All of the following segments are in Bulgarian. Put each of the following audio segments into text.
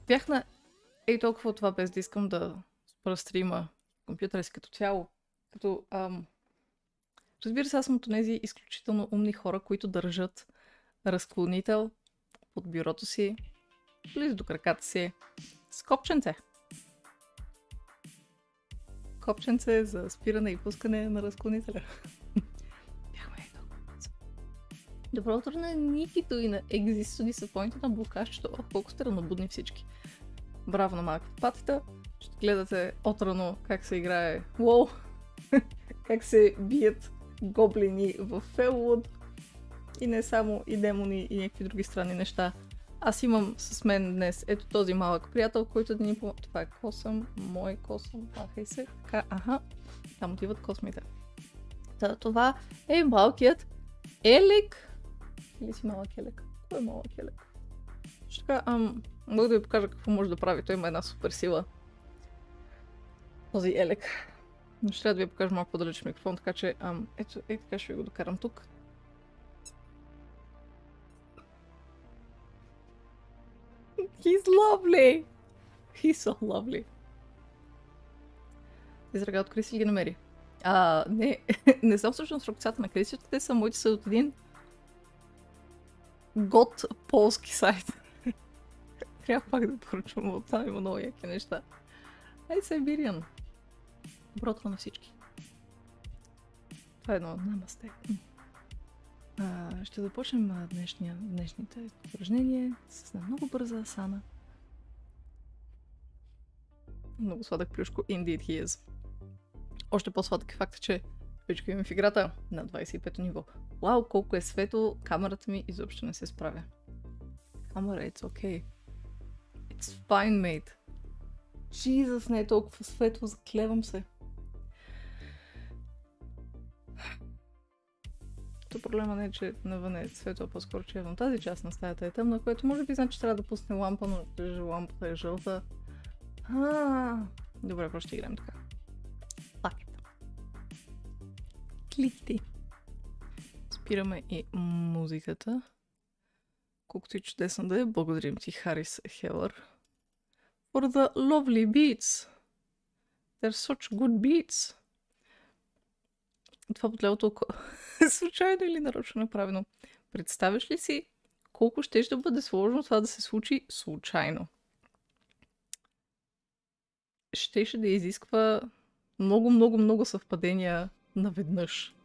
Бях на ей толкова това, без да искам да спра стрима, компютъра си като цяло. Разбира се, аз съм от тези изключително умни хора, които държат разклонител под бюрото си, близо до краката си, с копченце. Копченце за спиране и пускане на разклонителя. Бяхме ей толкова. Добро утро на Никито и на Exist Disappointed на блокашчето. Ох, колко сте ранобудни всички. Браво на малката патита. Ще гледате отрано как се играе WoW, как се бият гоблини в Felwood и не само и демони и някакви други странни неща. Аз имам с мен днес ето този малък приятел, който да ни помогне. Това е косъм, мой косъм, махай се. Така, аха, там отиват космите. Това е малкият Елек. Или си малък Елек? Кой е малък Елек? Ще така, мога да ви покажа какво може да прави. Той има една супер сила. Този Елек. Но ще трябва да ви покажа малко по-далеч микрофон, така че ето, така ще ви го докарам тук. He's lovely! He's so lovely. Израга от Криси ги намери. Не съм всъщност ръкцата на Криси, те са моите са от един год полски сайт. Трябва пак да поръчвам, от там има много яки неща. Ай, Сайбириан. Добро утро на всички. Това е едно намасте. Ще започнем днешните упражнения с една много бърза асана. Много сладък плюшко. Indeed he is. Още по-сладък е факта, че вече имам в играта на 25-то ниво. Вау, колко е светло, камерата ми изобщо не се справя. Камера, it's okay. It's fine, mate. Jesus, не е толкова светло, заклевам се. То проблема не е, че навън е светло, по-скоро че явно тази част на стаята е тъмна, което може би значи трябва да пусне лампа, но лампата е жълта. Добре, просто ще играем така. Пакет. Кликти. Спираме и музиката. Колкото и чудесно да е, благодарим ти, Харесай, for the lovely beats. They're such good beats. Това под левото око. Случайно или нарочно направено. Представяш ли си колко ще бъде сложно това да се случи случайно? Щеше да изисква много съвпадения наведнъж.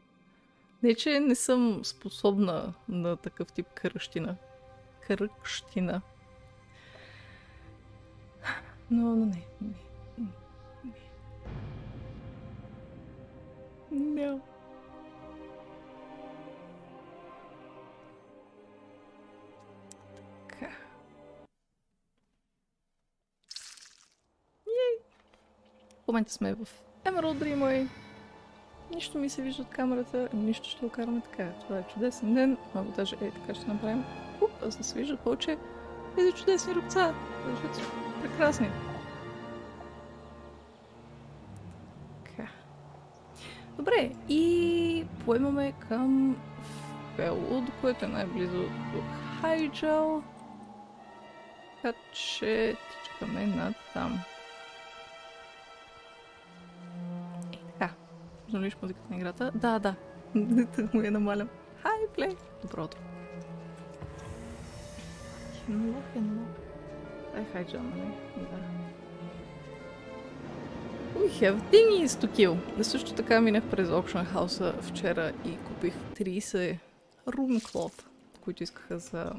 Не, че не съм способна на такъв тип кръщина. Но не. Не. Така. В момента сме в Emerald Dreamway. Нищо ми се вижда от камерата, нищо ще окараме така. Това е чудесен ден. Много даже така ще направим. За да се виждат повече тези чудесни рубца. Защото са прекрасни. Така. Добре, и поемаме към Felwood, което е най-близо до Хайджал. Така че тичкаме над там. И така. Виждаш музиката на играта? Да. Му я намалям. Хай, плей! Добро утро. Хенло. Ай, Хайджал, нали? Да. We have thingies to kill. Също така минах през Auction House вчера и купих 30 рунклот, които искаха за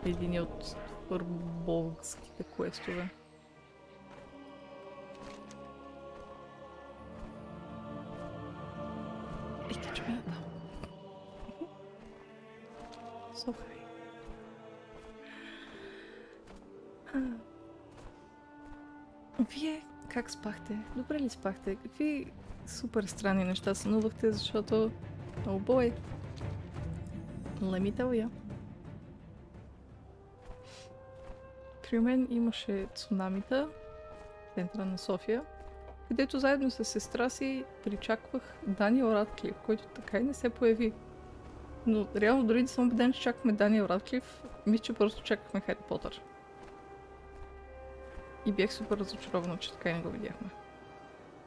един от върбовските квестове. И тичаме на там. Сухай. Вие как спахте? Добре ли спахте? Какви супер странни неща сънувахте, защото... Oh boy! Let me tell ya. При мен имаше цунамита в центъра на София, където заедно с сестра си причаквах Даниел Радклиф, който така и не се появи. Но реално дори не съм убеден, че чакахме Даниел Радклиф, мисля, че просто чакахме Хари Потър. И бях супер разочарована, че така и не го видяхме.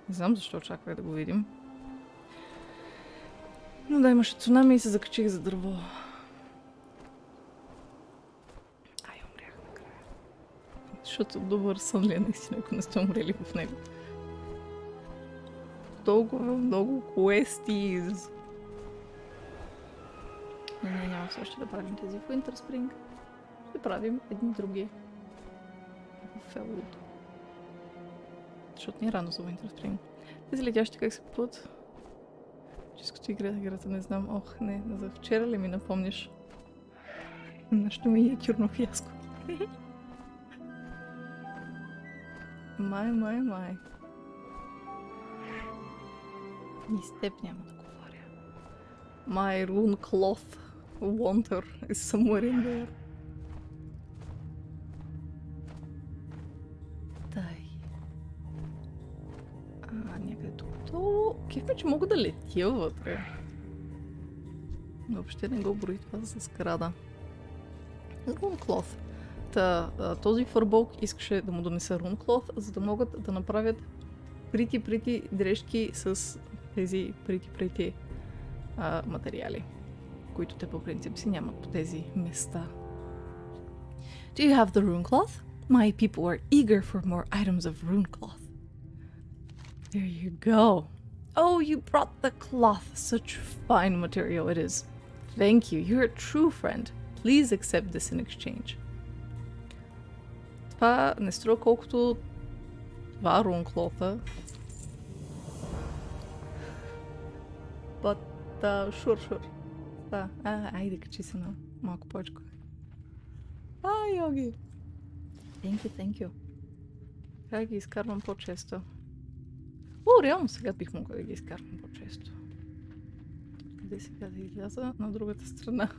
Не знам защо очаквах да го видим. Но да, имаше цунами и се закачих за дърво. Ай, умрях накрая. Защото добър сън ли е наистина, ако не сте умрели в него. Толкова много questies. Не, няма все още да правим тези в Winter Spring. Ще правим едни други. В Felwood. Защото ни е рано за Winter Spring. Тези летящи как се купуват? Чиското играта не знам. Ох, не. За вчера ли ми напомниш? Нещо миниатюрно фиаско. Май. Ни с теб няма да говоря. My rune cloth wanter is somewhere in there. Някъде тук. Кеф че мога да летя вътре. Но въобще не го брои това за скрада. Рунклот. Този фърболк искаше да му донеса рунклот, за да могат да направят прити дрежки с тези прити материали, които те по принцип си нямат по тези места. Do you have the runecloth? My people are eager for more items of runecloth. There you go. Oh, you brought the cloth. Such fine material it is. Thank you. You're a true friend. Please accept this in exchange. Това не струва колкото два рунклота. But, sure. Айде, качи се на малко почко. Йоги. Thank you. Трябва да ги изкарвам по-често. Реално сега бих могла да ги изкарвам по-често. Къде сега да изляза? На другата страна.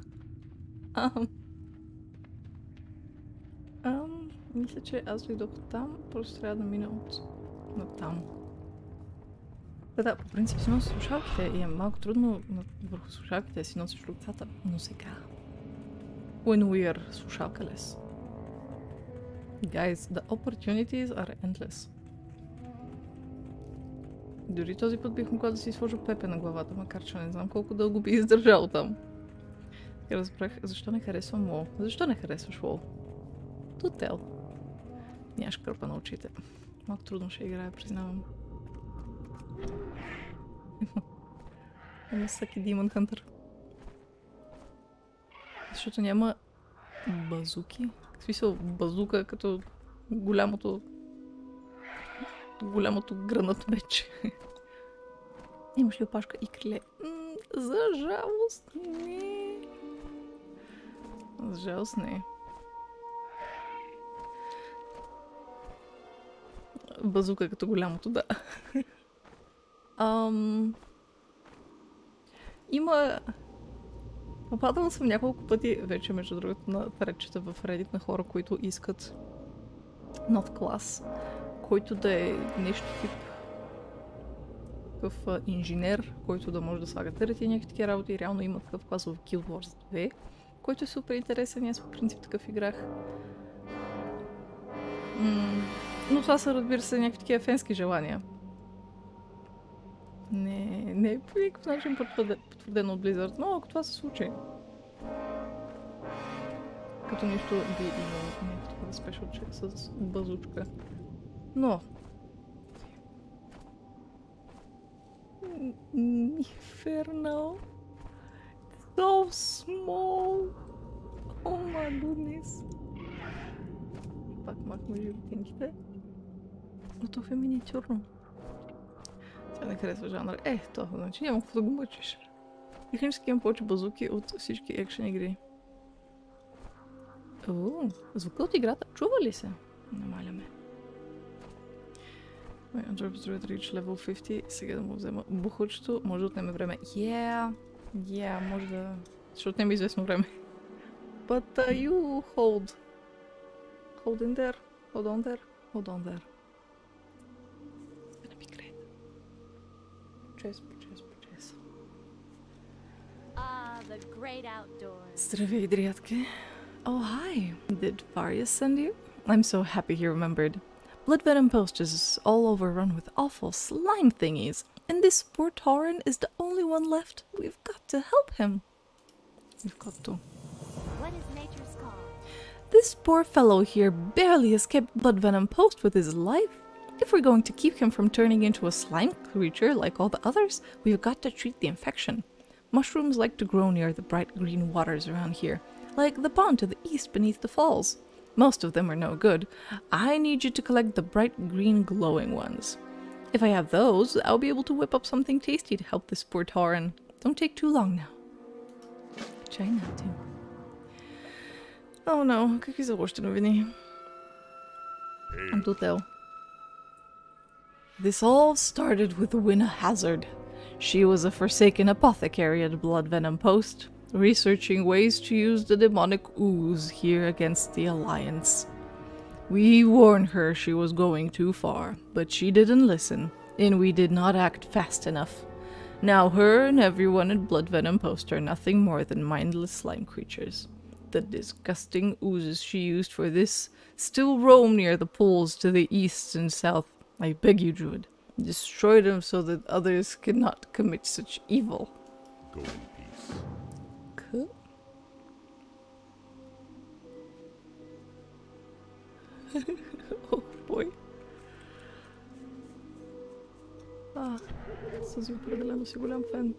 Мисля, че аз дойдох там, просто трябва да мина от там. Да, по принцип си нося слушалките и е малко трудно върху слушалките си носиш ръцата, но сега. When we are слушалкалес. Guys, the opportunities are endless. Дори този път бих могла да си сложа пепе на главата, макар че не знам колко дълго би издържал там. И разбрах, защо не харесвам WoW. Защо не харесваш WoW? Тутел. Нямаш кърпа на очите. Малко трудно ще играя, признавам. Има всеки Demon Hunter. Защото няма базуки. В смисъл базука като голямото грънат меч. Имаш ли опашка и криле? За жалост не. За жалост не. базука като голямото, да. Има... Попадала съм няколко пъти вече, между другото, на тречета в Reddit на хора, които искат нов клас, който да е нещо тип такъв инженер, който да може да слага търти и някакви такива работи. Реално има такъв клас в Guild Wars 2, който е супер интересен. Аз по принцип такъв играх. Но това са, разбира се, някакви такива фенски желания. Не е по никакъв начин потвърдено от Blizzard, но ако това се случи. Като нищо би имало някакво такова спешъл, че с базучка. Но... Infernal. So small. Oh my goodness. Пак махме животинките. Но това е миниатюрно. Тя не харесва жанра. Това значи няма какво да го мъчиш. Технически имам повече базуки от всички екшен игри. Звука от играта. Чува ли се? Намаляме. Reach level 50. Сега да му взема бухучето. Може да отнеме време. Може да... Ще отнеме известно време. But you hold. Hold in there. Hold on there. Hold on there. Gonna be great. Purchase. The great outdoors. Здравей, дриятки. Oh, hi. Did Varius send you? I'm so happy he remembered. Blood Venom Post is all overrun with awful slime thingies, and this poor Tauren is the only one left. We've got to help him. We've got to. What is nature's call? This poor fellow here barely escaped Blood Venom Post with his life. If we're going to keep him from turning into a slime creature like all the others, we've got to treat the infection. Mushrooms like to grow near the bright green waters around here, like the pond to the east beneath the falls. Most of them are no good. I need you to collect the bright green glowing ones. If I have those, I'll be able to whip up something tasty to help this poor Tauren. Don't take too long now. Try not to. Oh no, какви са лошите новини? Do tell. This all started with Winna Hazard. She was a forsaken apothecary at Blood Venom Post, researching ways to use the demonic ooze here against the Alliance. We warned her she was going too far, but she didn't listen, and we did not act fast enough. Now her and everyone at Blood Venom Post are nothing more than mindless slime creatures. The disgusting oozes she used for this still roam near the pools to the east and south. I beg you, Druid, destroy them so that others cannot commit such evil. Go in peace. Cool. Oh boy. Със определено си голям фен.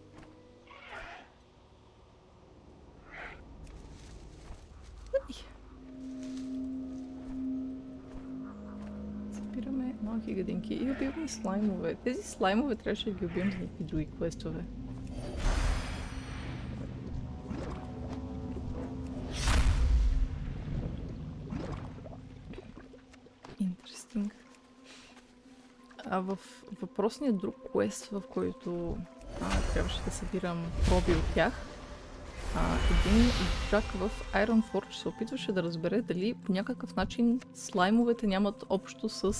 Събираме малки гадинки и убиваме слаймове. Тези слаймове трябваше да ги убием за някакви други квестове. Интересинг. А в въпросния друг квест, в който трябваше да събирам проби от тях, един жак в Ironforge се опитваше да разбере дали по някакъв начин слаймовете нямат общо с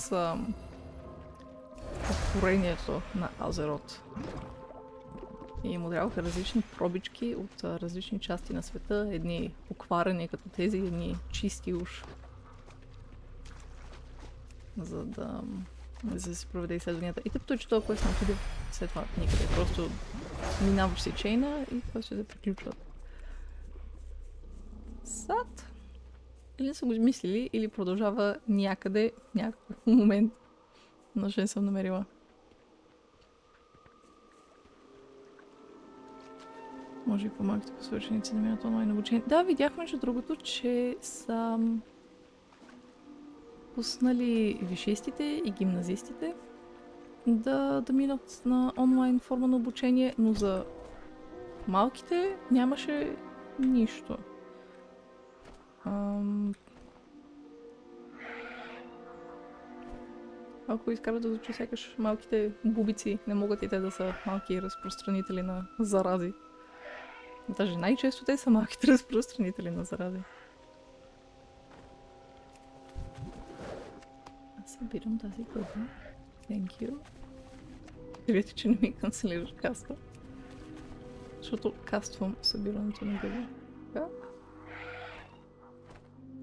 творението на Азерот. И му трябваха различни пробички от различни части на света, едни покварени като тези, едни чисти уж. За да си проведе изследванията. И тъпто, че това квест не отиде след това никъде. Просто минаваш си чейна и това ще се приключват. Сад? Или са го измислили, или продължава някъде, в някакъв момент. Но ще не съм намерила. Може и по-малките посвършеници да минат онлайн обучение. Да, видяхме, че другото, че са пуснали вишистите и гимназистите да минат на онлайн форма на обучение, но за малките нямаше нищо. Ако изкарат да звучи сякаш малките бубици, не могат и те да са малки разпространители на зарази. Даже най-често те са малките разпространители на зарази. Аз събирам тази гъба. Thank you. Вижте, че не ми канцелираш каста. Защото каствам събирането на гъба. Така.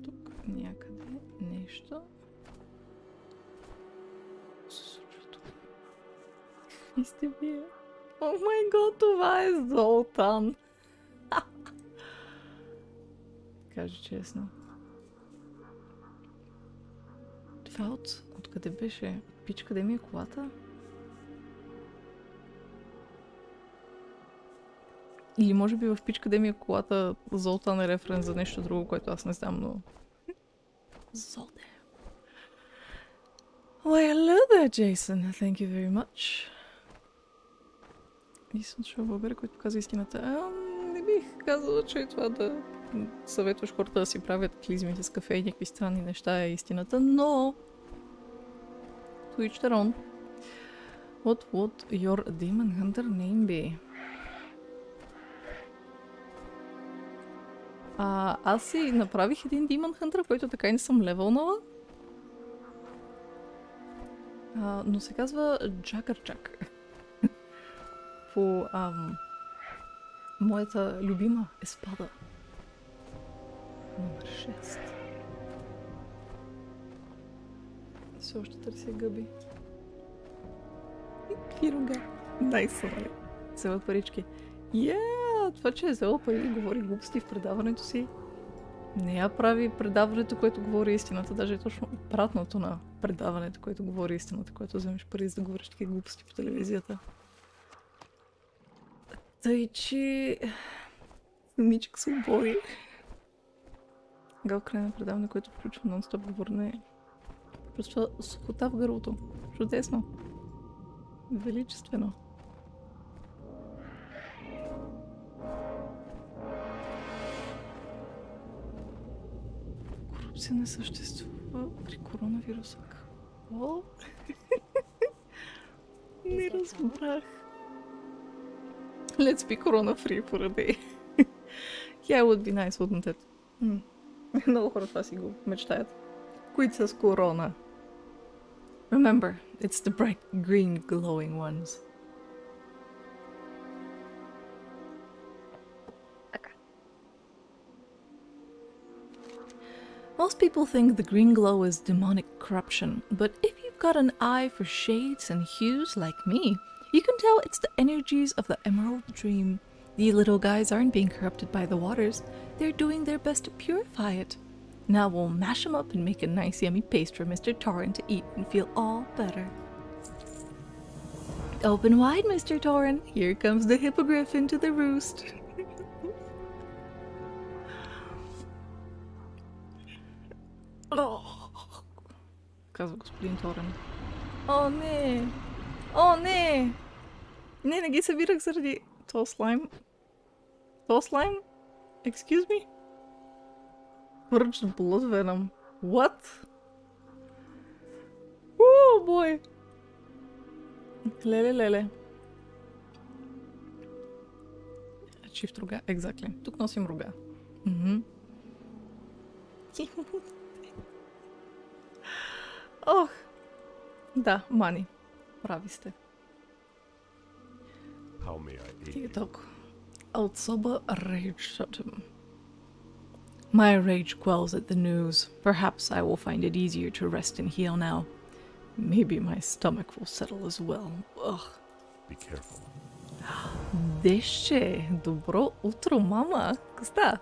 Тук някъде нещо. Се случва тук. И сте вие. О май гот, това е Золтан! Кажи честно. Това откъде беше? Пич, къде ми е колата? Или може би в Пич, къде ми е колата, Золтан е референс за нещо друго, което аз не знам, но... Золтан. Well, hello there, Jason. Thank you very much. И съм чула българи, който каза истината. Не бих казала, че това да съветваш хората да си правят клизми с кафе и някакви странни неща е истината, но... To each their own. What would your demon hunter name be? Аз си направих един Demon Hunter, който така и не съм левелнала. Но се казва Джакърчак. По моята любима еспада. Номер 6. Все още търся гъби. И какви рога. Найс, нали? Взела парички. Това, че е взела пари и говори глупости в предаването си, не я прави предаването, което говори истината. Даже е точно обратното на предаването, което говори истината, което вземеш пари за да говориш такива глупости по телевизията. Тъй, че... Мичък се обори. Гал край на предаване, което включва нон-стоп говорене. Просто сухота в гърлото. Чудесно. Величествено. Корупция не съществува при коронавируса. Какво? Не разбрах. Let's be corona free for a day. Yeah, would be nice, wouldn't it? Много хора това си го мечтаят. Които с корона. Remember, it's the bright green glowing ones. Most people think the green glow is demonic corruption, but if you've got an eye for shades and hues like me, you can tell it's the energies of the Emerald Dream. The little guys aren't being corrupted by the waters, they're doing their best to purify it. Now we'll mash them up and make a nice yummy paste for Mr. Torrin to eat and feel all better. Open wide, Mr. Torrin. Here comes the hippogriff into the roost. Казва господин Торен. О, не! О, не! Не ги събирах заради този слайм. Този слайм? Excuse me? Purged blood venom. What? Oh, boy! Леле. Shift рога, exactly. Тук носим рога. Ох! Да, Мани. Прави сте. How may I aid Тига you? толкова. От соба rage shot him. My rage quells at the news. Perhaps I will find it easier to rest and heal now. Maybe my stomach will settle as well. Ugh. Be careful. Деще! Добро утро, мама! Коста!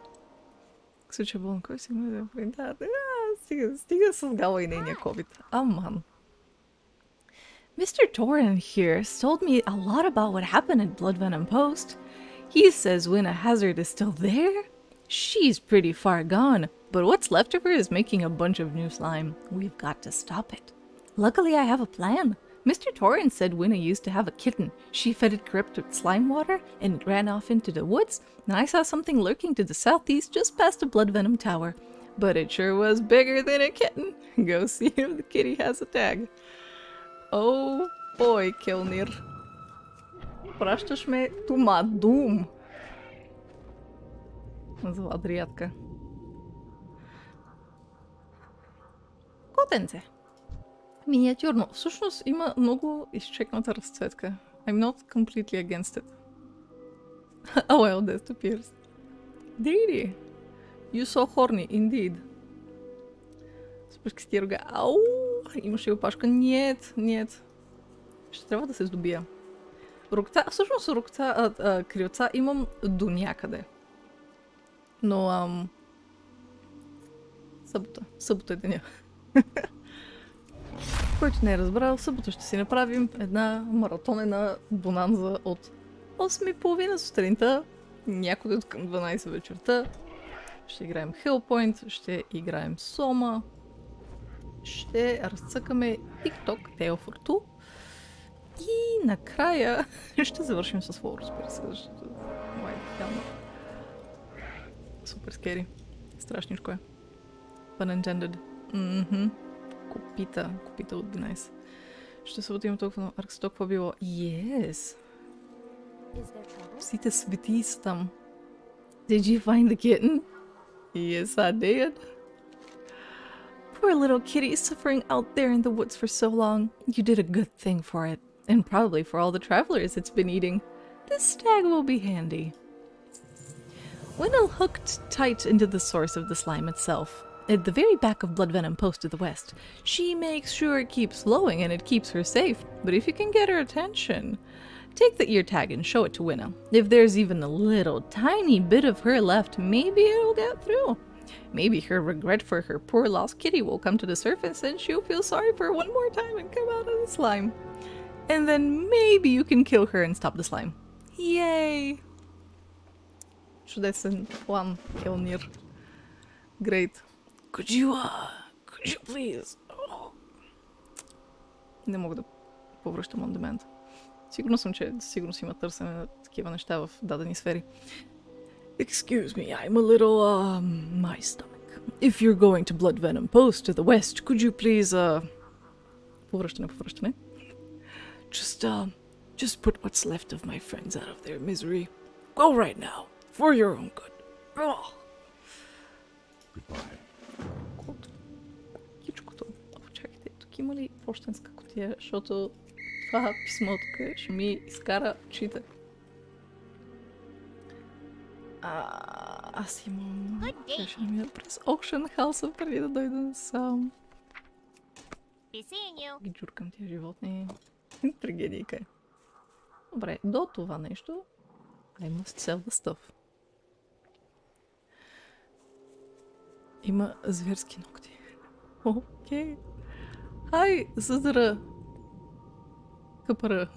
Случай болен, кой си ме да стига с Гала и нейния COVID. Аман. Mr. Torrin here told me a lot about what happened at Blood Venom Post. He says Winna Hazard is still there? She's pretty far gone, but what's left of her is making a bunch of new slime. We've got to stop it. Luckily I have a plan. Mr. Torrin said Winna used to have a kitten. She fed it corrupted slime water, and it ran off into the woods, and I saw something lurking to the southeast just past the Blood Venom Tower. But it sure was bigger than a kitten. Go see if the kitty has a tag. О, бой, келнир. Пращаш ме тума дум. Зла дрядка. Котенце. Миниатюрно. Всъщност има много изчекната разцветка. I'm not completely against it. Oh well, that appears. Didi. You so horny, indeed. Спръскати рога. Ау! Имаше и опашка. Нет. Ще трябва да се здобия. Рокца, всъщност крилца имам до някъде. Но събота е деня. Който не е разбрал, събота ще си направим една маратонена бонанза от 8:30 сутринта, някъде от към 12 вечерта. Ще играем Hellpoint, ще играем Сома, ще разцъкаме TikTok, Tale for Two и накрая ще завършим с Felwood, разбира се, защото супер скери. Страшничко е. Pun intended. Копита would be nice. Ще се отидем толкова, аркс толкова било. Yes! Всите свети са там. Did you find the kitten? Yes, I did. Poor little kitty suffering out there in the woods for so long. You did a good thing for it. And probably for all the travelers it's been eating. This stag will be handy. Winnow hooked tight into the source of the slime itself. At the very back of Blood Venom Post to the west. She makes sure it keeps flowing and it keeps her safe. But if you can get her attention, take the ear tag and show it to Winnow. If there's even a little tiny bit of her left, maybe it'll get through. Maybe her regret for her poor lost kitty will come to the surface and she'll feel sorry for her one more time and come out of the slime. And then maybe you can kill her and stop the slime. Yay! Чудесен план, Келнир. Great. Could you please? Oh. Не мога да повръщам on demand. Сигурно съм, че сигурно си има търсене на такива неща в дадени сфери. Excuse me, I'm a little, my stomach. If you're going to Blood Venom Post to the west, could you please, повръщане. Just put what's left of my friends out of their misery. Go right now, for your own good. Oh. Goodbye. Кичкото. Чакайте, тук има ли пощенска кутия, защото това писмо тук ще ми изкара очите. Аз имам... Ще намия през Auction House преди да дойда насам. Ги джуркам тия животни. Трагедийка е. Добре, до това нещо I must sell the stuff. Има зверски ногти. Окей. Хай, съдъра. Къпара.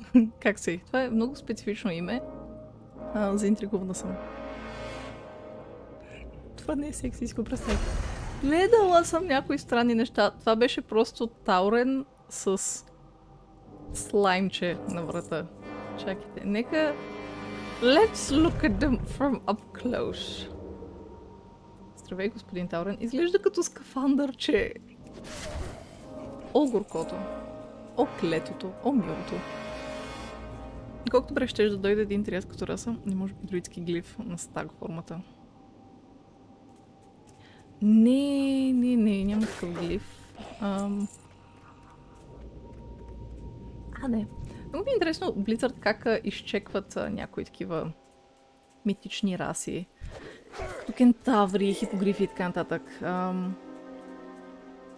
Как си? Това е много специфично име. Заинтригувана съм. Това не е сексийско, представя. Гледала съм някои странни неща. Това беше просто таурен с слаймче на врата. Чакайте, нека... Let's look at them from up close. Здравей, господин Таурен. Изглежда като скафандърче. О, горкото. О, клетото. О, милото. Колко добре ще да дойде един триас като раса. Не може би друидски глиф на стаг формата. Не, няма такъв глиф. Не. Много ми е интересно Blizzard как изчекват някои такива митични раси. Като кентаври, хипогрифи и така нататък.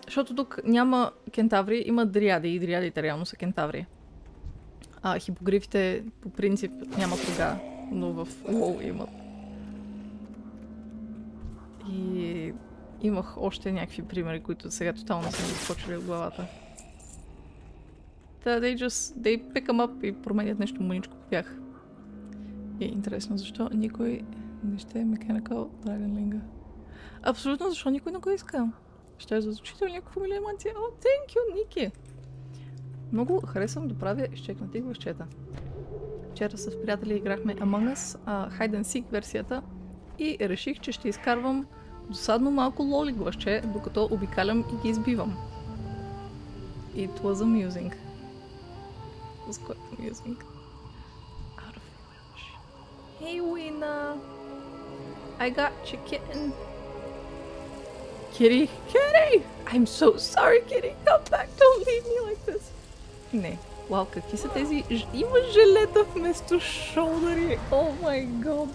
Защото тук няма кентаври, има дриади и дриадите реално са кентаври. Хипогрифите по принцип нямат рога, но в WoW имат. И имах още някакви примери, които сега тотално са ми изкочили от главата. They pick them up и променят нещо мъничко по тях. И интересно, защо никой не ще е Mechanical Dragonling. Абсолютно, защо никой не го иска? Ще е за учител някакво милиамантия. О, thank you, Ники! Много харесвам да правя изчекнати гласчета. Вчера с приятели играхме Among Us, Hide and Seek версията и реших, че ще изкарвам досадно малко лоли гласче, докато обикалям и ги избивам. It was amusing. с който ми е сминка. Out of reach. Hey, Wina! I got you, kitten. Kitty! Kitty! I'm so sorry, Kitty! Come back! Don't leave me like this! Не. Вау, какви са тези... Има жилета вместо шолдъри! О май год!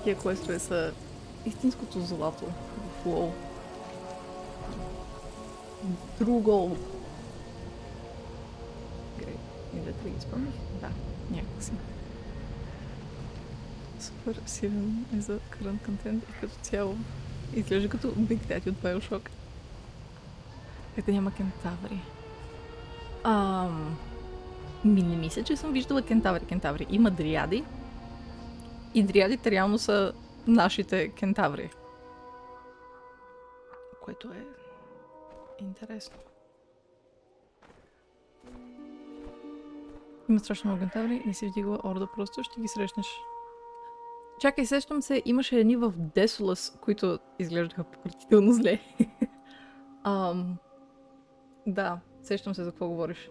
Тия квестове са истинското злато в WoW. Друго! Грей. И да ги изпълних? Да, някакси. Супер силен е за current контент и като цяло изглежда като Big Daddy от Bioshock. Къде няма кентаври. Не мисля, че съм виждала кентаври. Има дриади. И дриадите реално са нашите кентаври. Което е интересно. Има страшно много кентаври. Не си вдигала орда, просто ще ги срещнеш. Чакай, сещам се, имаше едни в Десолас, които изглеждаха пократително зле. Да, сещам се за какво говориш.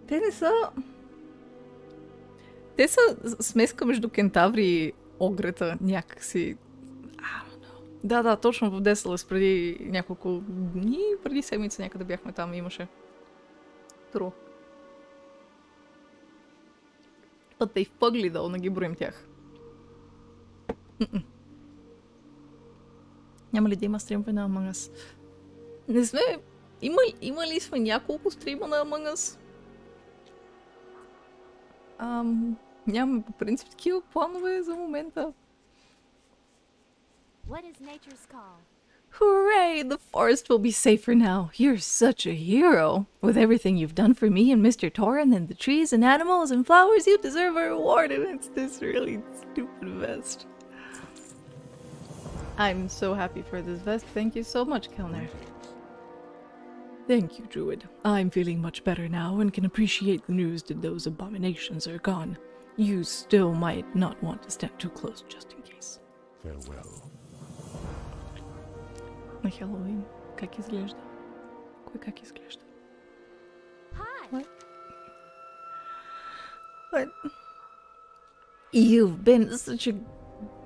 Те не са... Те са смеска между кентаври и огрета някакси. Да, точно в Десолас преди няколко дни, преди седмица някъде бяхме там, имаше. Тру. But they've pugly, though, не ги броим тях. Няма ли да има стримове на Among Us? Не сме... Има ли сме няколко стрима на Among Us? Нямаме по принцип такива планове за момента. What is nature's call? Hooray! The forest will be safer now. You're such a hero. With everything you've done for me and Mr. Torin and the trees and animals and flowers, you deserve a reward, and it's this really stupid vest. I'm so happy for this vest. Thank you so much, Kelner. Thank you, Druid. I'm feeling much better now and can appreciate the news that those abominations are gone. You still might not want to stand too close just in case. Farewell. На Хелоуин. Как изглежда? Кой как изглежда? Hi. What? You've been such a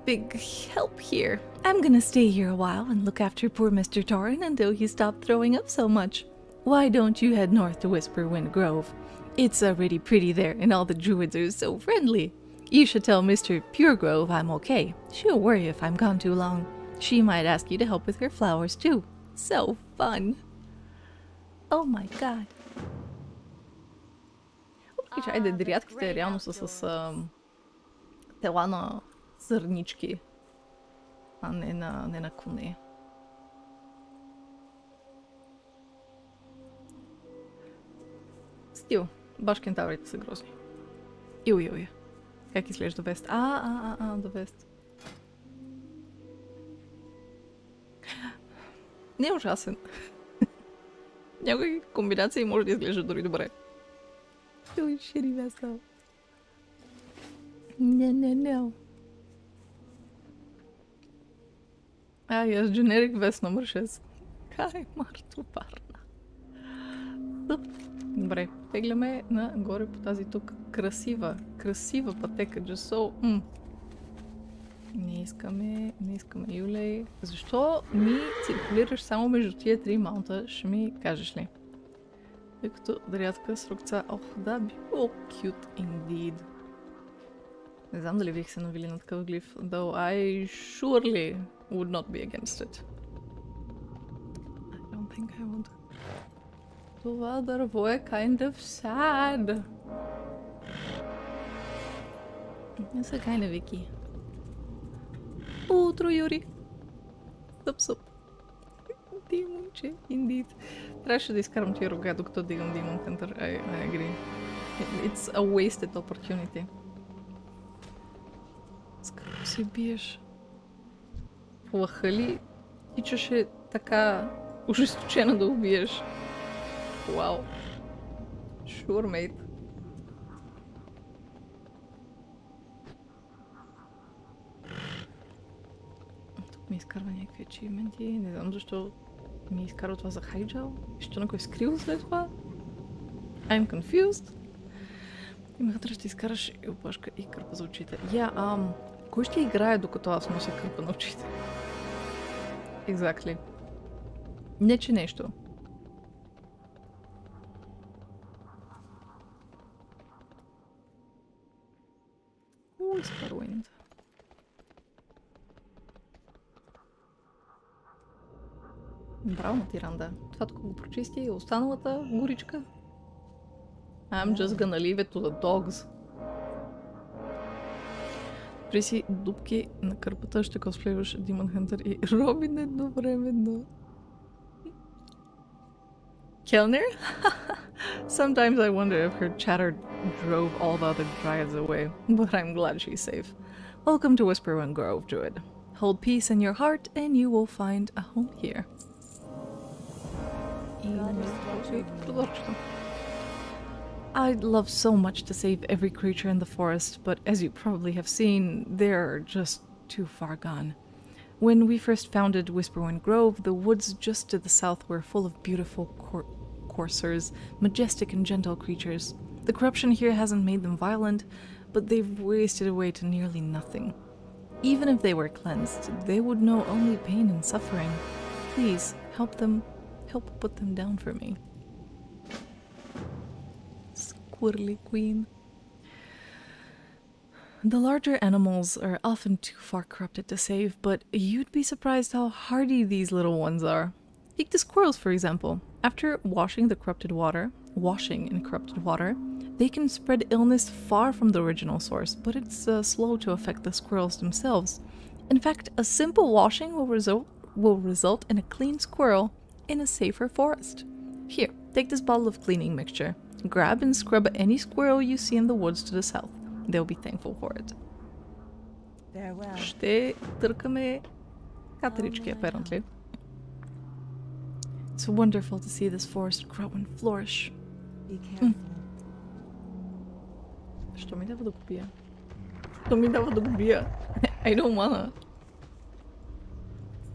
big help here. I'm gonna stay here a while and look after poor Mr. Torin until he stopped throwing up so much. Why don't you head north to Whisperwind Grove? It's already pretty there and all the druids are so friendly. You should tell Mr. Puregrove I'm okay. She'll worry if I'm gone too long. She might ask you to help with her flowers too. So fun. Oh my god. Въпреки че, айде, дриадките реално са с тела на зърнички, а не на коне. Стил, баш кентаврите са грозни. Ил. Как изглежда вест? Да вест. Не е ужасен. Някои комбинации може да изглежда дори добре. Ой, шири веста. Не. Yes, generic vest номер 6. Кай, Марто парна. Добре, тегляме нагоре по тази тук красива пътека, Джасо. Не искаме Юлей. Защо ми циркулираш само между тия три маунта, ще ми кажеш ли? Тъй като дрядка с рукца. Да, било cute indeed. Не знам дали бих се навили на такъв глиф, though I surely would not be against it. I don't think I would. Това дърво е kind of sad. Не са kind of Вики. Утро, Юри! Съп. Димонче, indeed. Трябваше да изкарам тия рога, докато дигам Demon Hunter. I agree. It's a wasted opportunity. Скъпо си биеш. Плаха ли тичаше така ожесточена да убиеш? Вау. Sure, mate. Тук ми изкарва някакви ачивменти. Не знам защо Ми изкарва това за хайджал? Що някой скрил след това? I'm confused. И вътре ще изкараш и опашка и кърпа за очите. Кой ще играе докато аз нося кърпа на очите? Exactly. Не, че нещо. Starwind. Браво на Тиранда. Това тук го прочисти и останалата горичка. I'm just gonna leave it to the dogs. При си дупки на кърпата ще косплейваш Demon Hunter и Робин едновременно. Kellner? Sometimes I wonder if her chatter drove all the other dryads away, but I'm glad she's safe. Welcome to Whisperwind Grove, Druid. Hold peace in your heart and you will find a home here. I'd love so much to save every creature in the forest, but as you probably have seen, they're just too far gone. When we first founded Whisperwind Grove, the woods just to the south were full of beautiful coursers, majestic and gentle creatures. The corruption here hasn't made them violent, but they've wasted away to nearly nothing. Even if they were cleansed, they would know only pain and suffering. Please, help put them down for me. Squirrely Queen. The larger animals are often too far corrupted to save, but you'd be surprised how hardy these little ones are. Take the squirrels, for example. After washing in corrupted water, they can spread illness far from the original source, but it's slow to affect the squirrels themselves. In fact, a simple washing will result in a clean squirrel in a safer forest. Here, take this bottle of cleaning mixture. Grab and scrub any squirrel you see in the woods to the south. They'll be thankful for it. Farewell. Ще търкаме катерички, apparently. It's wonderful to see this forest grow and flourish. Be careful. Що ми дава да го бия? Що ми дава да го бия? I don't wanna.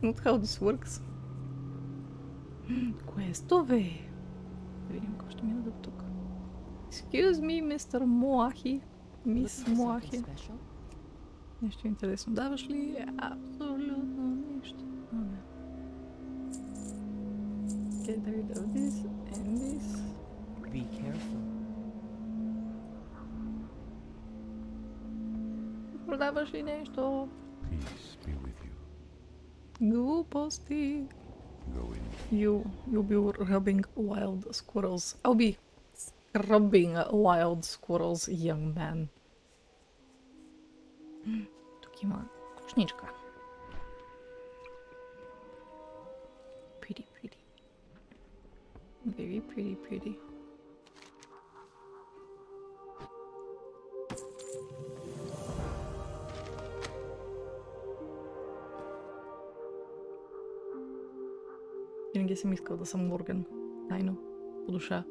Not how this works. Квестове! Да видим какво ще ми дадат тук. Excuse me, мистер Моахи. Мис Моахи. Нещо интересно даваш ли? Абсолютно нищо. Не. Get rid of this and this. Be careful. Продаваш ли нещо? Peace be with you. Глупости. Go in. You'll be rubbing wild squirrels. I'll be scrubbing wild squirrels, young man. Тук има кошничка. Pretty. Very pretty. Винаги съм искал да съм Морган. Тайно. По душа.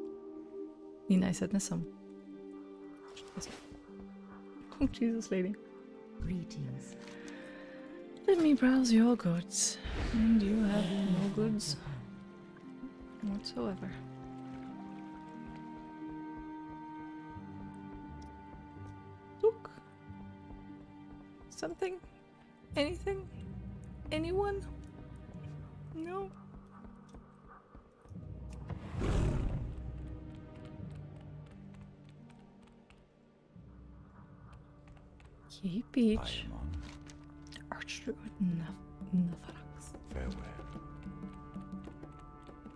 И най-сетне съм. Oh, Jesus, lady. Greetings. Let me browse your goods. And you have no goods whatsoever. Look. Something? Anything? Anyone? No? Okay, Peach. Arch.bg. Farewell.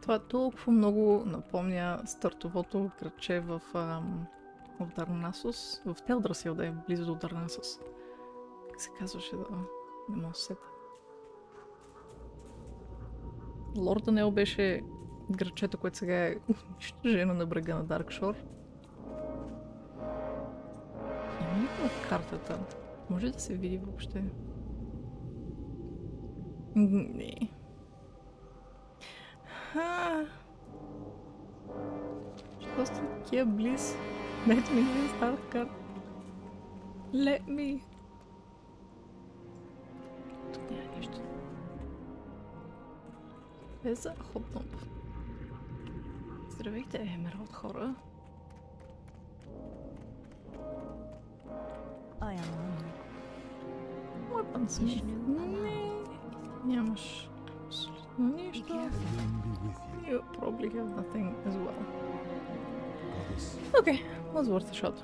Това толкова много напомня стартовото градче в Дарнасус. В Телдрасил, да е близо до Дарнасус. Как се казваше, да не мога да се сета. Лорданел беше градчето, което сега е унищожено на брега на Даркшор. Има ли на картата? Може да се види въобще? Не. Що сте такива близ? Дайте ми един старт карта. Let me. Тук няма нищо. Без хопнуп. Здравейте, Емералд хора. I am honored. Weaponsmith. Не, нямаш абсолютно Be нищо. careful. Be with you. You probably have nothing as well. Goddess. Okay, was worth a shot.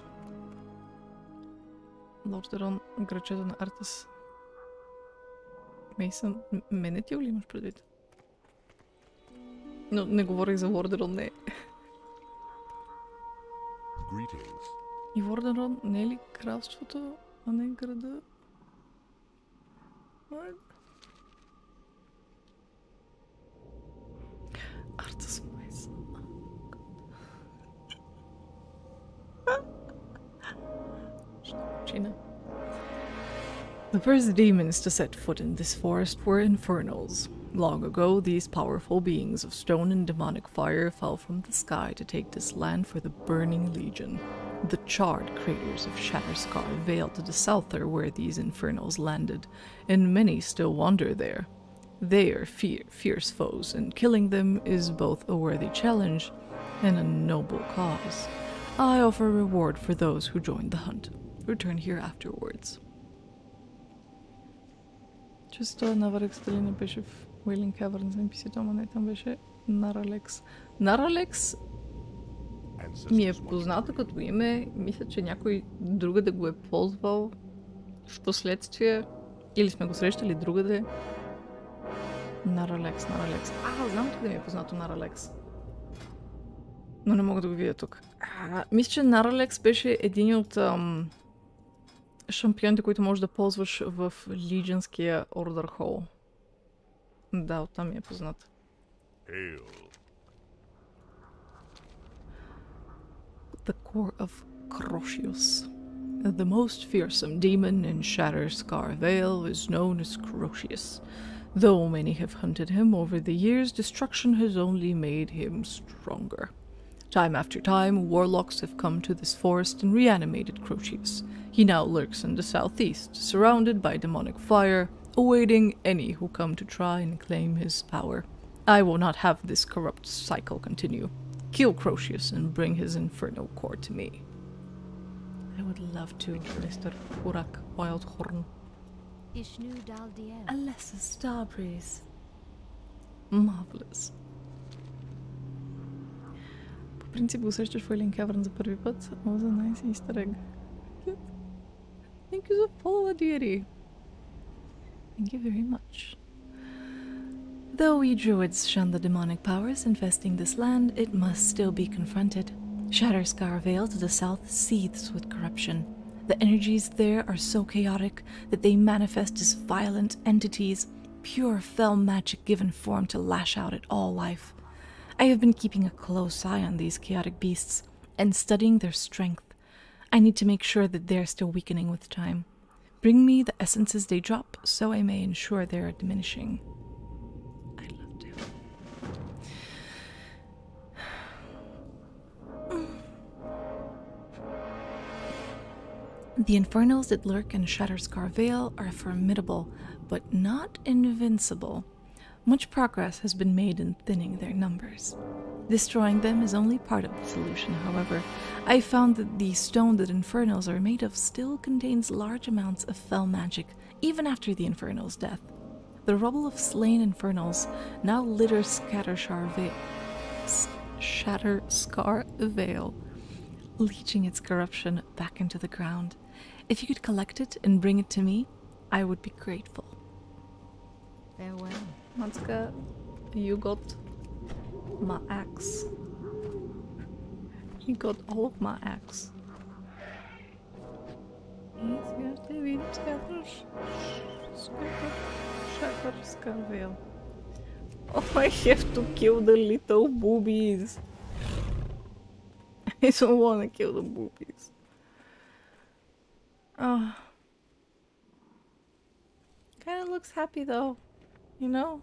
Лордерон, грачето на Артас. Мейсън, мене ти ли имаш предвид? Но не говорих за Лордерон, не. Greetings. И Лордерон не е ли кралството, а не града? Артас Мейсън. China. The first demons to set foot in this forest were infernals. Long ago, these powerful beings of stone and demonic fire fell from the sky to take this land for the Burning Legion. The charred craters of Shatterscar Vale to the south are where these infernals landed, and many still wander there. They are fierce foes, and killing them is both a worthy challenge and a noble cause. I offer a reward for those who join the hunt. Return here afterwards. Често на Варекс дали не беше в Wailing Cavern за NPC-то, ама не, там беше Наралекс. Наралекс ми е позната като име, мисля, че някой другаде го е ползвал в последствие, или сме го срещали другаде. Наралекс. Знам къде ми е познато Наралекс. Но не мога да го видя тук. Мисля, че Наралекс беше един от шампионите, които можеш да ползваш в Лидженския Ордер Хол. Да, оттам ми е познат. Hail. The core of Crocius. The most fearsome demon in Shatterscar Vale is known as Crocius. Though many have hunted him over the years, destruction has only made him stronger. Time after time, warlocks have come to this forest and reanimated Crocius. He now lurks in the southeast, surrounded by demonic fire, awaiting any who come to try and claim his power. I will not have this corrupt cycle continue. Kill Crocius and bring his infernal core to me. I would love to, Mr. Hurak Wildhorn. Ishnu Daldiel. Alessa Starbreeze. Marvelous. По принцип го срещаш в Wailing Cavern за първи път. О, за nice easter egg. Thank you for follow, dearie. Thank you very much. Though we druids shun the demonic powers infesting this land, it must still be confronted. Shatterscar Vale to the south seethes with corruption. The energies there are so chaotic that they manifest as violent entities, pure fell magic given form to lash out at all life. I have been keeping a close eye on these chaotic beasts and studying their strength. I need to make sure that they're still weakening with time. Bring me the essences they drop so I may ensure they are diminishing. I'd love to. The infernals that lurk in Shatterscar Vale are formidable, but not invincible. Much progress has been made in thinning their numbers. Destroying them is only part of the solution, however. I found that the stone that infernals are made of still contains large amounts of fell magic, even after the infernal's death. The rubble of slain infernals now litters Shatterscar Vale, leaching its corruption back into the ground. If you could collect it and bring it to me, I would be grateful. Farewell. Matska, you got my axe. You got all of my axe. Oh, I have to kill the little boobies. I don't want to kill the boobies. Oh. Kind of looks happy though, you know?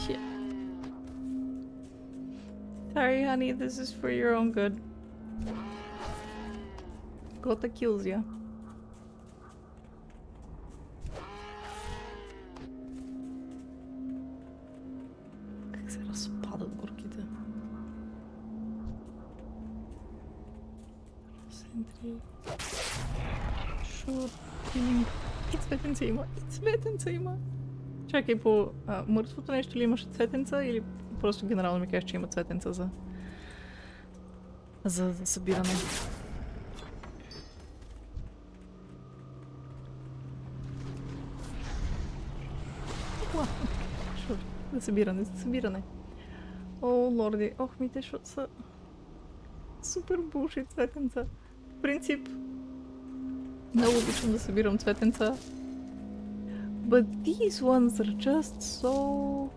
Shit. Sorry, honey, this is for your own good. Gota kills ya. Сентри. Шур. И цветенца има. И цветенца има. Чакай, по мъртвото нещо ли имаше цветенца или просто генерално ми кажеш, че има цветенца за събиране? Шур. За събиране. О, лорди. Ох, ми те са супер булшит цветенца. В принцип, много обичам да събирам цветенца. But these ones are just so...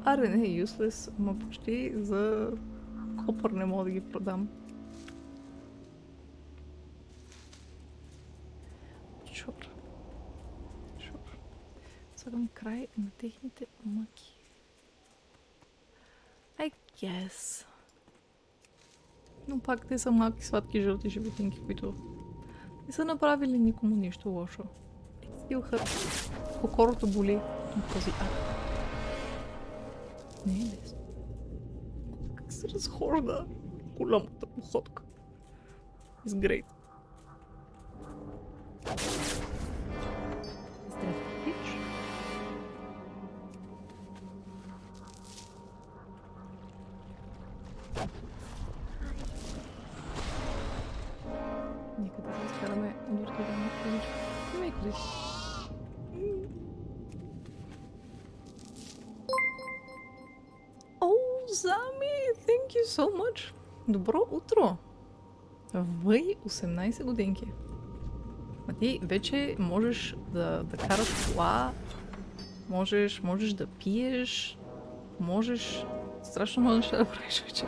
Аре, не, useless, ама почти за копър не мога да ги продам. Шур. Слагам край на техните мъки. I guess. Но пак те са малки, сладки, жълти животинки, които не са направили никому нищо лошо. Кокорото боли на този акт. Не е лесно. Как се разхожда голямата походка. It's great. Здравей, пич. Нека да се изкараме от въртована количка. Имай количка. Зами, thank you so much. Добро утро. Въй 18 годинки. А ти вече можеш да караш кола, можеш да пиеш, можеш страшно много неща да правиш вече.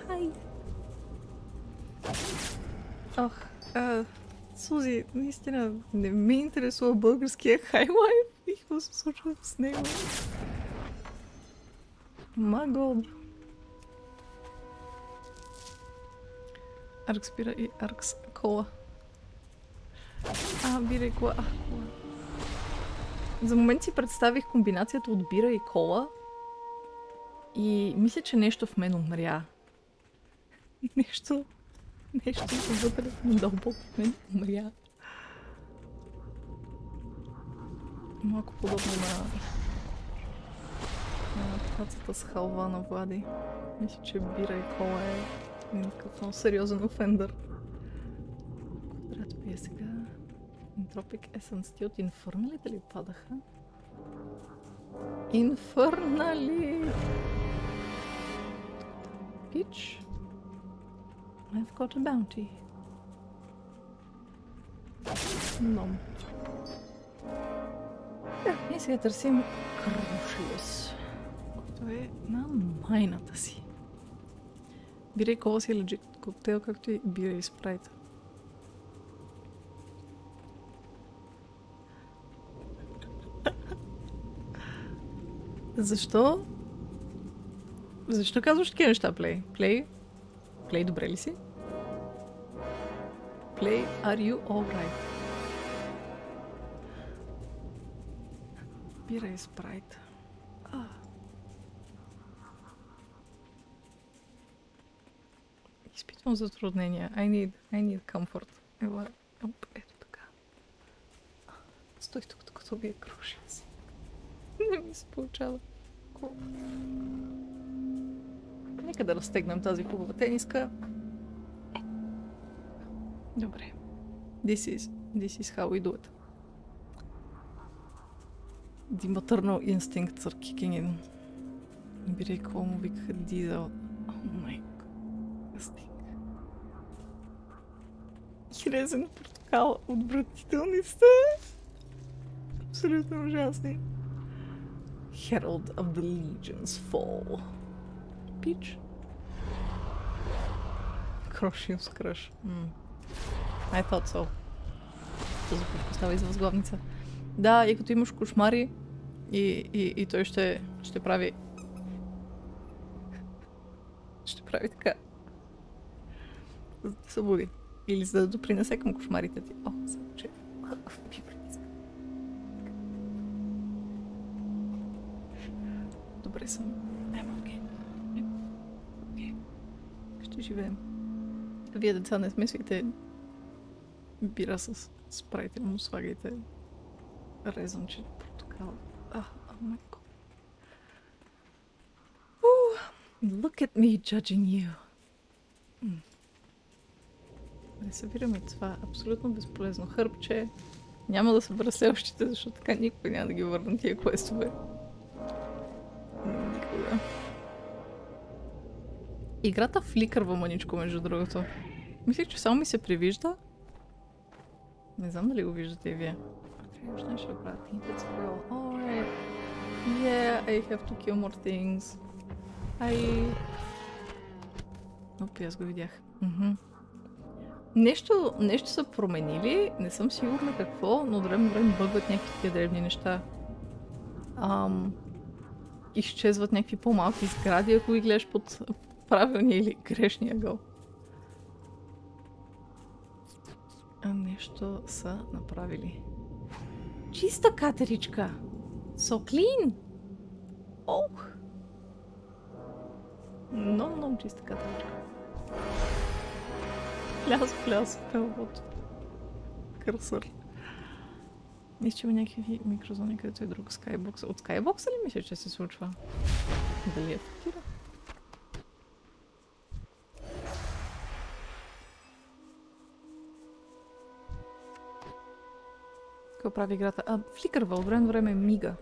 Хай. Ох, Сузи, наистина не ме интересува българския хайлайф и какво се случва с него. Магод. Аркс бира и аркс кола. Бира и кола. Кола. За момент си представих комбинацията от бира и кола и мисля, че нещо в мен умря. Нещо вътре надълбоко в мен умря. Малко подобно на тацата с халва на Влади. Мисля, че бира и кола е някакъв много сериозен офендър. Трябва да пия сега. Ентропик есенс. Ти от инфърналите ли падаха? Инфърнали! Пич. I've got a bounty. Ном. И сега търсим Крушиус, който е на майната си. Бира и кола си е легит коктейл, както и бира и спрайт. Защо? Защо казваш такива неща, Плей? Плей, добре ли си? Play, are you alright? Бира и спрайт. Изпитвам затруднения. I need comfort. Ето така. Стой тук, докато вие круши си. Не ми се получава. Нека да разтегнем тази хубава тениска. Добре. This is how we do it. The maternal instincts are kicking in. Бира и кола му викаха Дизел. Oh my god. Хрезен портокал. Отвратителни сте. Абсолютно ужасни. Herald of the Legion's Fall. Peach. Crush's Crush. I thought so. Това звук остава из възглавница. Да, и като имаш кошмари и той ще прави... Ще прави така. За да се буди. Или за да допринесе към кошмарите ти. О, само че... Добре съм. I'm okay. си живеем. Вие, деца, не смесвайте бира с спрайте, му слагайте резанче, портокал. My God. Look at me judging you. Не събираме това. Абсолютно безполезно хърбче. Няма да събера следващите, защото така никой няма да ги върна тия квестове. Никога. Играта фликърва маничко, между другото. Мислих, че само ми се привижда. Не знам дали го виждате и вие. Още нещо да правя. Painted squirrel. Alright. Yeah, I have to kill more things. Опи, аз го видях. Нещо са променили, не съм сигурна какво, но от време на време бъгват някакви такива дребни неща. Изчезват някакви по-малки сгради, ако ги гледаш под правилния или грешния ъгъл. Нещо са направили. Чиста катеричка! So clean! Ох! Много чиста катеричка. Пляс, Felwood. Кърсър. Мисля, че има някакви микрозони, където е друг скайбокс. От скайбокса ли мисля, че се случва? Дали ефектира? Какво прави играта? Фликърва, от време на време мига.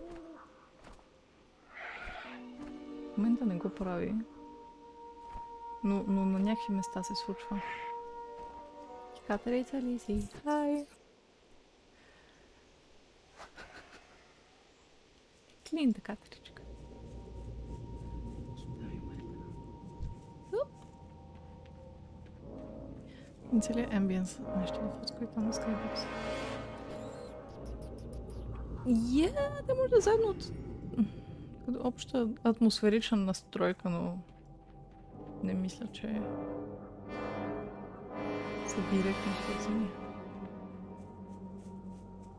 В момента не го прави. Но на някакви места се случва. Катерица ли си? Хай! Клинта катеричка. И целият амбиенс нещо да фоткай там на скайбокс. Те може да заедно от обща атмосферична настройка, но не мисля, че са директно свързани.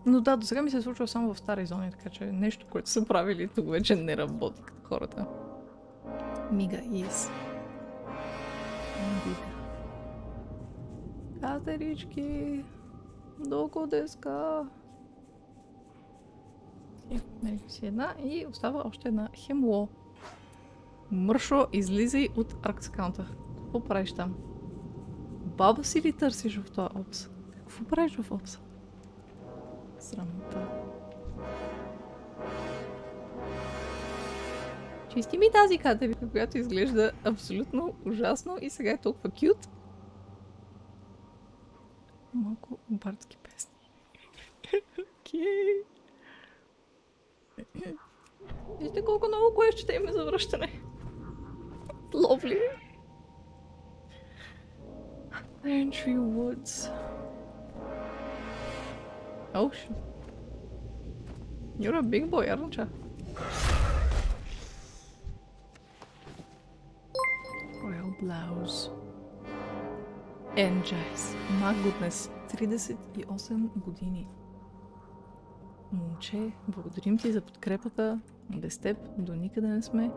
Но да, до сега ми се е случва само в стари зони, така че нещо, което са правили тук вече не работи като хората. Мига, yes. Мига. Катерички! Долго деска! Мерих си една и остава още една хемло. Мършо, излизай от аркс-акаунта. Какво правиш там? Баба си ли търсиш в този опс? Какво правиш в опса? Срамота. Чисти ми тази катерика, която изглежда абсолютно ужасно и сега е толкова кют. Малко бардски песни. Окей. Вижте колко много квестчета има за връщане. Lovely. Entry Woods. Oh shit. You're a big boy, aren't you? Royal blouse. Angels. My goodness. 38 години. Момче, благодарим ти за подкрепата. Без теб до никъде не сме.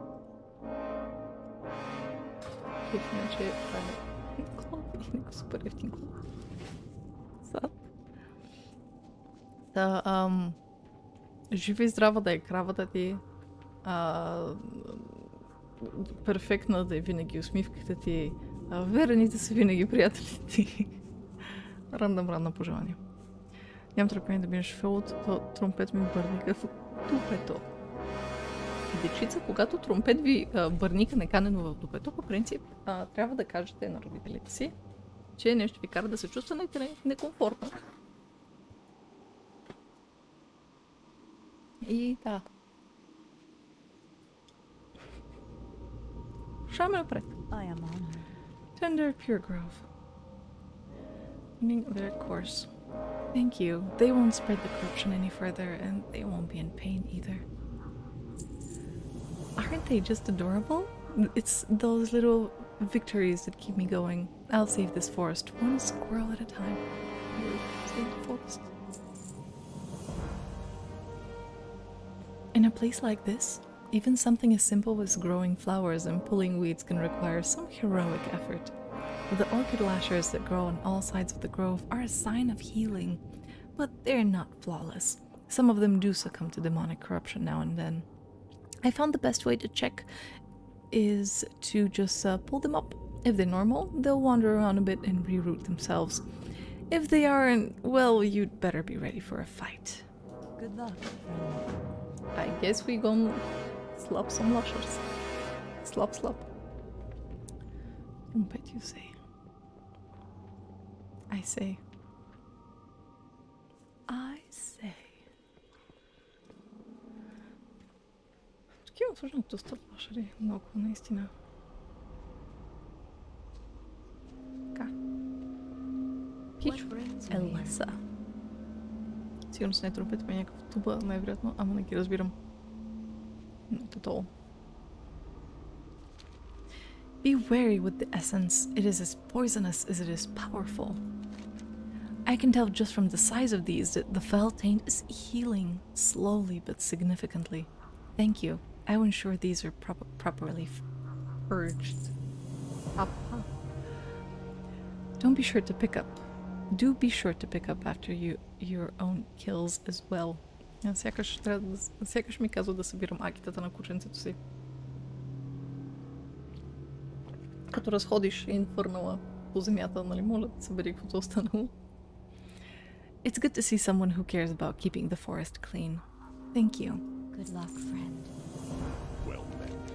Иначе това е клоп и neko супер ефтин клоп. Жива и здрава да е кравата ти. Перфектна да е винаги усмивката ти. Верените са винаги приятелите ти. Рандъм пожелания. Нямам търпение да минеш Felwood, то тромпет ми бърника в дупето. Дечица, когато тромпет ви бърника неканено в дупето, по принцип трябва да кажете на родителите си, че нещо ви кара да се чувствате некомфортно. И да. Шаме напред. Tender Pure Grove. Meaning of their course. Thank you. They won't spread the corruption any further, and they won't be in pain either. Aren't they just adorable? It's those little victories that keep me going. I'll save this forest one squirrel at a time. Save the forest. In a place like this, even something as simple as growing flowers and pulling weeds can require some heroic effort. The orchid lashers that grow on all sides of the grove are a sign of healing, but they're not flawless. Some of them do succumb to demonic corruption now and then. I found the best way to check is to just pull them up. If they're normal, they'll wander around a bit and reroot themselves. If they aren't, well, you'd better be ready for a fight. Good luck. I guess we gon' slap some lashers. Slap, slap. Trumpet, you say. I say. I say. Такива всъщност доста лошари наоколо, наистина. Така. Пич Елеса. Сигурно се не трупет ме някакъв туба, най-вероятно, ама не ги разбирам. Not at all. Be wary with the essence. It is as poisonous as it is powerful. I can tell just from the size of these that the fell taint is healing slowly but significantly. Thank you. I will ensure these are properly purged. Don't be sure to pick up. Do be sure to pick up after your own kills as well. Сякаш ми казва да събирам акитата на кученцето си. Като разходиш инфърнала по земята, нали, моля да събери каквото останало. It's good to see someone who cares about keeping the forest clean. Thank you. Good luck, friend. Well met.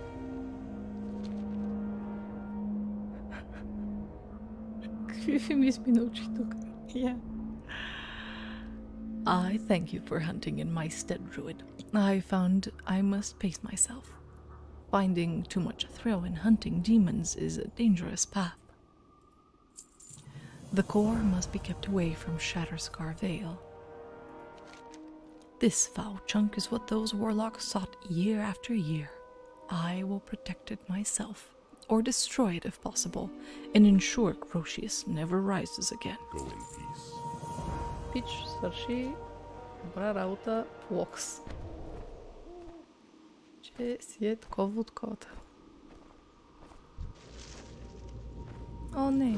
Какви ми измина очи тук? Yeah. I thank you for hunting in my stead, Druid. I found I must pace myself. Finding too much thrill in hunting demons is a dangerous path. The core must be kept away from Shatterscar Vale. This foul chunk is what those warlocks sought year after year. I will protect it myself, or destroy it if possible, and ensure Crocius never rises again. Go in peace. Пич свърши добра работа в Локс. Че си е такова от колата. О, не.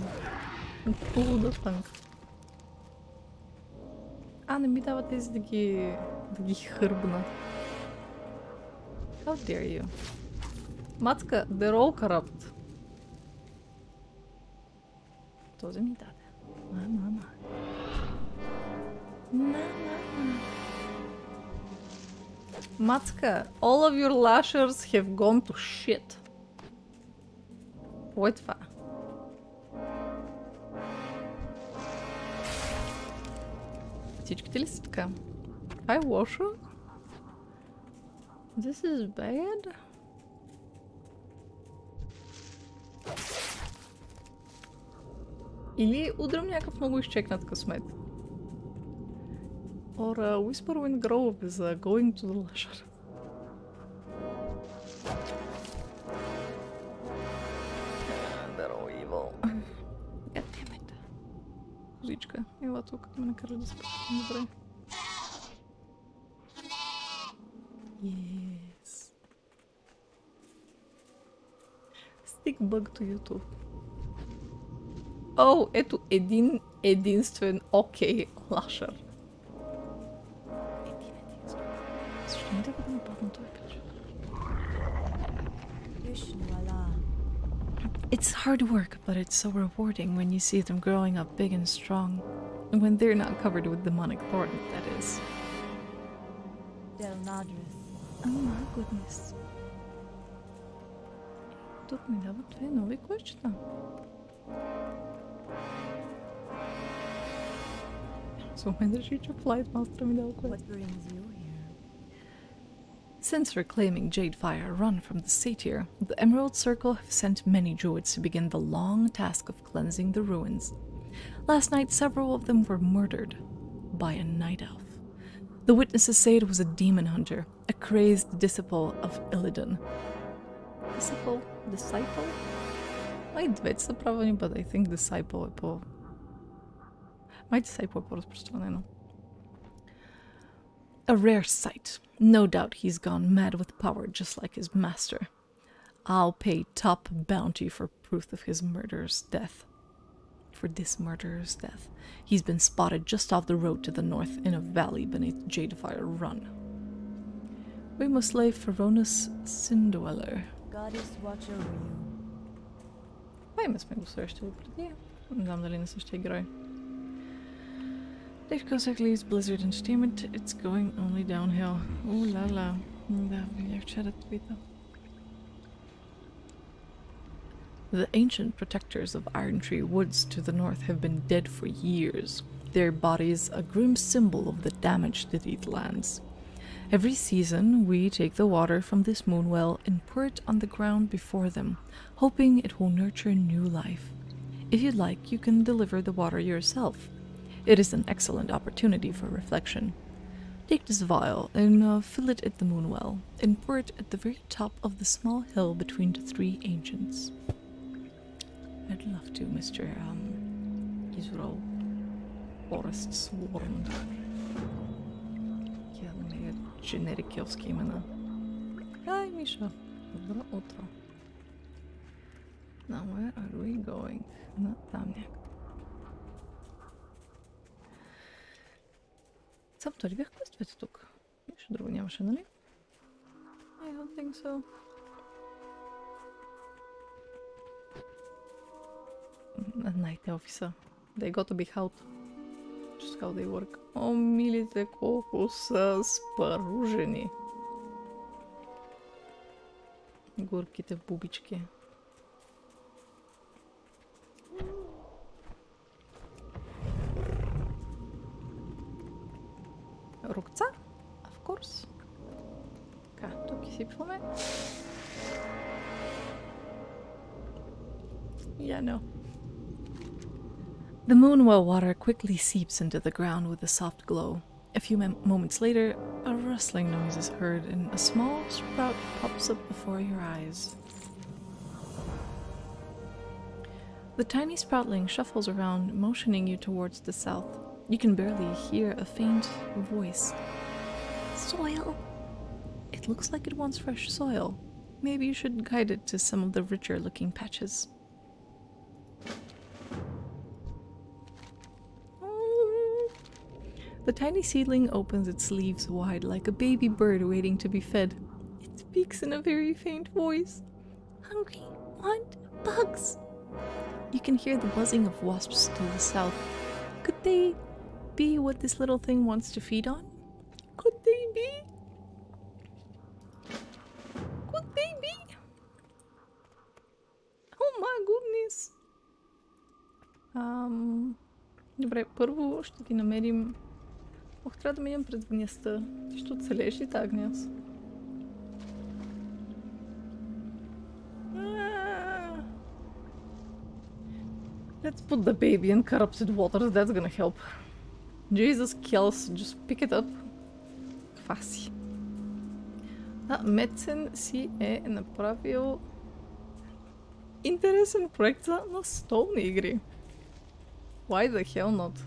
Луда танк. Не ми дава тези да ги хърбна. How dare you? Мацка, they're all corrupt. Този ми даде. Мацка, all of your lashers have gone to shit. Кой е това? Всичките ли са така? Това е лошо? This is bad? Или удрям някакъв много изчекнат късмет? Or Whisperwind Grove is going to the lasher. They're all evil. God damn it. Козичка, ела тук, да ме накараш да спя. Добре. Yes. Stick bug to YouTube. О, ето единствен окей лашър. Защо не трябва да нападна този пич? It's hard work, but it's so rewarding when you see them growing up big and strong. When they're not covered with demonic thorn, that is. Oh my goodness. Тук ми дават две нови кошчета. So when the sheet of flight master me dal quest. What brings you here? Since reclaiming Jadefire run from the satyr, the Emerald Circle have sent many druids to begin the long task of cleansing the ruins. Last night, several of them were murdered by a night elf. The witnesses say it was a demon hunter, a crazed disciple of Illidan. Disciple? Май двете са правилни, but I think disciple е по... Май disciple е по-разпространено. A rare sight. No doubt he's gone mad with power just like his master. I'll pay top bounty for proof of his murderer's death. for this murderer's death. He's been spotted just off the road to the north in a valley beneath Jadefire Run. We must slay Feronis Sindweller. Goddess watch over you. Май сме го срещали преди. Не знам дали на същия герой. Dave Cossack leaves Blizzard Entertainment. It's going only downhill. Ooh la la. Да, видях вчера твита. The ancient protectors of Iron Tree Woods to the north have been dead for years, their bodies a grim symbol of the damage to these lands. Every season, we take the water from this moonwell and pour it on the ground before them, hoping it will nurture new life. If you'd like, you can deliver the water yourself. It is an excellent opportunity for reflection. Take this vial and fill it at the moonwell, and pour it at the very top of the small hill between the three ancients. I'd love to, Mr. Israel Forest's Warren. Я да ме generic-овски имена. Hi, Misha. Добро утро. Now where are we going? На там някак. Само това ли бях квестовете тук? Нищо друго нямаше, нали? I don't think so. Night офиса. They got to be out. Just how they work. О, милите, колко са спаружени. Горките бубички. Рукца? Of course. Така, тук изсипваме. Yeah, no. The moonwell water quickly seeps into the ground with a soft glow. A few moments later, a rustling noise is heard and a small sprout pops up before your eyes. The tiny sproutling shuffles around, motioning you towards the south. You can barely hear a faint voice. Soil! It looks like it wants fresh soil. Maybe you should guide it to some of the richer looking patches. The tiny seedling opens its leaves wide like a baby bird waiting to be fed. It speaks in a very faint voice. Hungry, want bugs. You can hear the buzzing of wasps to the south. Could they be what this little thing wants to feed on? Could they be? Could they be? Oh my goodness. Добре, първо ще ги намерим. Ох, трябва да минем през гняста. Ти ще оцелееш ли тази гняз? Let's put the baby in corrupted waters, that's gonna help. Jesus kills, just pick it up. Каква си? Медсен си е направил интересен проект за настолни игри. Why the hell not?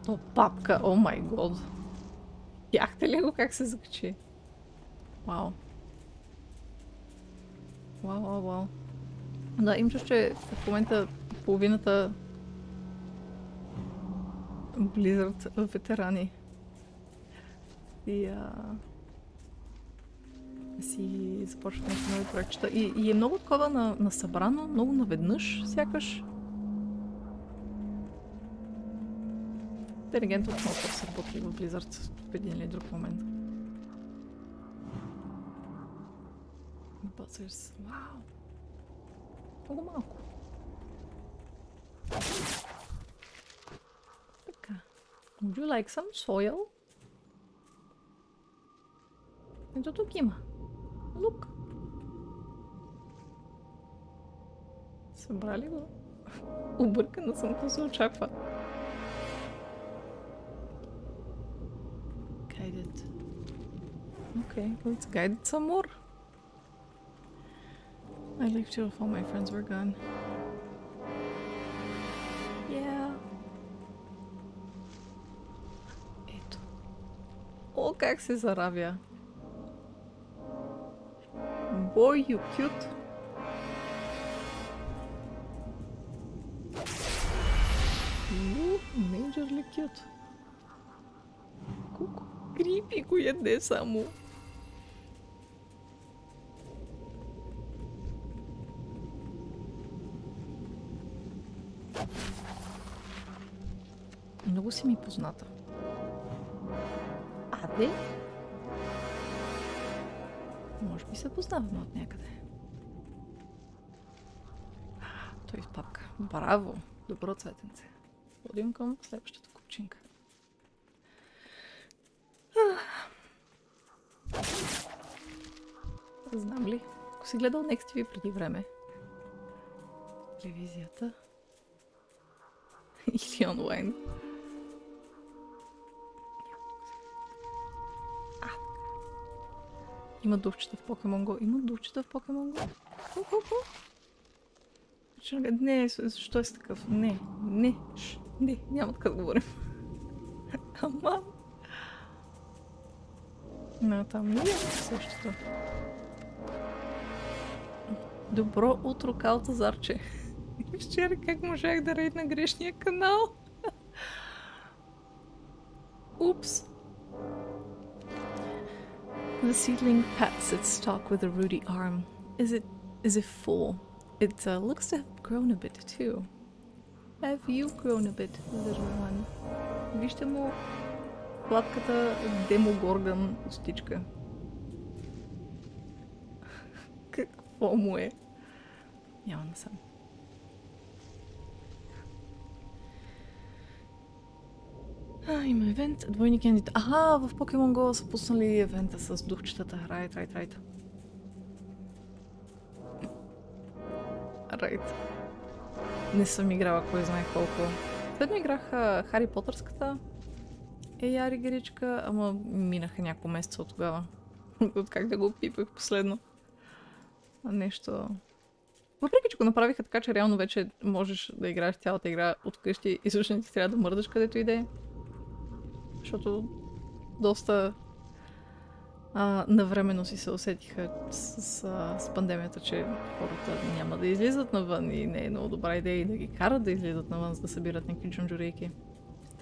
То папка, о май год. Яхте ли го как се закачи? Вау. Вау. Да, им че в момента половината Blizzard ветерани си започват нови проектчета. И е много такова насъбрано, много наведнъж, сякаш. Интелигентно отново се работи в Blizzard в един или друг момент. Buzzers. Вау! Много малко. Така. Would you like some soil? Ето тук има. Look. Събрали го? Объркана съм, какво се очаква. Guided. Okay, let's guide it some more. I left too if all my friends were gone. Yeah. Ето. О, как се заравя. Boy, you cute. Majorly cute. Колко крипи го яде само. Много си ми позната. Аде? Може би се познаваме от някъде. Той в папка. Браво! Добро цветенце. Ходим към следващата купчинка. Знам ли? Ако си гледал Next TV преди време. Телевизията. Или онлайн. Има духчета в Pokemon Go. Има духчета в Pokemon Go. Не, защо е с такъв? Не, няма така да говорим. Ама. Но там не е същото. Добро утро, Калтазарче. Вчера как можах да рейдна грешния канал? Упс. The seedling pats its stalk with a rooty arm. Is it full? It looks to have grown a bit too. Have you grown a bit, little one? Вижте му сладката демогорган устичка. Какво му е? Няма насам. Има евент, двойни кендите. Аха, в Pokemon Go са пуснали евента с духчетата. Райт. Не съм играла кой знае колко. Следно играх Хари Потърската AR игричка, ама минаха няколко месеца от тогава. От как да го пипах последно. Нещо... Въпреки, че го направиха така, че реално вече можеш да играеш цялата игра от къщи и всъщност ти трябва да мърдаш където иде. Защото доста навременно си се усетиха с пандемията, че хората няма да излизат навън и не е много добра идея да ги карат да излизат навън, за да събират някакви джунджурейки.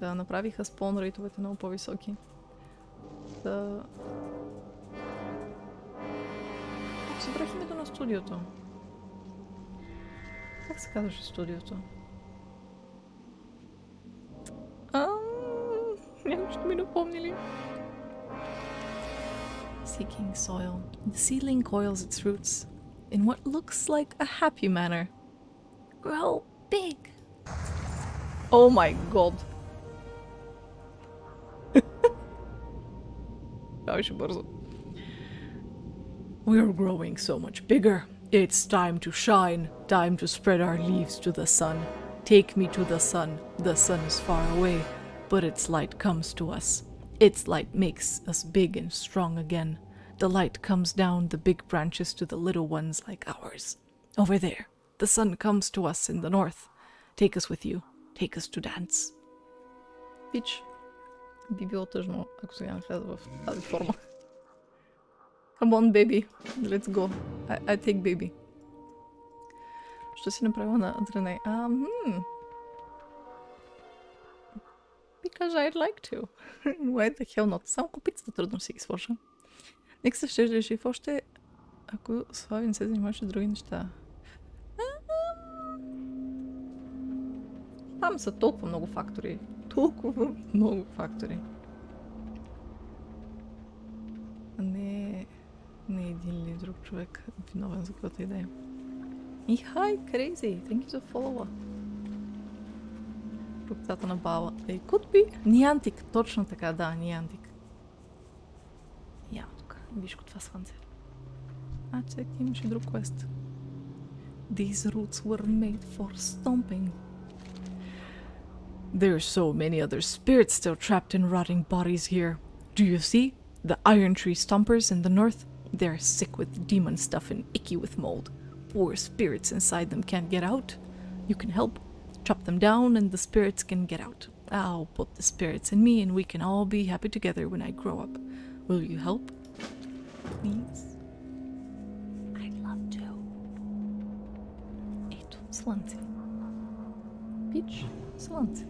Да направиха спон рейтовете много по-високи. Да... Събрах името на студиото. Как се казваше студиото? Някой ще ми напомнили. Seeking soil. The seedling coils its roots in what looks like a happy manner. Grow big. Oh my god. Това беше бързо. We're growing so much bigger. It's time to shine. Time to spread our leaves to the sun. Take me to the sun. The sun is far away, but its light comes to us. Its light makes us big and strong again. The light comes down the big branches to the little ones like ours. Over there, the sun comes to us in the north. Take us with you. Take us to dance. Пич, би било тъжно, ако сега не вляза в тази форма. Come on, baby. Let's go. I take baby. Що си направила на Адрене? Because I'd like to. Why the hell not? Само копицата трудно си ги свърша. Нека се ще жив още, ако Слави не се занимаваше с други неща. Там са толкова много фактори. Толкова много фактори. Не един или друг човек виновен за каквото идея. И хай, Crazy! Thank you for follow-up. Рукцата на бала. They could be. Ниантик, точно така, да, Ниантик. Я тук, виж го това слънце. Чек, имаше друг квест. These roots were made for stomping. There are so many other spirits still trapped in rotting bodies here. Do you see? The iron tree stompers in the north? They're sick with demon stuff and icky with mold. Poor spirits inside them can't get out. You can help. Chop them down and the spirits can get out. I'll put the spirits in me and we can all be happy together when I grow up. Will you help? Please? I'd love to. Ето, слънце. Пич, слънце.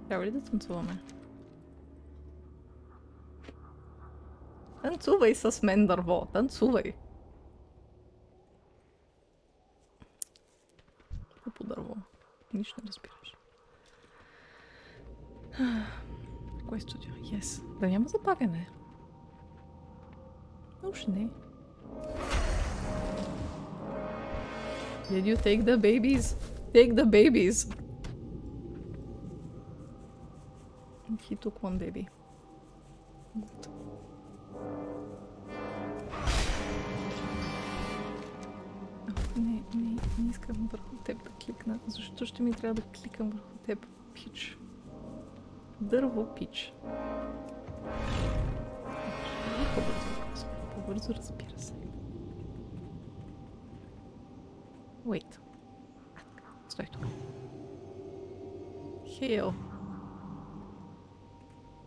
Трябва ли да танцуваме? Танцувай с мен, дърво! Танцувай! По дърво. Нищо не разбираш. Кое студио? Yes. Да няма забавяне. Уж не. Did you take the babies? Take the babies! He took one baby. Good. Не искам върху теб да кликна. Защо ще ми трябва да кликам върху теб? Пич. Дърво пич. По-бързо разбира се. Wait. Стой тук. Hail.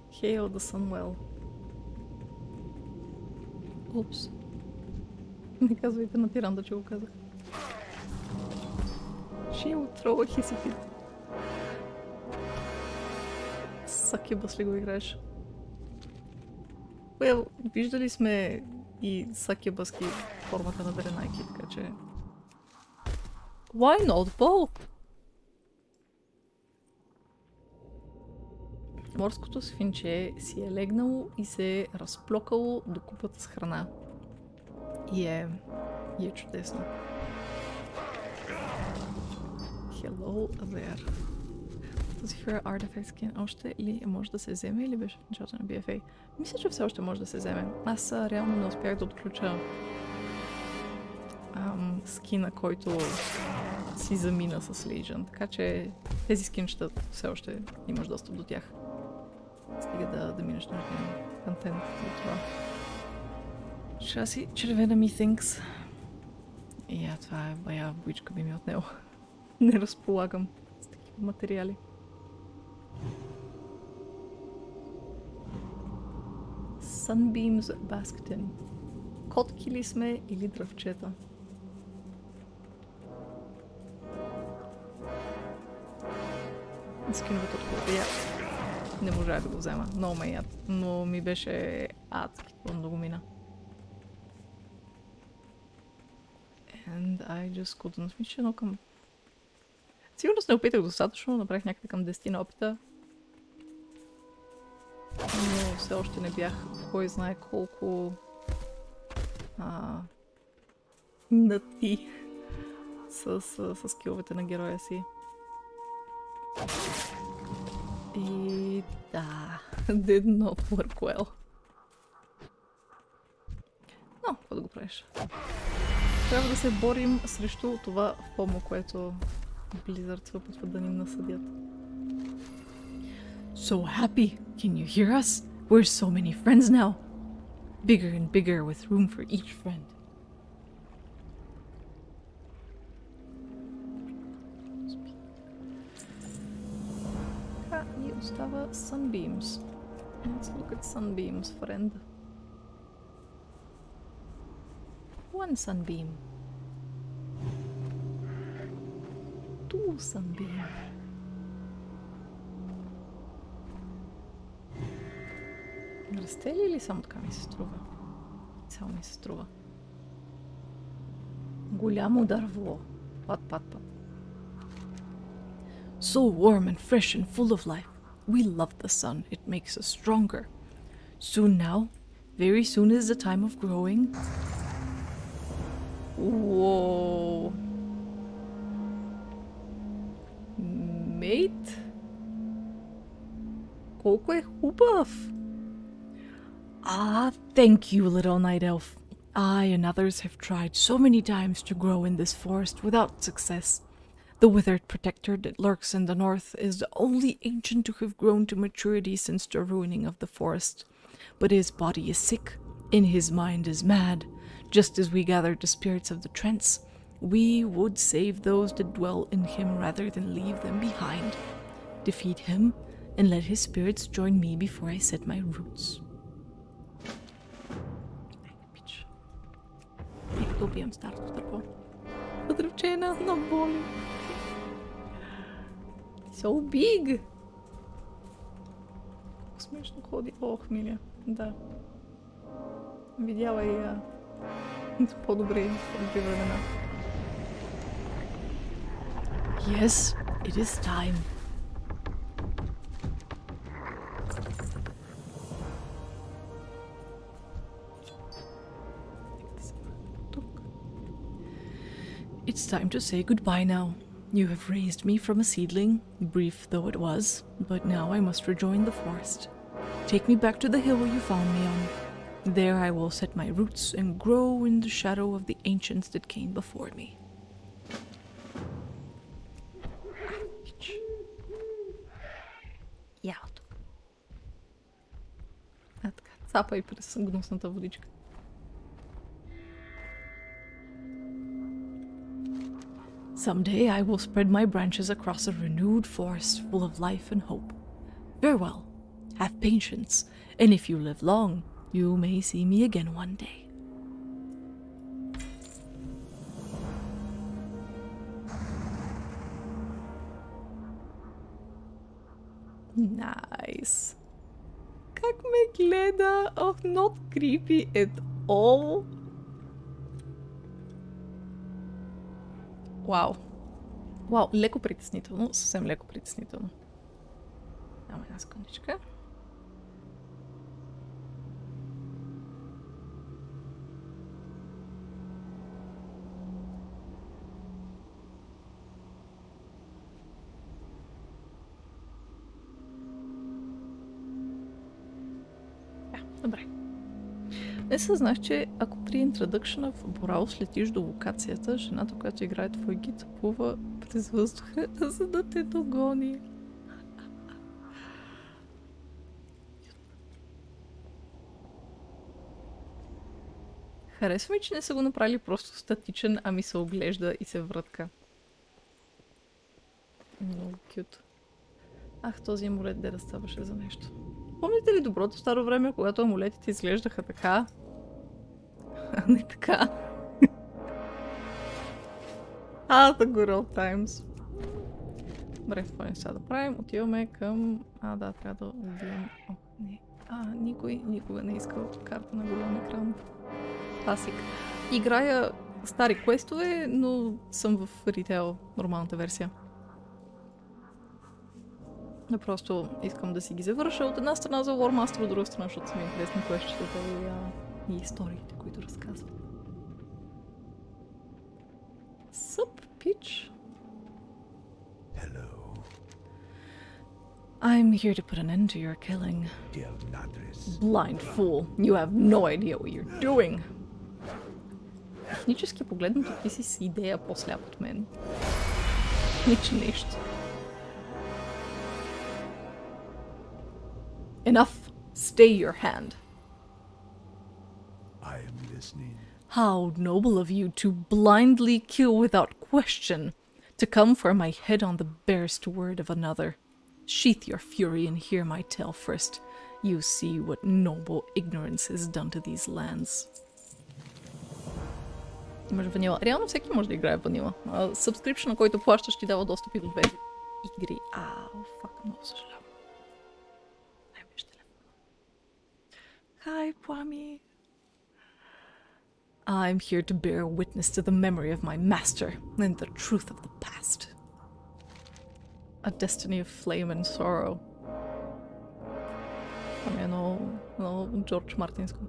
Hail the Sunwell. Упс. Не казвайте на тиранда, че го казах. Shield, throw a hissy fit. Сакебъс ли го играеш? Well, виждали сме и сакебъски формата на Беренайки, така че... Why not both? Морското свинче си е легнало и се е разплокало до купата с храна. И е чудесно. Hello there. Този Fair Artifact Skin още ли може да се вземе или беше в началото на BFA? Мисля, че все още може да се вземе. Аз реално не успях да отключа скина, който си замина с Legion. Така че тези скинчета все още имаш достъп до тях. Стига да минеш на контент за това. Шаси, червена ми thinks. И това е бая боичка би ми отнело. Не разполагам с такива материали. Sunbeams basked in. Котки ли сме или дръвчета? Скиновете от колата. Не можах да го взема. Много ме яд. Но ми беше адски трудно да го мина. And I just couldn't. Мисля, едно към... Сигурно не опитах достатъчно. Направих някъде към 10 на опита. Но все още не бях кой знае колко нати с скиловете на героя си. И да, did not work well. Но, какво да го правиш? Трябва да се борим срещу това FOMO, което Blizzard се опитват да ни насъдят. So happy! Can you hear us? We're so many friends now. Bigger and bigger with room for each friend. И остава Sunbeams. Let's look at Sunbeams, friend. One Sunbeam. Two Sunbeam. Расте ли или само така ми се струва? Само ми се струва. Голямо дърво. Пат. So warm and fresh and full of life. We love the sun. It makes us stronger. Soon now, very soon is the time of growing. Whoa. Mate? Колко е хубав! Ah, thank you, little night elf. I and others have tried so many times to grow in this forest without success. The withered protector that lurks in the north is the only ancient to have grown to maturity since the ruining of the forest. But his body is sick, and his mind is mad. Just as we gathered the spirits of the trance, we would save those that dwell in him rather than leave them behind. Defeat him, and let his spirits join me before I set my roots. И като убием старото дърво. Подръвчена, но боли. So big! смешно ходи. Ох, миля. Да. Видяла и по-добри времена. Yes, it is time. It's time to say goodbye now. You have raised me from a seedling, brief though it was, but now I must rejoin the forest. Take me back to the hill you found me on. There I will set my roots and grow in the shadow of the ancients that came before me. Ялото. Така, цапай през гнусната водичка. Someday I will spread my branches across a renewed forest full of life and hope. Farewell. Have patience, and if you live long, you may see me again one day. Nice. Как ме гледа? Oh, not creepy at all. Вау. Вау, леко притеснително. Съвсем леко притеснително. Даме една секундичка. Добре. Не съзнах, че ако при интродъкшена в Борал летиш до локацията, жената, която играе твой гид, плува през въздуха, за да те догони. Харесва ми, че не са го направили просто статичен, ами се оглежда и се врътка. Много кют. Ах, този амулет де да ставаше за нещо. Помните ли доброто старо време, когато амулетите изглеждаха така? А не така. The good old times. Добре, това не сега да правим. Отиваме към... да, трябва да убием... О, не. Никой никога не искал карта на голям екран. Класик. Играя стари квестове, но съм в ритейл, нормалната версия. Но просто искам да си ги завърша от една страна за Warmaster, от друга страна, защото са ми интересни квестчетата и историите, които разказват. Sup, Peach? Hello, I'm here to put an end to your killing. dear Ladris. Blind fool, you have no idea what you're doing. Технически погледнато ти си с идея по-сляп от мен. Ниче нещо. Enough! Stay your hand. I am listening. How noble of you to blindly kill without question, to come for my head on the barest word of another. Sheath your fury and hear my tale first. You see what noble ignorance has done to these lands. Имаш ванила. Реално всеки може да играе ванила. Subscription, на който плащаш, ти дава достъпи до две игри. Фак, много съжалявам. Hi, Pwami. I'm here to bear witness to the memory of my master and the truth of the past. A destiny of flame and sorrow. Това е много Джордж Мартинско.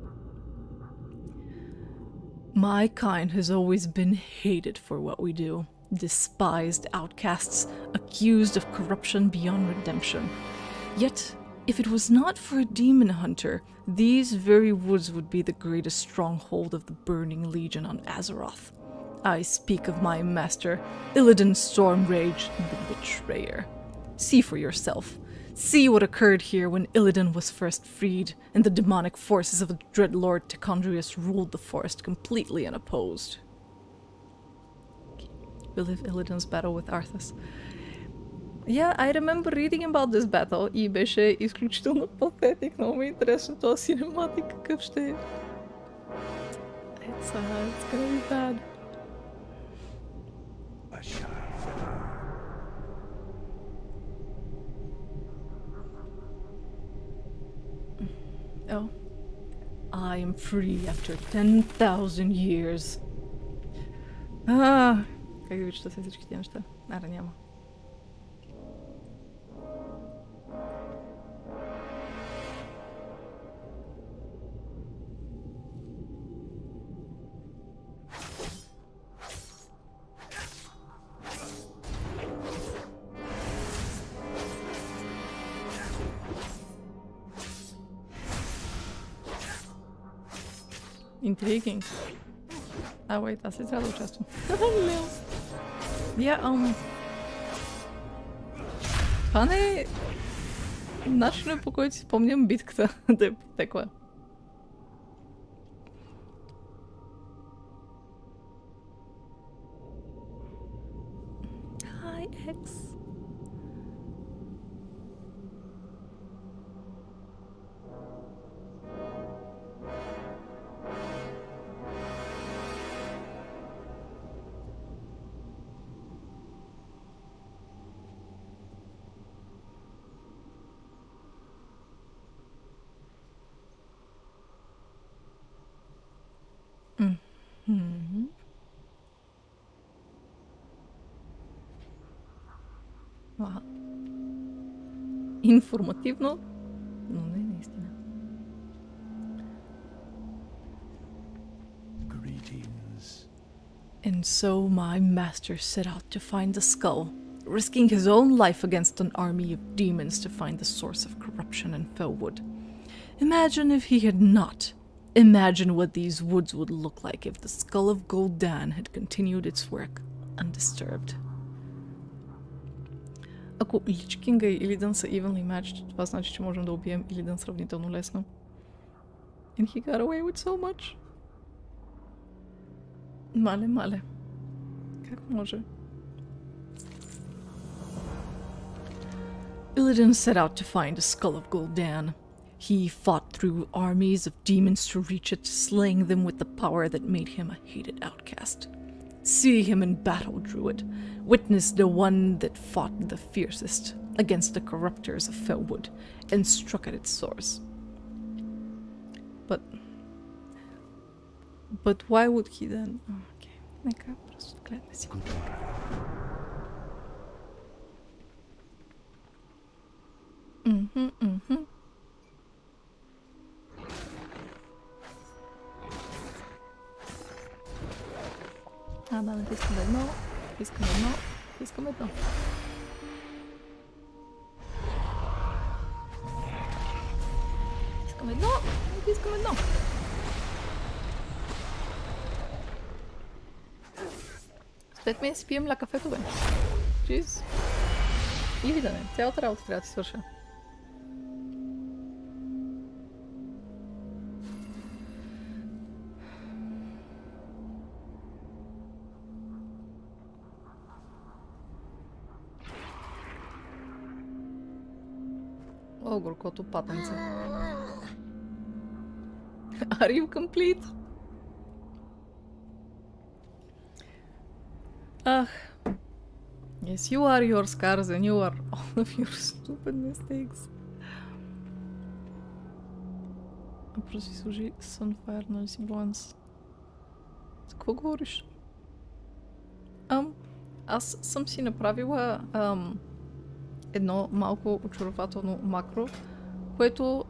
My kind has always been hated for what we do. Despised outcasts, accused of corruption beyond redemption. Yet, if it was not for a demon hunter, these very woods would be the greatest stronghold of the Burning Legion on Azeroth. I speak of my master, Illidan Stormrage, the Betrayer. See for yourself. See what occurred here when Illidan was first freed, and the demonic forces of the dread Lord Tichondrius ruled the forest completely unopposed. Relive Illidan's battle with Arthas. Yeah, I remember reading about this battle и беше изключително патетик. Много ми е интересно този синематик какъв ще е. It's gonna be bad. A shy fellow. am free after 10,000 years. Как да ви чета се всички тия неща? Ара, няма. Intriguing. Wait, аз ли трябва да участвам? Лео. Това не е начинът, по който си спомням битката да е потекла. Hi, X. Информативно, но не наистина. Greetings. And so my master set out to find the skull, risking his own life against an army of demons to find the source of corruption in Felwood. Imagine if he had not. Imagine what these woods would look like if the skull of Gul'dan had continued its work undisturbed. Ако Лич-Кинга и Илидан са evenly matched, това значи, че можем да убием Илидан сравнително лесно. And he got away with so much. Мале. Как може? Illidan set out to find the skull of Gul'dan. He fought through armies of demons to reach it, slaying them with the power that made him a hated outcast. See him in battle, Druid. Witness the one that fought the fiercest against the corruptors of Felwood and struck at its source. But why would he then? Okay, нека просто гледаме си. Да, натискам едно, натискам едно, натискам едно. Натискам едно, натискам едно. След мен си пием ля кафето, бе. Чиз. Или да не, цялата работа трябва да си свърша. О, горкото патенце. Are you complete? Yes, you are your scars and you are all of your stupid mistakes. Просто си служи Sunfire на Semblance. За какво говориш? Аз съм си направила едно малко очарователно макро, което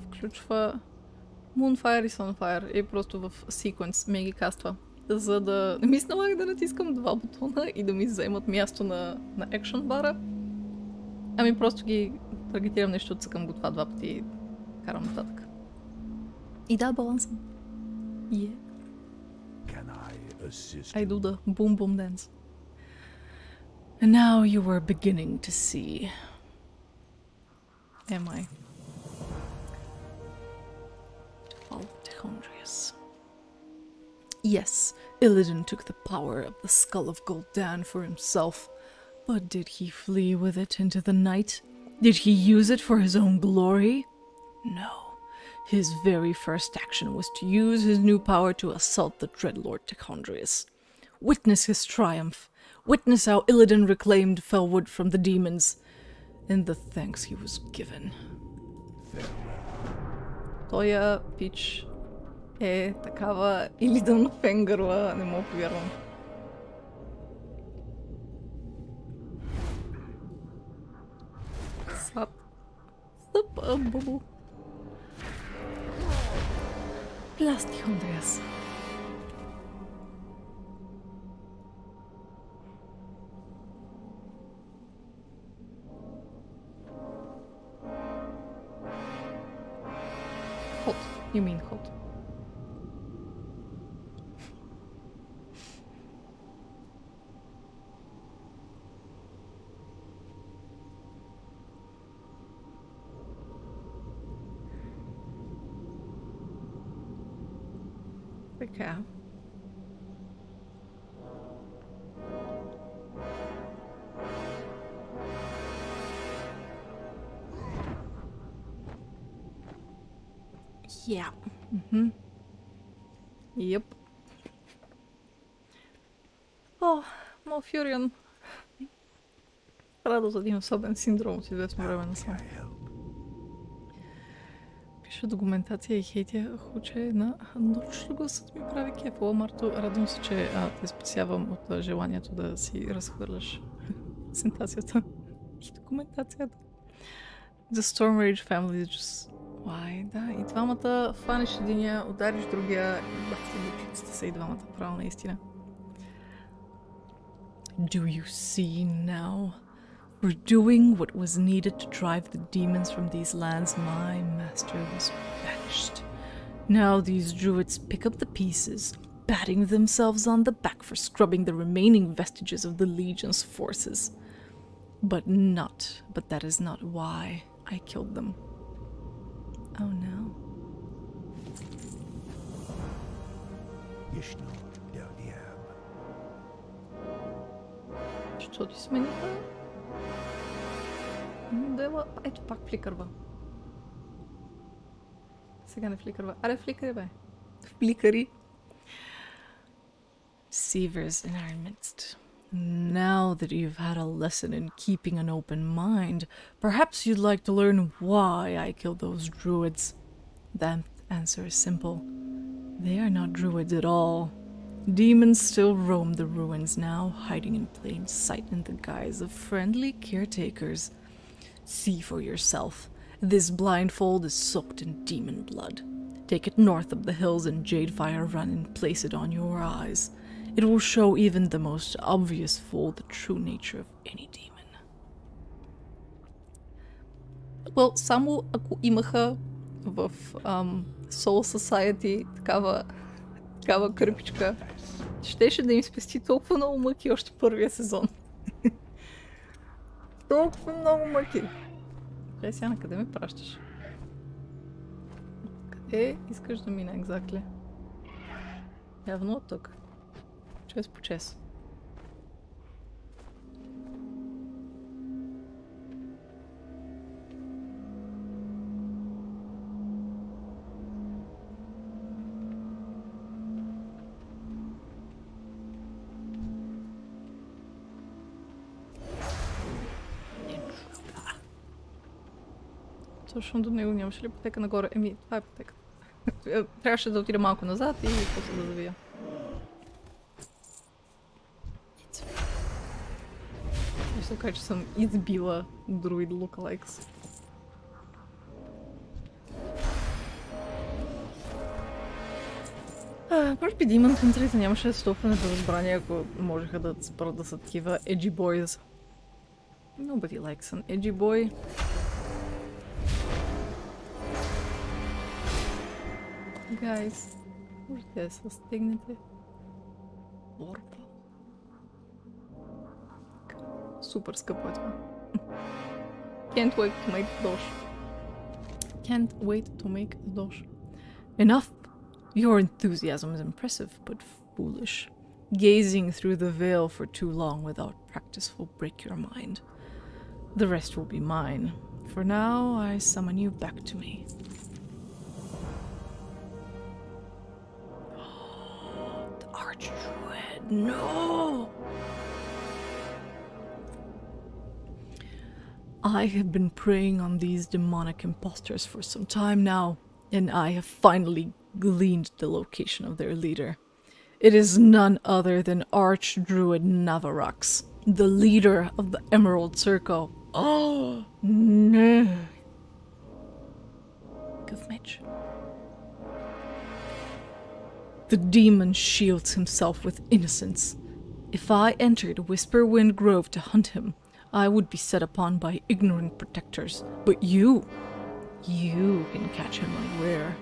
включва Moonfire и Sunfire и просто в секвенс ме ги каства. За да не ми се налага да натискам два бутона и да ми заемат място на екшън бара. Ами просто ги таргетирам нещо, цъкам го това два пъти и карам нататък. И да, балансъм. Yeah. I do the boom boom dance. And now you are beginning to see. Am I? Yes, Illidan took the power of the skull of Gul'dan for himself, but did he flee with it into the night? Did he use it for his own glory? No. His very first action was to use his new power to assault the Dreadlord Tichondrius. Witness his triumph. Witness how Illidan reclaimed Felwood from the demons, and the thanks he was given. Toya, Peach, такава Илидан Фенгърва, не мога повярвам. Сап бъбъл. Plastic, Andreas. Hot. You mean hot. Така. Yeah. Yep. О, Малфюриан. Страда за един особен синдром от известно време насам. Пиша документация и хейтя хуче на нощно гласът ми прави кеф. О, Марто, радвам се, че те спасявам от желанието да си разхвърляш презентацията и документацията. The Storm Rage family is just... Why? Да, и двамата фанеш единия, удариш другия и бахте лучиците са и двамата, право наистина. Do you see now? For doing what was needed to drive the demons from these lands, my master was banished. Now these druids pick up the pieces, patting themselves on the back for scrubbing the remaining vestiges of the Legion's forces. But that is not why I killed them. Oh no. Що ти смениха? Дела... Ето пак фликърва. Сега не фликърва. Аре, фликъри, бе. Фликъри. Deceivers in our midst. Now that you've had a lesson in keeping an open mind, perhaps you'd like to learn why I killed those druids. That answer is simple. They are not druids at all. Demons still roam the ruins now, hiding in plain sight in the guise of friendly caretakers. See for yourself. This blindfold is soaked in demon blood. Take it north of the hills in Jadefire Run and place it on your eyes. It will show even the most obvious fool the true nature of any demon. Well, само ако имаха в Soul Society такава кърпичка, щеше да им спести толкова много мъки още първия сезон. Толкова много мъки. Добре, сега на къде ме пращаш? Къде искаш да мина екзактли? Явно от тук. Чест по чест. Точно до него нямаше ли пътека нагоре? Еми, това е пътеката. Трябваше да отида малко назад и после да завия. Ще кажа, че съм избила друид lookalikes. Може би Demon Hunter нямаше да са толкова недоразбрани, ако можеха да спрат да са такива edgy boys. Nobody likes an edgy boy. Guys, можете да се стигнете. Орпа. Супер скъпо е това. Can't wait to make the dosh. Can't wait to make the dosh. Enough! Your enthusiasm is impressive, but foolish. Gazing through the veil for too long without practice will break your mind. The rest will be mine. For now, I summon you back to me. The Archdruid, no! I have been preying on these demonic imposters for some time now, and I have finally gleaned the location of their leader. It is none other than Archdruid Navarax, the leader of the Emerald Circle. Oh, no. Give Mitch. The demon shields himself with innocence. If I entered Whisperwind Grove to hunt him, I would be set upon by ignorant protectors. But you can catch him unaware.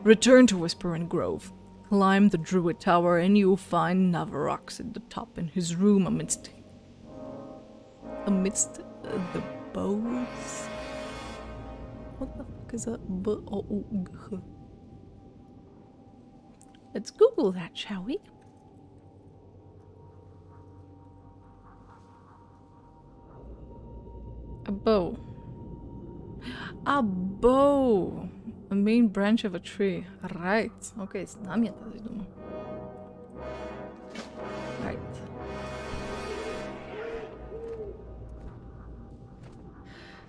Return to Whisperwind Grove. Climb the Druid Tower and you'll find Navarax at the top in his room amidst the bows. What the fuck is that? B-O-O-G-H. Let's Google that, shall we? A bow. A bow! A main branch of a tree. Right. Okay, знам я тази дума. Right.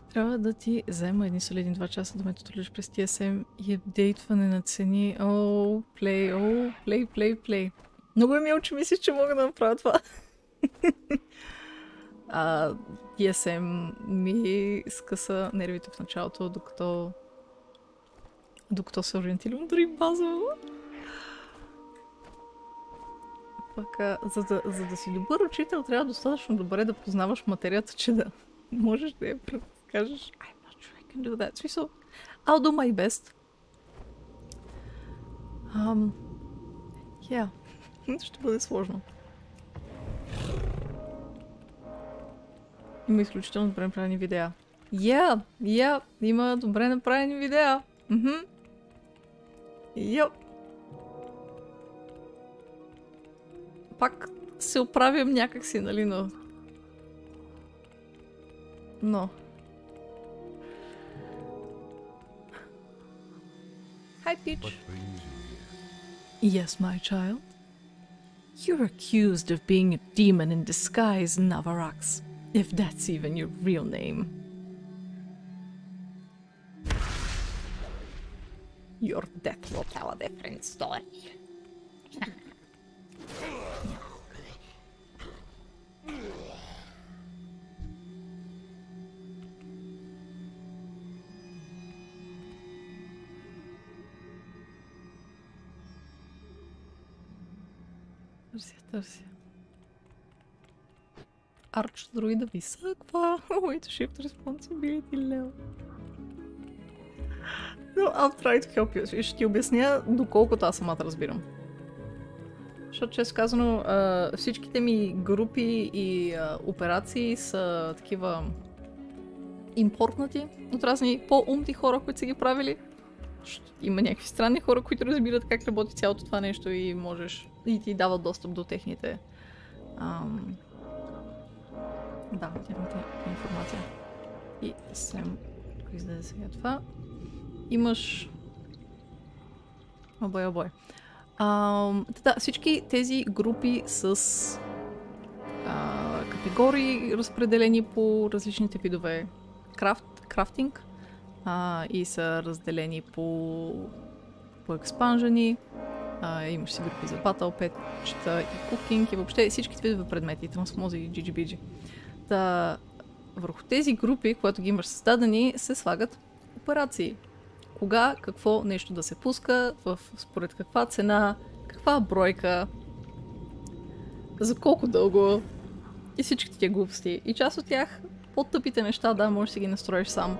Трябва да ти взема едни солидни 2 часа да ме тутолиш през TSM и апдейтване на цени. Оу, плей. Много е мил, че мислиш, че мога да направя това. TSM ми скъса нервите в началото, докато се ориентирам дори базово. Пък, за да си добър учител, трябва достатъчно добре да познаваш материята, че да можеш да я кажеш. I'm not sure I can do that. So, I'll do my best. Yeah. Ще бъде сложно. Има изключително добре направени видеа. Yeah, има добре направени видеа. Пак се оправям някакси, нали, но... Hi, Peach. Yes, my child. You're accused of being a demon in disguise, Navarax. If that's even your real name. Your death will tell a different story. Търся. Арчдруида ви съква. Way to shift responsibility level. No, I'll try to help you. Ще ти обясня доколкото аз самата разбирам. Защото, често казано, всичките ми групи и операции са такива импортнати от разни по-умни хора, които са ги правили. Има някакви странни хора, които разбират как работи цялото това нещо и можеш и ти дават достъп до техните тяхната информация. И съм издаде сега това. Имаш... Обой. Всички тези групи с категории, разпределени по различните видове крафтинг и са разделени по експанжени. Имаш си групи за батъл, петчета и кукинг и въобще всички видове предмети, трансмози и GGBG. Върху тези групи, когато ги имаш създадени, се слагат операции. Кога, какво нещо да се пуска, според каква цена, каква бройка, за колко дълго и всички тия глупости. И част от тях, по-тъпите неща, да, можеш да си ги настроиш сам.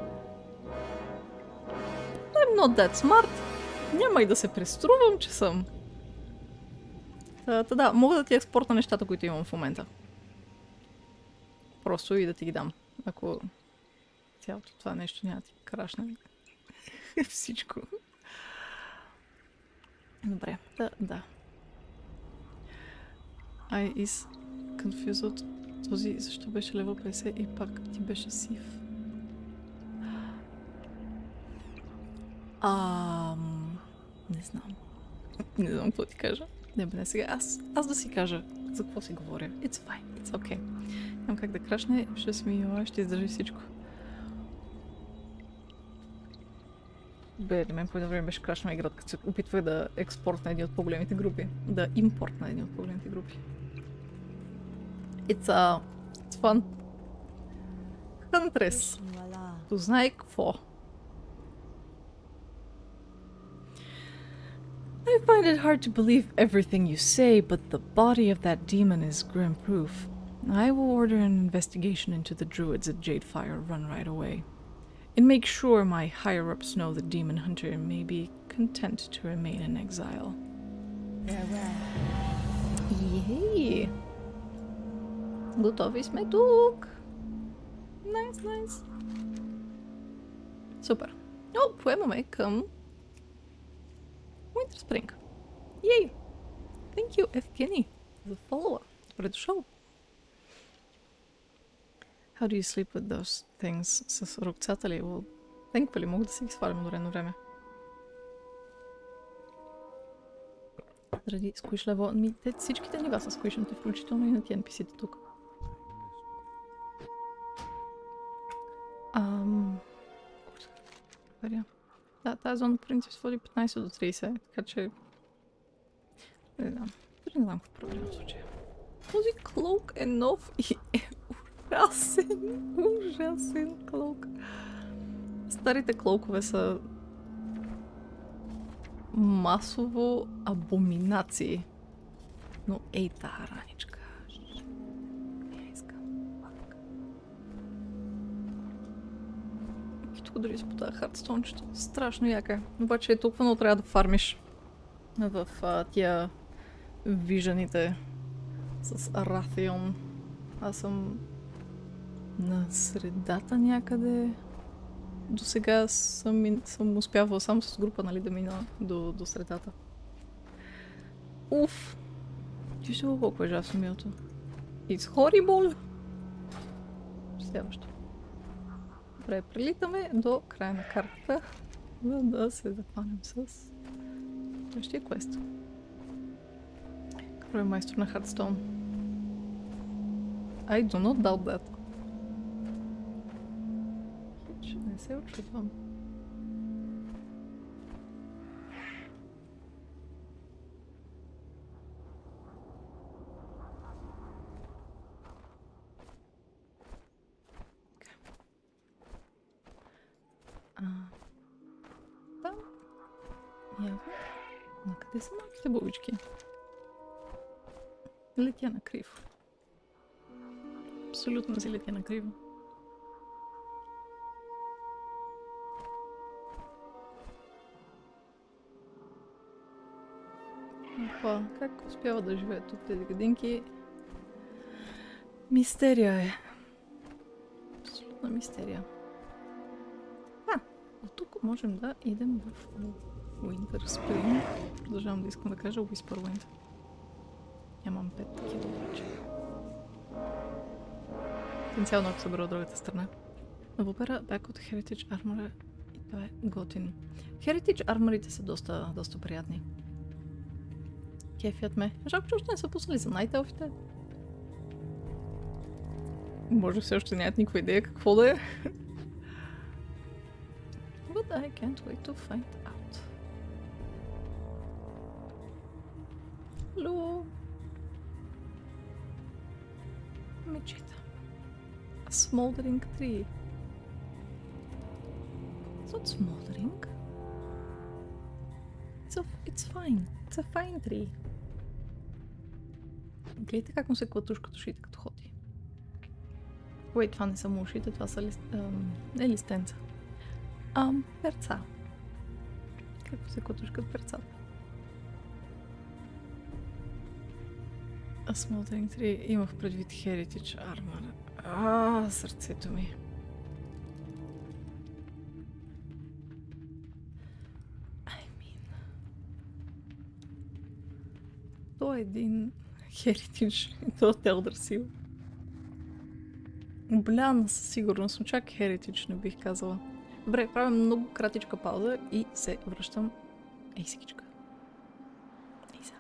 I'm not that smart. Няма и да се преструвам, че съм. Да, мога да ти експортна нещата, които имам в момента. Просто и да ти ги дам. Ако цялото това нещо няма ти крашне. Всичко. Добре, да. Is confused от този, защо беше левел 50 и пак ти беше сив. Не знам. Не знам какво ти кажа. Не сега. Аз да си кажа за какво си говоря. It's fine, it's okay. Нямам как да крашне, ще смия, ще издържи всичко. Бе, мен по едно време беше крашна игра, като се опитвах да експорт на едни от по-големите групи. Да импорт на едни от по-големите групи. It's fun. Huntress. Voilà. То знае какво. I find it hard to believe everything you say, but the body of that demon is grim-proof. I will order an investigation into the druids at Jadefire Run right away. And make sure my higher-ups know the demon hunter may be content to remain in exile. Farewell. Yay! Готови сме тук! Найс. Супер. О, поемаме към Winter Spring. Yay! Thank you, Evgeny, за follow-up. Добре дошъл. How do you sleep with those things? С ръкцата ли? Тенква ли? Мога да си ги свалям до едно време. Заради squish level. Всичките нива са squishнати, включително и на тия NPC-те тук. Да, тази зона по принцип води 15 до 30, така че... Не знам. Дори не знам какво проблема в случая. Този клоук е нов и е ужасен клоук. Старите клоукове са масово абоминации. Но ей тая раничка. Не искам. И тук дори си по тази хардстоунчето. Страшно яка. Обаче е толкова много трябва да фармиш в тия вижданите с Аратhion. Аз съм на средата някъде. До сега съм успявала само с група, нали, да мина до средата. Уф! Ти ще го колко е жасно милото. It's horrible! Следващо. Добре, прилитаме до края на картата, за да се захванем с следващия квест. Какво е майстор на Хардстоун? I do not doubt that. Не се очудвам. Там. Явно. На къде са малките бубички? Летя на криво. Абсолютно си летя на криво. Опа, как успява да живее тук тези градинки? Мистерия е. Абсолютна мистерия. От тук можем да идем в Winter Spring. Продължавам да искам да кажа Whisper Wind. Нямам 5 такива обаче. Потенциално ако събера от другата страна. Новопера Back от Heritage Armor и това е готин. Heritage Armorите са доста приятни. Кефят ме. Жалко, че още не са пуснали за Night Elfите. Може все още нямат никаква идея какво да е. But I can't wait to find out. Hello. Мечета. A smoldering tree. It's not smoldering. It's fine. It's a fine tree. Гледайте как му се клатуш като шиите, като ходи. Уей, това не са му ушите, това са листенца. Перца. Как се клатуш като перцата? A smoldering tree. Имах предвид Heritage Armor. Сърцето ми. То е един Heritage и то от Elder Seal. Бляна със сигурност, но чак Heritage не бих казала. Добре, правим много кратичка пауза и се връщам. Ей, сикичка. Ей, сега.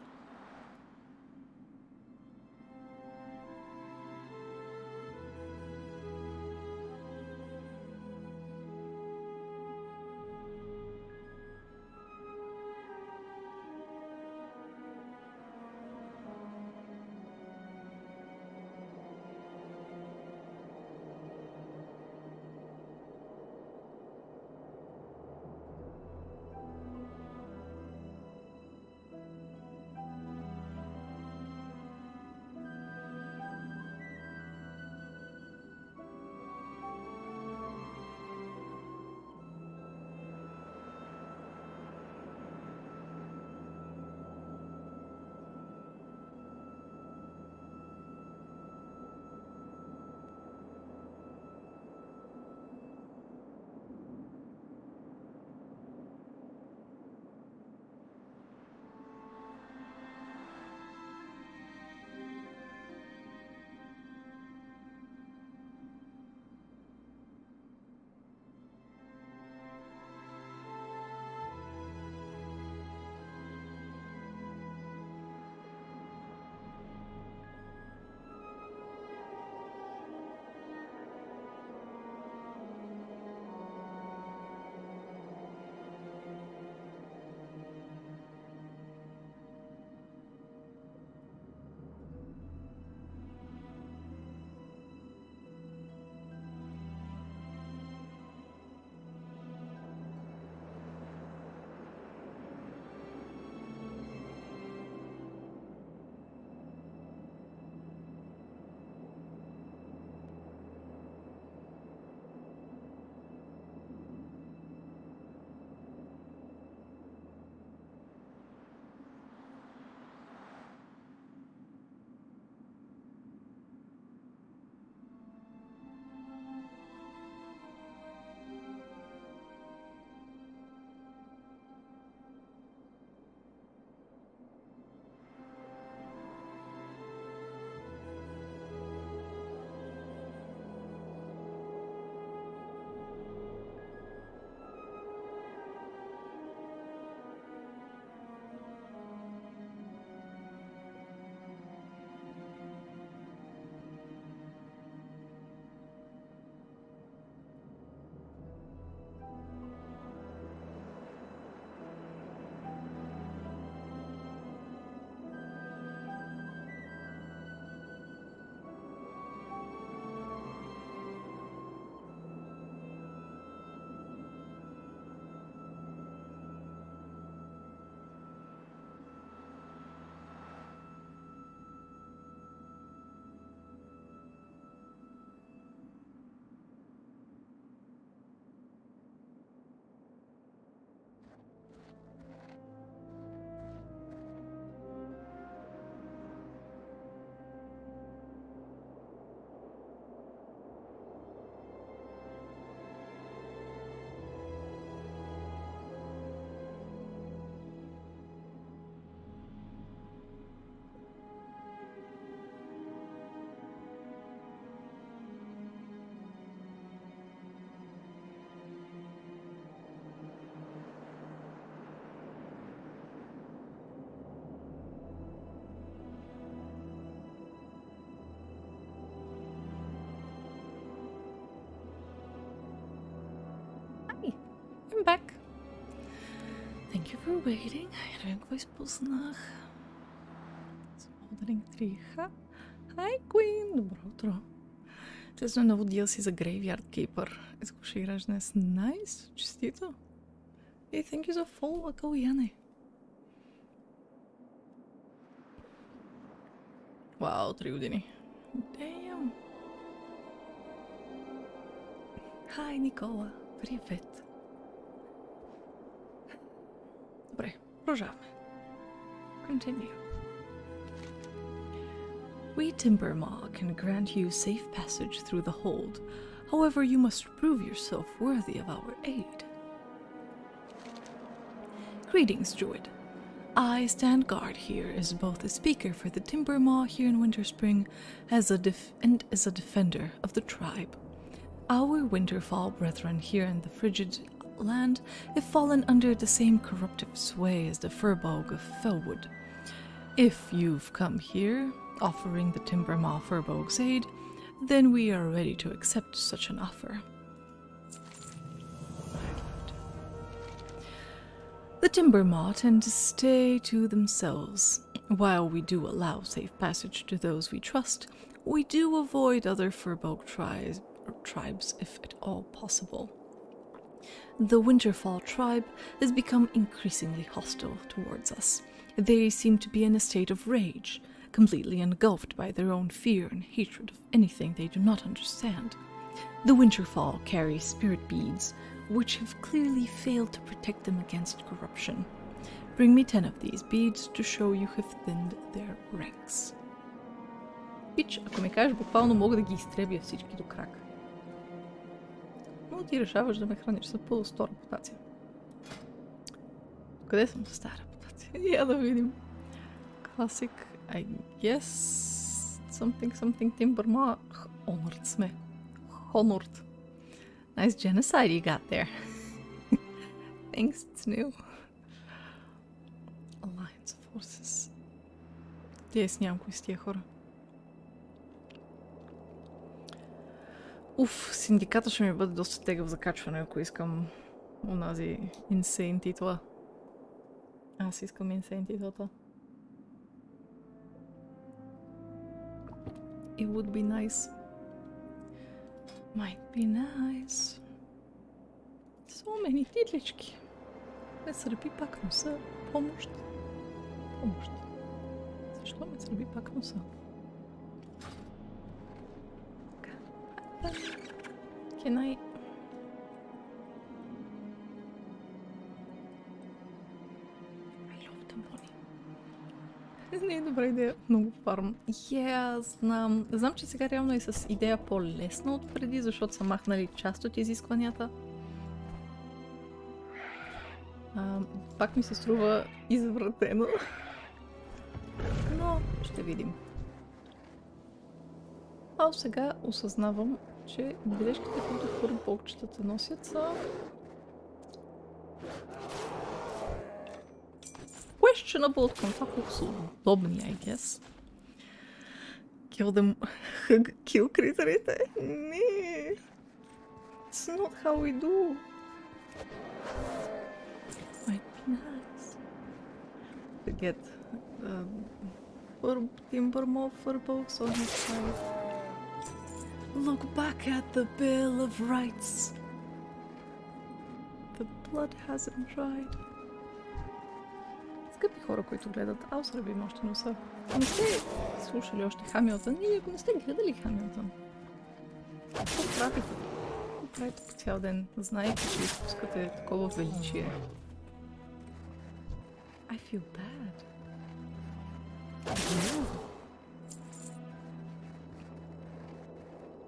for waiting. Не знам какво изпуснах. Смолдъринг 3. Hi, Queen! Добро утро. Честно е ново DLC за Graveyard Keeper. Искаш ще играш днес. Найс! Честито! И thank you за follow, Калуяне. Вау, 3 години. Damn! Хай, Никола! Привет! Добре, продължаваме. Continue. We Timbermaw can grant you safe passage through the hold. However, you must prove yourself worthy of our aid. Greetings, Druid. I stand guard here as both a speaker for the Timbermaw here in Winterspring and as a defender of the tribe. Our Winterfall brethren here in the frigid land have fallen under the same corruptive sway as the Furbog of Felwood. If you've come here, offering the Timbermaw Furbog's aid, then we are ready to accept such an offer. The Timbermaw tend to stay to themselves. While we do allow safe passage to those we trust, we do avoid other Furbog tribes if at all possible. The Winterfall tribe has become increasingly hostile towards us. They seem to be in a state of rage, completely engulfed by their own fear and hatred of anything they do not understand. The Winterfall carry spirit beads, which have clearly failed to protect them against corruption. Bring me 10 of these beads to show you have thinned their ranks. Пич, ако ми кажеш, буквално мога да ги изтребя всички до крак. Но ти решаваш да ме храниш с по-100 репутация. Къде съм с тази репутация? Я да видим. Classic, I guess... Something Timbermaw. Honored сме. Honored. Nice genocide you got there. Thanks, it's new. Alliance forces. Те нямам кои с тия хора. Уф, синдиката ще ми бъде доста тегъв за качване, ако искам онази insane титла. Аз искам insane титлата. It would be nice. Might be nice. So many титлички. Ме сърби пак носа. Помощ. Помощ. Защо ме сърби пак носа? Can I... I love the money. Не е добра идея. Много фарм. Знам. Знам, че сега реално е с идея по-лесна от преди, защото са махнали част от изискванията. Пак ми се струва извратено. Но ще видим. А сега осъзнавам, че бележките, които фурбокчетата носят, са... questionable от към това, колко са удобни, I guess. Kill them... Kill критерите? Не! It's not how we do. Might be nice. To get Timbermaw Furbolgs on his side. Look back at the Bill of Rights. The blood hasn't dried. Скъпи хора, които гледат, аз ръбим още носа. Не сте слушали още Хамилтън или ако не сте гледали Хамилтън. Какво правите? Какво правите по цял ден? Знаете, че изпускате такова величие. I feel bad.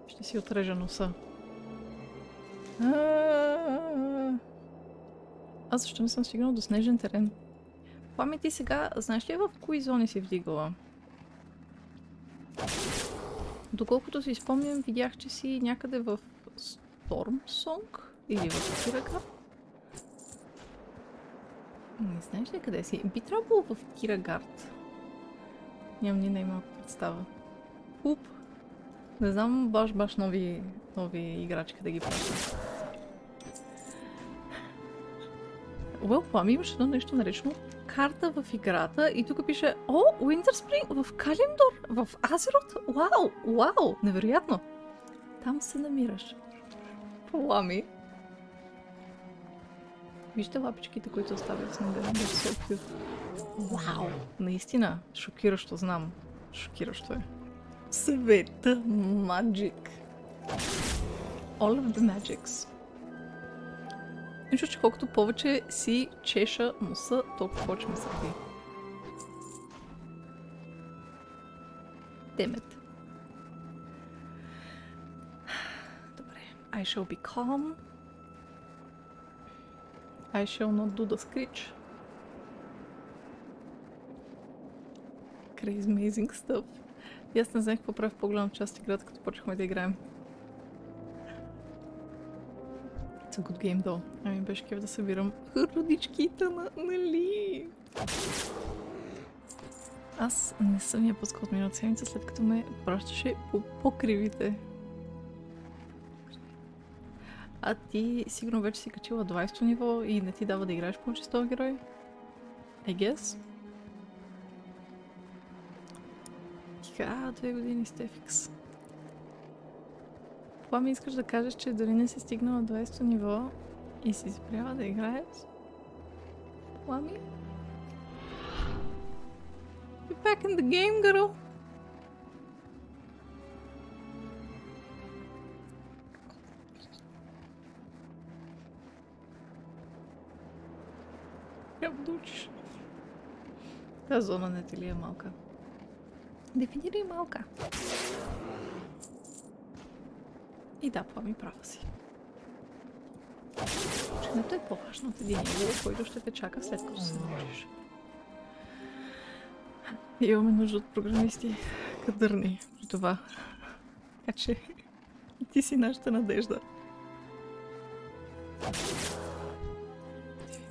Ще си отрежа носа. Аз защо не съм стигнал до снежен терен? Памети сега, знаеш ли в кои зони си вдигала? Доколкото си спомням, видях, че си някъде в Storm Song или в Тирагард. Не знаеш ли къде си? Би трябвало в Тирагард. Нямам ни най-малко представа. Уп! Не знам баш нови играчки да ги пращам. Плами имаше едно нещо наречено карта в играта и тук пише Winter Spring в Калимдор, в Азерот. Вау, невероятно. Там се намираш. Плами. Вижте лапичките, които оставят с неделя. Вау, наистина, шокиращо, знам. Шокиращо е. Света Magic. All of the Magics. Нищо, че колкото повече си чеша носа, толкова повече ме сърди. Демет. Добре. I shall be calm. I shall not do the screech. Crazy amazing stuff. И аз не знаех какво правя в по-голяма част от играта, като почнахме да играем. It's a good game, though. Ами беше кеф да събирам родичките нали? Аз не съм я пускал от миналата седмица, след като ме пращаше по покривите. А ти сигурно вече си качила 20-то ниво и не ти дава да играеш повече с този герой? I guess? 2 години сте фикс. Плами, искаш да кажеш, че дали не си стигнала 20-то ниво и си спряла да играеш? Плами? You're back in the game, girl! Трябва да учиш. Тази зона не ти ли е малка? Дефинирай малка. И да, Плами, права си. Ученето е по-важно от един ниво, който ще те чака след като се научиш. Имаме нужда от програмисти кадърни при това. Така че ти си нашата надежда.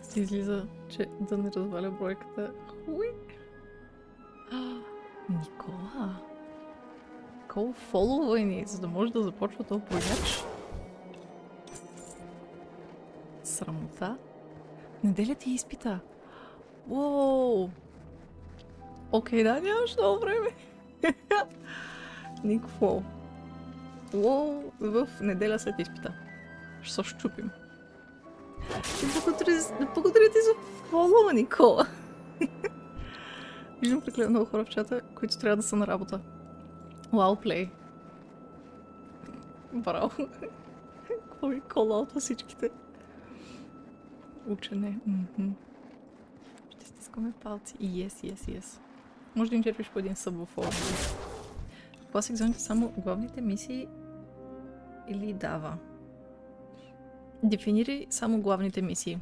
Си излиза, че да не разваля бройката. Хуй! Никола! Колко фоловай ни, за да може да започва този бояч. Срамота. Неделя ти изпита. Уоу! Окей, да, нямаш много време. Никво. Уоу, в неделя след изпита. Ще се щупим. Благодаря ти за фолова, Никола. Виждам прекалено много хора в чата, които трябва да са на работа. Уау, плей. Браво. Какво ви кол-аутва всичките? Учене. Ще стискаме палци. Yes. Може да им черпиш по един съб в форум. Класик зоните само главните мисии или дава? Дефинирай само главните мисии.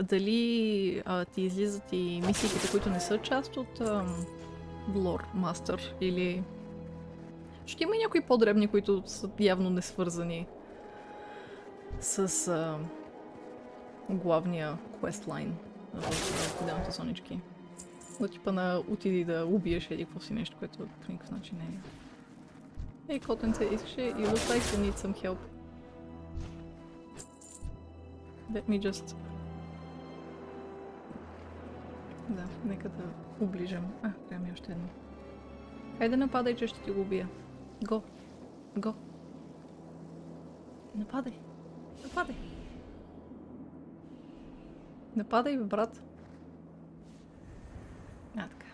Дали ти излизат и мисиите, които не са част от Lore Master или... Ще има и някои по-дребни, които са явно не свързани с главния квестлайн в отделните зонички. От типа на отиди да убиеш или какво си нещо, което по никакъв начин не е. Ей, котенце, искаше you look like you need some help. Let me just... Да, нека да оближам. Трябва ми още едно. Хайде нападай, че ще ти го убия. Го. Нападай. Нападай, бе, брат. Така.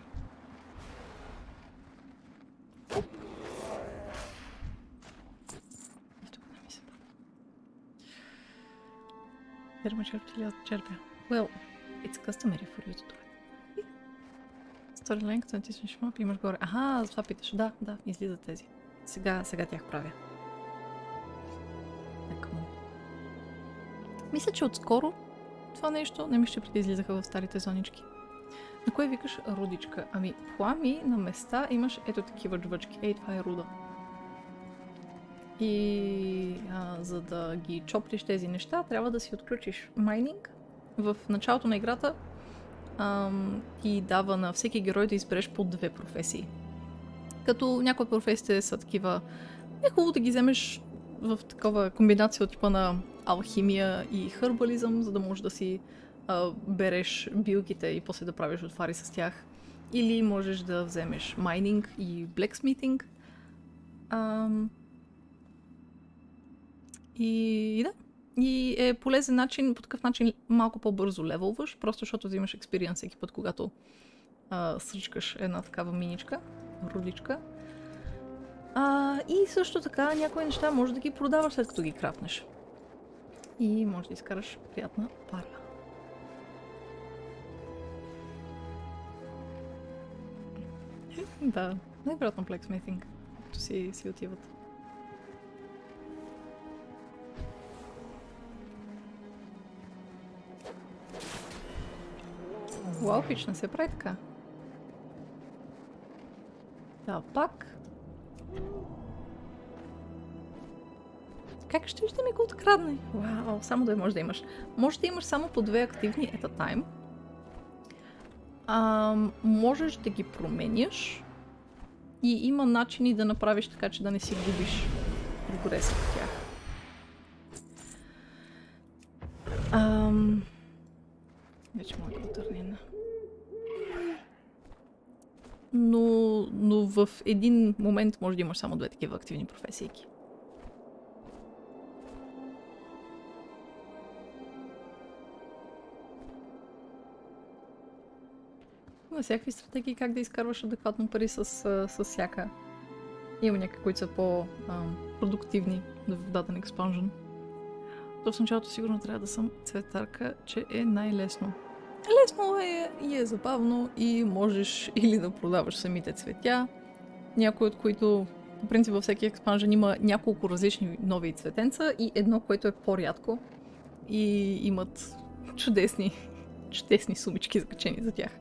И тук не ми се пада. Дерма черпи ли черпя? Well, it's customary for you to do it. Storyline, като натиснеш мап, имаш горе. Аха, за това питаш. Да, излизат тези. Сега тях правя. Мисля, че отскоро това нещо не мисля, че преди излизаха в старите зонички. На кое викаш рудичка? Ами, Плами на места имаш ето такива джвъчки. Ей, това е руда. И за да ги чоплиш тези неща, трябва да си отключиш майнинг. В началото на играта ти дава на всеки герой да избереш по 2 професии. Като някои професиите са такива... е хубаво да ги вземеш в такова комбинация от типа на алхимия и хърбализъм, за да можеш да си береш билките и после да правиш отвари с тях. Или можеш да вземеш майнинг и blacksmithing. И да. И е полезен начин, по такъв начин малко по-бързо левелваш, просто защото взимаш експириенс всеки път, когато сръчкаш една такава миничка, рудичка. И също така някои неща може да ги продаваш след като ги крафнеш. И може да изкараш приятна пара. Да, най-вероятно blacksmithing, като си отиват. Уау, пич, не се прави така. Да, пак. Как ще ми го открадне? Вау, само да може да имаш. Може да имаш само по 2 активни at a time. Можеш да ги променяш. И има начини да направиш така, че да не си губиш прогреса в тях. Вече мога да го търнем. Но в един момент може да имаш само 2 такива активни професии. На всякакви стратегии как да изкарваш адекватно пари с всяка. Има някакви, които са по-продуктивни в даден експанжен. То в началото сигурно трябва да съм цветарка, че е най-лесно. Лесно е и е забавно и можеш или да продаваш самите цветя, някои от които, по принцип във всеки експанжен има няколко различни нови цветенца и едно, което е по-рядко и имат чудесни сумички закачени за тях.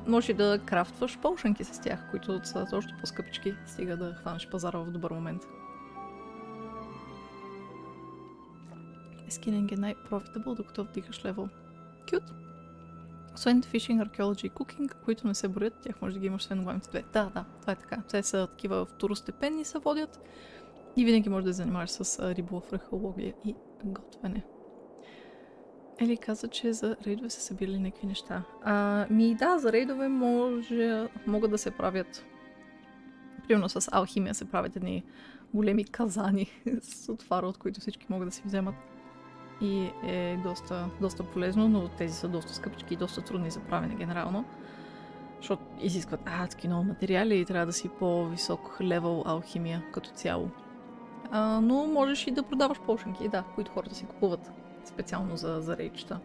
Може да крафтваш полшанки с тях, които са още по-скъпички, стига да хванеш пазара в добър момент. Скининг е най-профитабъл, докато вдигаш левел. Кют! Освен Fishing, Archaeology и Cooking, които не се борят, тях може да ги имаш освен главните две. Да, това е така. Те са такива второстепенни се водят и винаги може да се занимаваш с риболов, археология и готвене. Ели каза, че за рейдове са събирали някакви неща. Да, за рейдове могат да се правят. Примерно с алхимия се правят едни големи казани с отвара, от които всички могат да си вземат. И е доста полезно, но тези са доста скъпички и доста трудни за правене генерално. Защото изискват адски много материали и трябва да си по-висок левел алхимия като цяло. Но можеш и да продаваш полшанки, да, които хората си купуват специално за рейчета.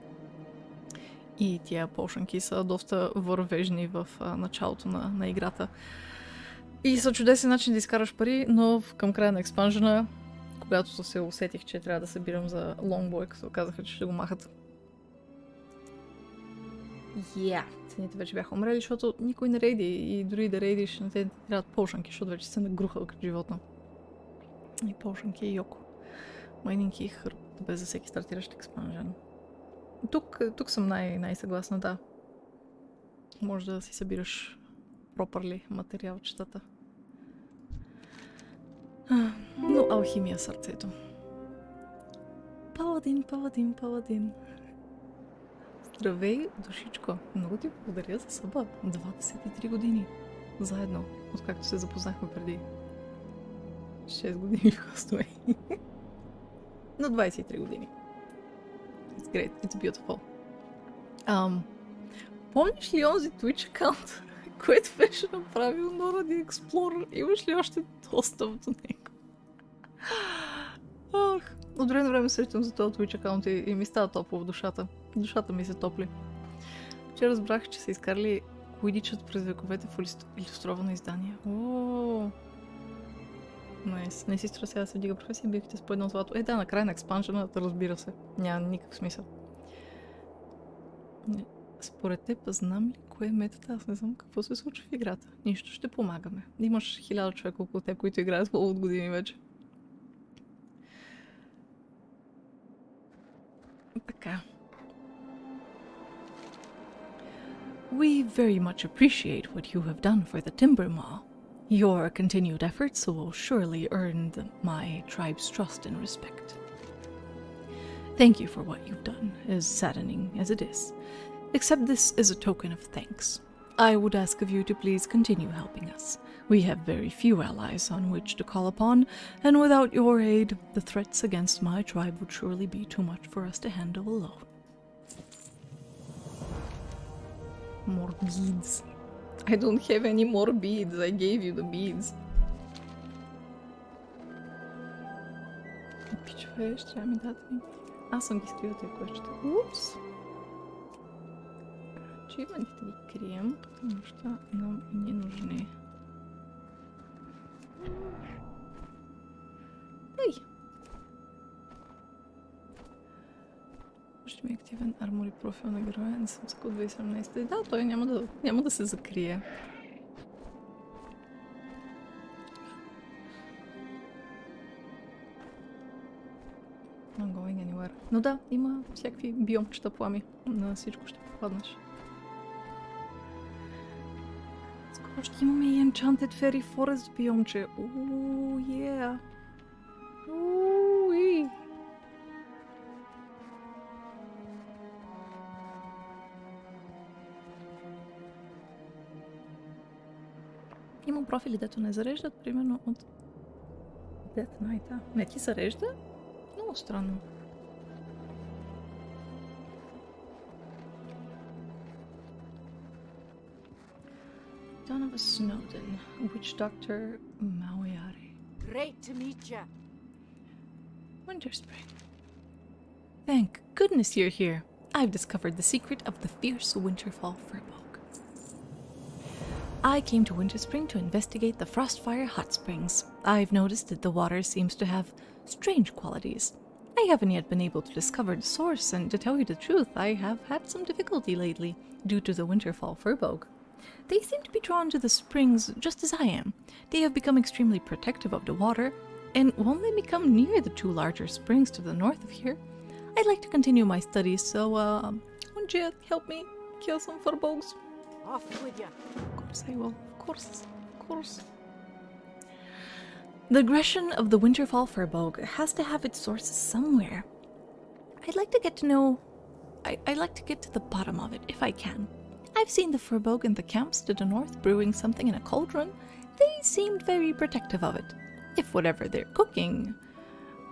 И тия полшанки са доста вървежни в началото на играта. И са чудесен начин да изкараш пари, но към края на експанжена, когато се усетих, че трябва да събирам за лонгбой, като казаха, че ще го махат. Цените вече бяха умрели, защото никой не рейди и дори да рейдиш, не те трябват полшанки, защото вече се нагрухал като животно. И полшанки и йоко. Майнинг и хърб, без за всеки стартиращ експанжен. Тук съм най-съгласна, да. Може да си събираш пропърли материалчетата. Но алхимия сърцето. Паладин. Здравей, душичко. Много ти благодаря за съба. 23 години. Заедно, откакто се запознахме преди 6 години в Хостове. На 23 години. It's great, it's beautiful. Помниш ли онзи Twitch аккаунт, което беше направил Нора the Explorer? Имаш ли още достъп до него? От време на време срещам за този Twitch аккаунт и ми става топло в душата. Душата ми се топли. Вчера разбрах, че са изкарали Quidditch през вековете в илюстровано издание. Найс. Не си струва сега да се вдига професия, бихте с по едно злато. Да, на края на експанжена, разбира се. Няма никакъв смисъл. Според теб, знам ли кое е метата? Аз не знам какво се случва в играта. Нищо, ще помагаме. Имаш 1000 човека около теб, които играят много от години вече. Така. We very much appreciate what you have done for the Timbermaw. Your continued efforts will surely earn my tribe's trust and respect. Thank you for what you've done, as saddening as it is. Accept this as a token of thanks. I would ask of you to please continue helping us. We have very few allies on which to call upon, and without your aid, the threats against my tribe would surely be too much for us to handle alone. More beads. I don't have any more beads. I gave you the beads. Пичове, ще трябва ми дадете ми. Аз съм ги скрила тези квестчета. Упс! Ачивментите ги крием, потому что нам не нужны. Ей! Ще ми е активен армори профил на героя. Не съм скал 2017. Да, той няма да се закрие. Not going anywhere. Но да, има всякакви биомчета плами. На всичко ще попаднеш. Скоро ще имаме и Enchanted Fairy Forest биомче. Ооо, yeah! Уи! Има профили, дето не зареждат, примерно от Death Knight. Не ти зарежда? Много странно. Donovan Snowden, Witch Doctor Maoyari. Great to meet you. Winter Spring. Thank goodness you're here. I've discovered the secret of the fierce Winterfall Furbog. I came to Winter Spring to investigate the Frostfire Hot Springs. I've noticed that the water seems to have strange qualities. I haven't yet been able to discover the source, and to tell you the truth, I have had some difficulty lately due to the Winterfall Furbog. They seem to be drawn to the springs just as I am. They have become extremely protective of the water, and won't let me come near the two larger springs to the north of here. I'd like to continue my studies, so won't you help me kill some Furbogs? Off with you. Of course I will. Of course. The aggression of the Winterfall Furbog has to have its sources somewhere. I'd like to get to know... I'd like to get to the bottom of it, if I can. I've seen the Furbog in the camps to the north brewing something in a cauldron. They seemed very protective of it. If whatever they're cooking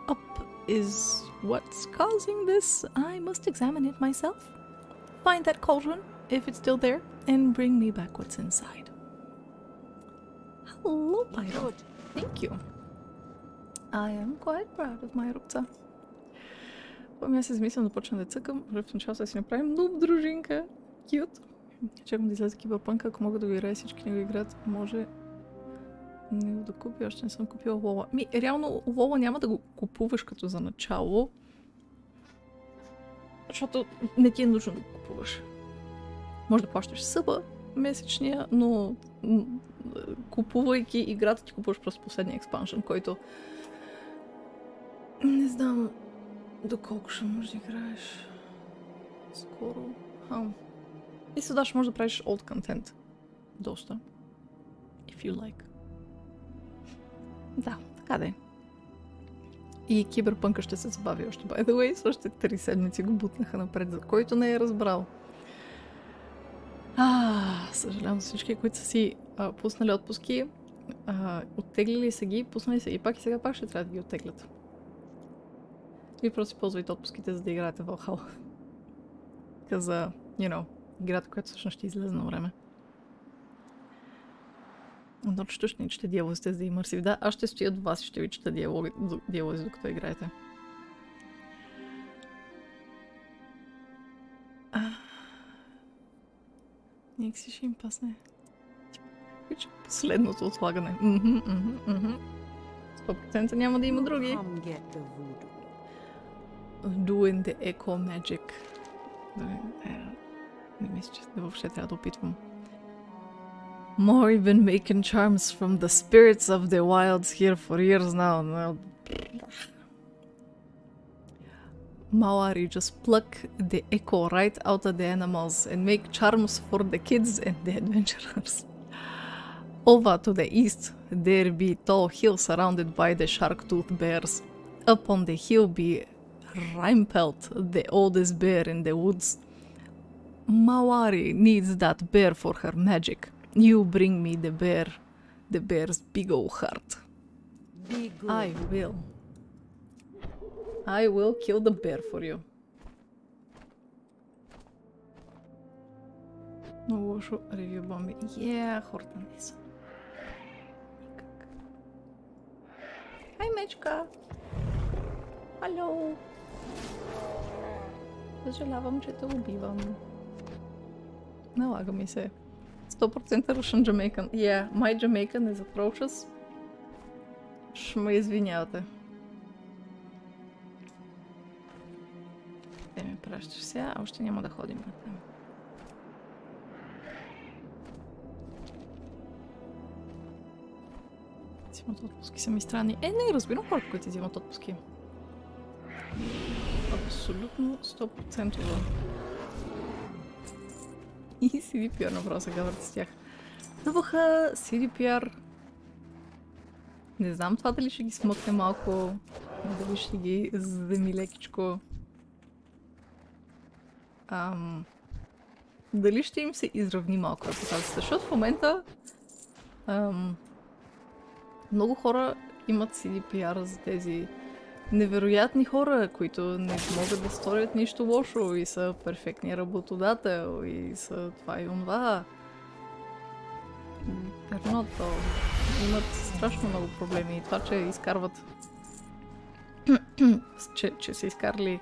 up is what's causing this, I must examine it myself. Find that cauldron, if it's still there, and bring me back what's inside. Hello, Pyro. Good. Thank you. I am quite proud of my рубца. Помня, аз измислям да почна да цъкам, в началото да си направим нуб дружинка. Кют. Чакам да излезе Киберпанк, ако мога да го играя, всички не го играят, може не да купя, още не съм купила Лола. Реално Лола няма да го купуваш като за начало, защото не ти е нужно да го купуваш. Може да плащаш съба месечния, но купувайки играта ти купуваш просто последния експаншън, който не знам доколко ще можеш да играеш скоро. И сега ще можеш да правиш old content. Доста. If you like. Да, така да е. И Киберпънка ще се забави още. By the way, още 3 седмици го бутнаха напред, за който не е разбрал. Съжалявам за всички, които са си пуснали отпуски. Оттеглили са ги, пуснали са ги пак и сега пак ще трябва да ги оттеглят. И просто ползвайте отпуските, за да играете в Valhalla. За, играта, която всъщност ще излезе на време. Точно ще ни чете диалозите, за да имърсив. Да, аз ще стоя до вас и ще ви чета диалози, докато играете. Някакси ще им пасне. Последното отлагане. 100% няма да има други. Doing the echo magic. Не мисля, че въобще трябва да опитвам. More been making charms from the spirits of the wilds here for years now. Maori just pluck the echo right out of the animals and make charms for the kids and the adventurers. Over to the east, there be tall hills surrounded by the shark-toothed bears. Up on the hill be Reimpelt, the oldest bear in the woods. Mawari needs that bear for her magic. You bring me the bear's big old heart. Be good. I will kill the bear for you. Много лошо ревю бомби. Хората не са. Никак. Хай, мечка! Алло! Съжалявам, че те убивам. Налага ми се. 100% Russian Jamaican. My Jamaican is atrocious. Ще ме извинявате. Те ме пращаш сега, още няма да ходим на тема. Взимат отпуски са ми странни. Не разбирам хората, които взимат отпуски. Абсолютно 100%. И CDPR направо се гавърт с тях. Дъбаха CDPR. Не знам това дали ще ги смъкне малко, дали ще ги задеми лекичко. Дали ще им се изравни малко репутацията, защото в момента много хора имат CDPR за тези невероятни хора, които не могат да сторят нищо лошо и са перфектни работодател и са това и онова. Перното имат страшно много проблеми и това, че изкарват че са изкарали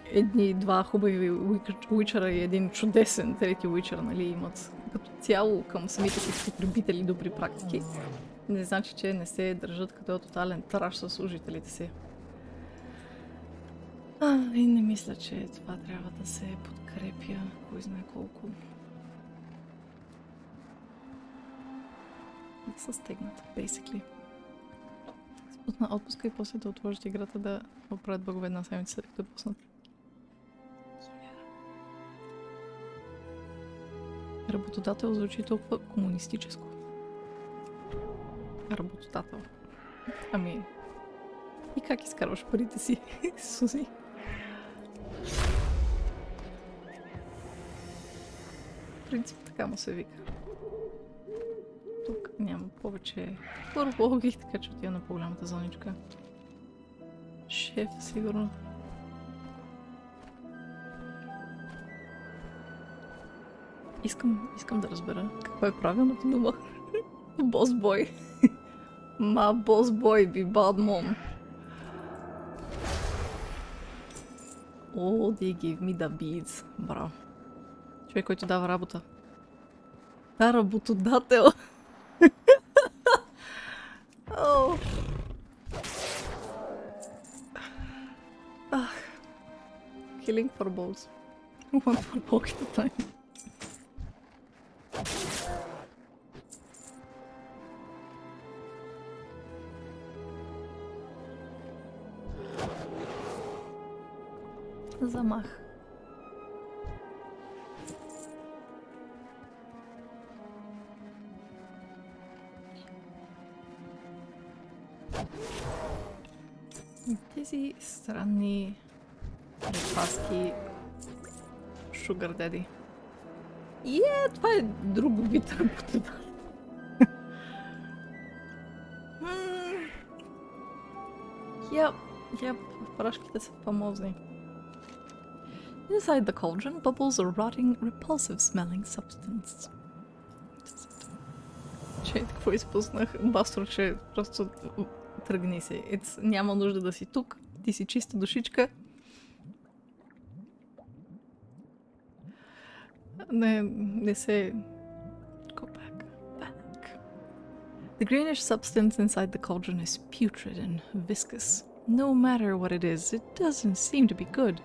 едни-два хубави уичера и един чудесен трети уичер, нали, имат като цяло към самите си потребители добри практики. Не значи, че не се държат като тотален траш със служителите си. И не мисля, че това трябва да се подкрепя, кой знае колко. Да са стегнат, basically. Спусна отпуска и после да отложат играта да оправят бъгове една седмица, след като пуснат. Работодател звучи толкова комунистическо. Работодател. Ами... И как изкарваш парите си, Сузи? В принцип така му се вика. Тук няма повече логих, така че отива на по-голямата зоничка. Шеф, сигурно. Искам да разбера каква е правилната дума. Босбой. Ма босбой би bad mom. Oh, they give me the beads. Браво. Човек, който дава работа. Да, работодател. Oh. Killing for balls. One for ball at a time. Замах. Тези странни предпаски Sugar Daddy. Това е друг вид работа. Прашките са фамозни. Inside the cauldron bubbles a rotting, repulsive-smelling substance. Че, какво изпуснах? Бастро, че просто тръгни се. Няма нужда да си тук. Ти си чиста душичка. Не се... Go back. The greenish substance inside the cauldron is putrid and viscous. No matter what it is, it doesn't seem to be good.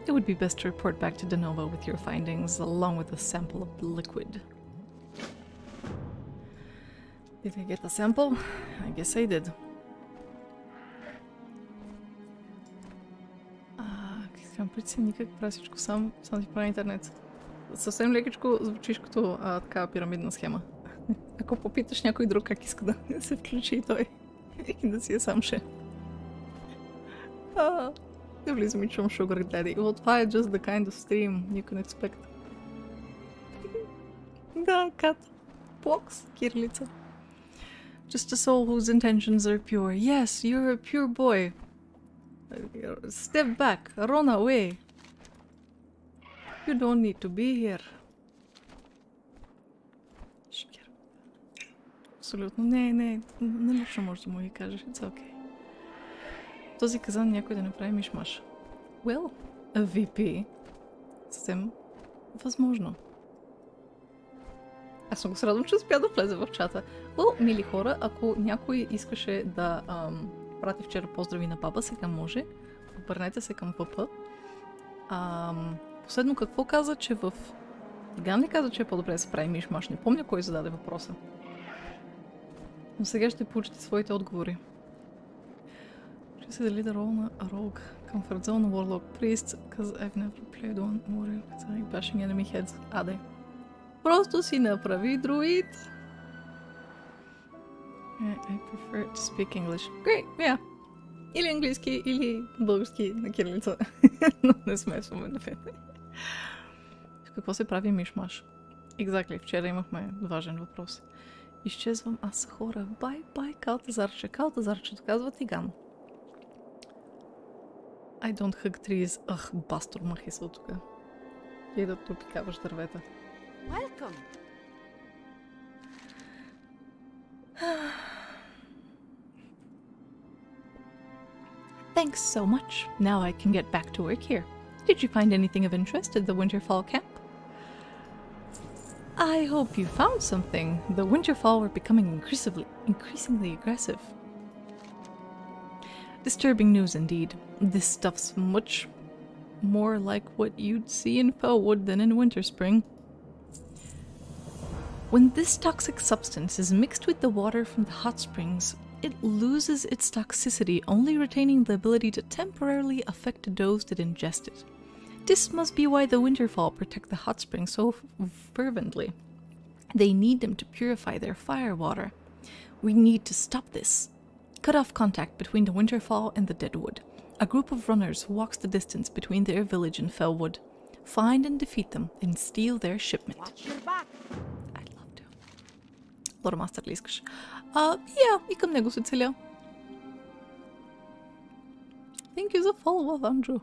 It would be best to report back to Denova with your findings, along with a sample of the liquid. Did I get a sample? I guess I did. Искам прецени как правя всичко сам си правя интернет. Съвсем лекичко звучиш като такава пирамидна схема. Ако попиташ някой друг как иска да се включи и той и да си е сам шеф. Не влизам и чум Sugar Daddy. Well, това е just the kind of stream you can expect. Да, кат. Плокс, кирилица. Just a soul whose intentions are pure. Yes, you're a pure boy. Step back, run away. You don't need to be here. Шикер. Абсолютно. Не, налично може да му ги кажеш. It's okay. Този казан някой да направи мишмаш. Well, a VP. Съвсем възможно. Аз съм го се радвам, че успя да влезе в чата. Well, мили хора, ако някой искаше да прати вчера поздрави на папа, сега може. Обърнете се към ПП. Последно какво каза, че в... Ган ли каза, че е по-добре да се прави мишмаш? Не помня кой зададе въпроса. Но сега ще получите своите отговори. Ще се дали да рол на Rogue, Comfort Zone, Warlock, Priest, cause I've never played one warrior, cause I'm bashing enemy heads. Аде. Просто си направи друид. I prefer to speak English. Great, yeah. Или английски, или български на кирилица. Но не смесваме на фете. В какво се прави мишмаш? Exactly, вчера имахме важен въпрос. Изчезвам, аз са хора. Бай, Калтазарче. Калтазарчето казва Тиган. I don't hug trees. Ах, бастор махисъл тук. И да тупикаваш дървета. Welcome. Thanks so much. Now I can get back to work here. Did you find anything of interest at the Winterfall camp? I hope you found something. The Winterfall were becoming increasingly aggressive. Disturbing news indeed. This stuff's much more like what you'd see in Felwood than in Winterspring. When this toxic substance is mixed with the water from the hot springs, it loses its toxicity, only retaining the ability to temporarily affect those that ingest it. This must be why the Winterfall protect the hot springs so fervently. They need them to purify their fire water. We need to stop this. Cut off contact between the Winterfall and the Deadwood. A group of runners walks the distance between their village and Felwood. Find and defeat them and steal their shipment. Watch your back. I'd love to. Лормастър ли искаш? И към него се целя. Thank you за follow, Анджо.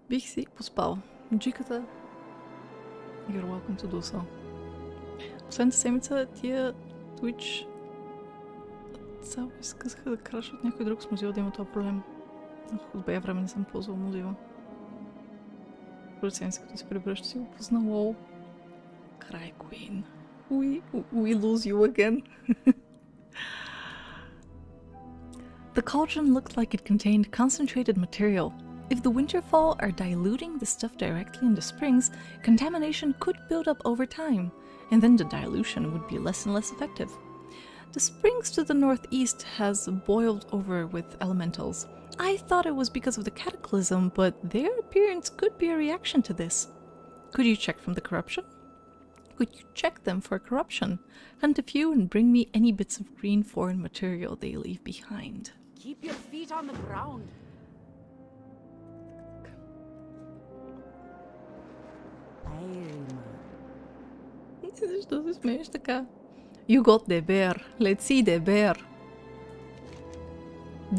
Бих си поспал. Джиката. You're welcome to do so. Последната седмица тия Twitch само изкъсаха да крашат някой друг с музила да има този проблем. От бая време не съм ползвал музила. Първата седмица, като се прибръща, си го познало. Край, Queen. We lose you again. The cauldron looked like it contained concentrated material. If the Winterfall are diluting the stuff directly in the springs, contamination could build up over time, and then the dilution would be less and less effective. The springs to the northeast has boiled over with elementals. I thought it was because of the cataclysm, but their appearance could be a reaction to this. Could you check from the corruption? Could you check them for corruption? Hunt a few and bring me any bits of green foreign material they leave behind. Keep your feet on the ground. Защо се смееш така? You got the bear. Let's see the bear.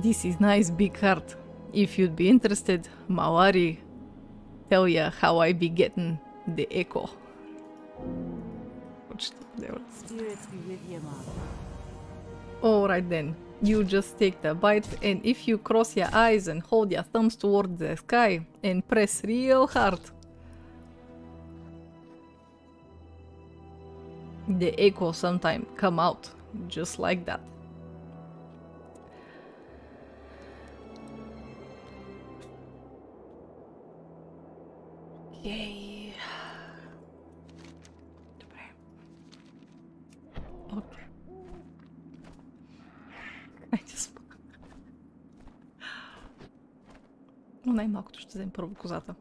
This is nice big heart. If you'd be interested, Mawari tell ya how I be getting the echo. Spirits be with you, man. Alright then. You just take the bite and if you cross your eyes and hold your thumbs toward the sky and press real hard, the echo sometime come out just like that. Yay. Добре. Айде спа. Но най-малкото ще взем първо козата.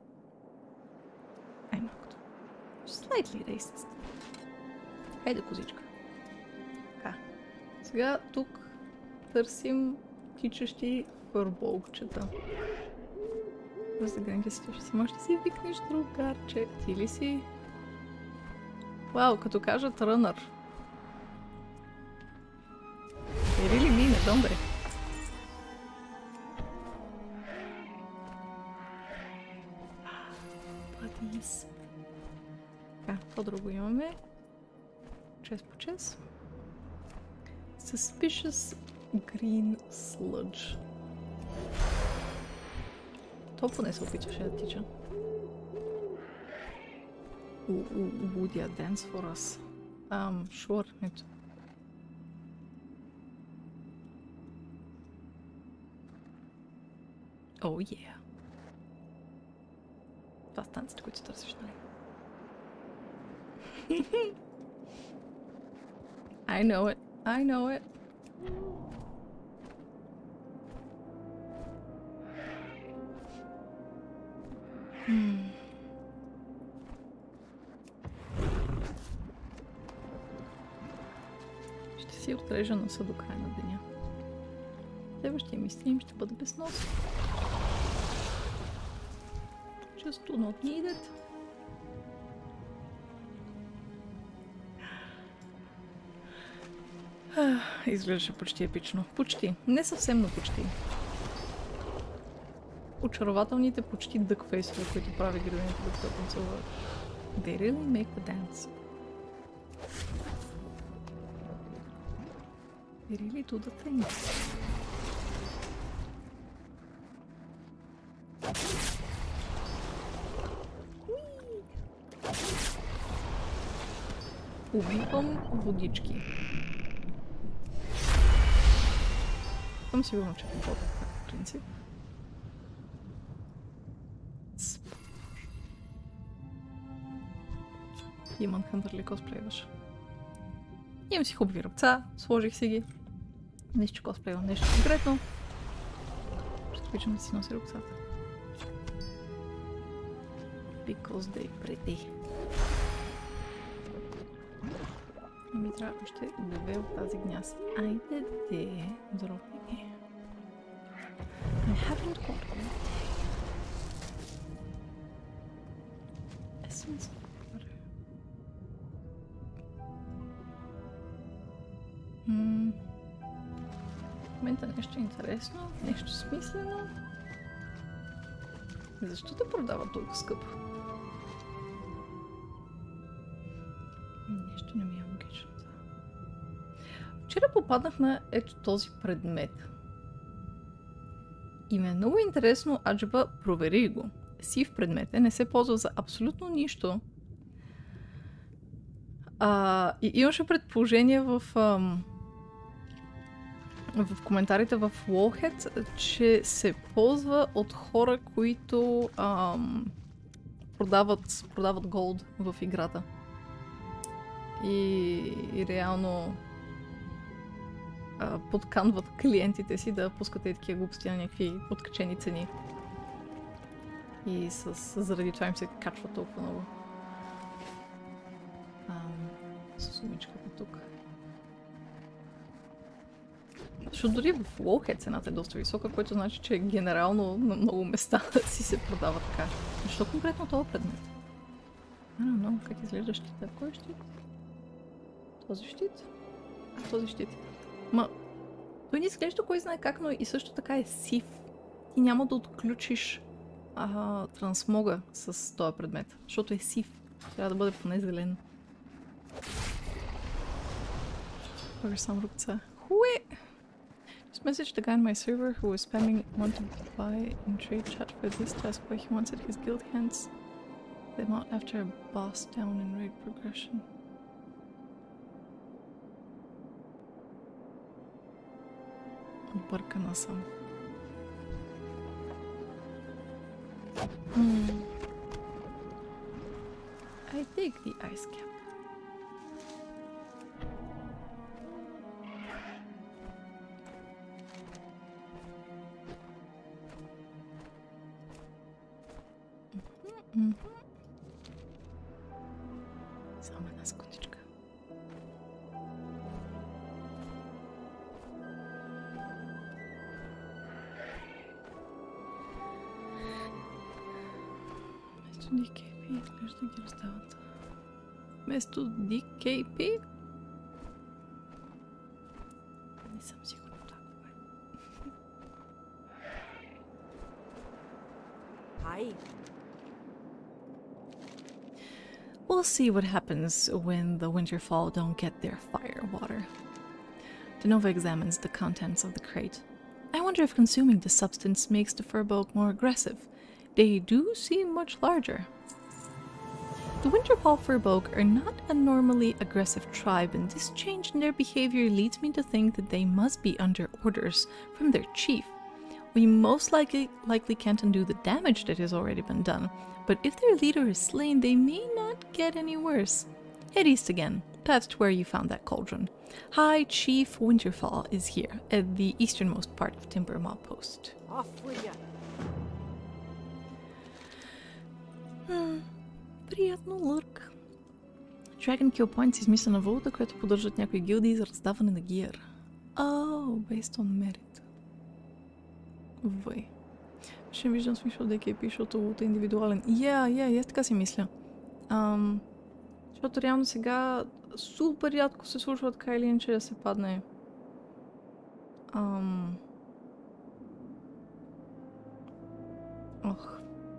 Най-малкото. Slightly racist. Хайде, козичка. Така. Сега тук търсим тичащи фърболкчета. Разгранки си, ще можеш да си викнеш другарче. Ти ли си? Вау, като кажат рънър. Ери ли мине, добре. Падис. Така, по-друго имаме. Чест по чест. Suspicious green sludge. То поне се опитваше да тича. Would you dance for us? Sure, ето. Oh yeah. Това са танците, които търсиш, нали? I know it. I know it. Ще си отрежа носа до края на деня. Следващия ми стрим ще бъде без нос. Just do not need it. Изглеждаше почти епично. Почти. Не съвсем, но почти. Очарователните почти дъкфейсове, които прави градините, докато танцува. They really make the dance. They really do the thing. Убивам водички. Съм сигурна, че по принцип. Иман Хънтър ли косплейваш? Имам си хубави ръбца, сложих си ги. Нищо, че косплейвам нещо конкретно. Ще обичам да си носи ръбцата. Because they pretty. Ми трябва още две от тази гняз. Айде де, дропи ги. I haven't got one. Essence of water. В момента нещо интересно, нещо смислено. Защо те продават толкова скъпо? Нещо не ми е логично. Вчера попаднах на ето този предмет. И ми е много интересно, аджеба, провери го. Сив предмет не се ползва за абсолютно нищо. И имаше предположение в коментарите в Wallhead, че се ползва от хора, които продават голд в играта. И реално подканват клиентите си да пускат такива глупости на някакви подкачени цени. И заради това им се качва толкова много. С сумичката тук. Защото дори в Wallhead цената е доста висока, което значи, че генерално на много места си се продава така. Защо конкретно това предмет? Много как изглежда щита. Кой е щит? Този щит? Този щит. Той не изглежда кой знае как, но и също така е сив. Ти няма да отключиш трансмога с този предмет, защото е сив. Трябва да бъде поне зелен. Първи сам ръбца. Хуе! Just message the guy on my server who was spamming want to buy in trade chat for this task, but he wants it his guild hands them out after a boss down in raid progression. Объркана съм. I take the ice cap. Само една секундичка. Вместо DKP изглежда ги раздават. Вместо DKP? Не съм сигурна такова. Hi. We'll see what happens when the Winterfall don't get their fire water. Denova examines the contents of the crate. I wonder if consuming this substance makes the Furbolg more aggressive. They do seem much larger. The Winterfall Furbolg are not a normally aggressive tribe, and this change in their behavior leads me to think that they must be under orders from their chief. We most likely can't undo the damage that has already been done, but if their leader is slain, they may not get any worse. Head east again. That's to where you found that cauldron. High Chief Winterfall is here, at the easternmost part of Timber Mob Post. Off with ya. Приятно, Лурк. Dragon Kill Points измислена валута, която поддържат някои гилдии за раздаване на гиер. Oh, based on merit. Вай. Ще виждам смисъл да KP, защото валута е индивидуален. Аз така си мисля. Защото реално сега супер рядко се случва така или иначе да се падне.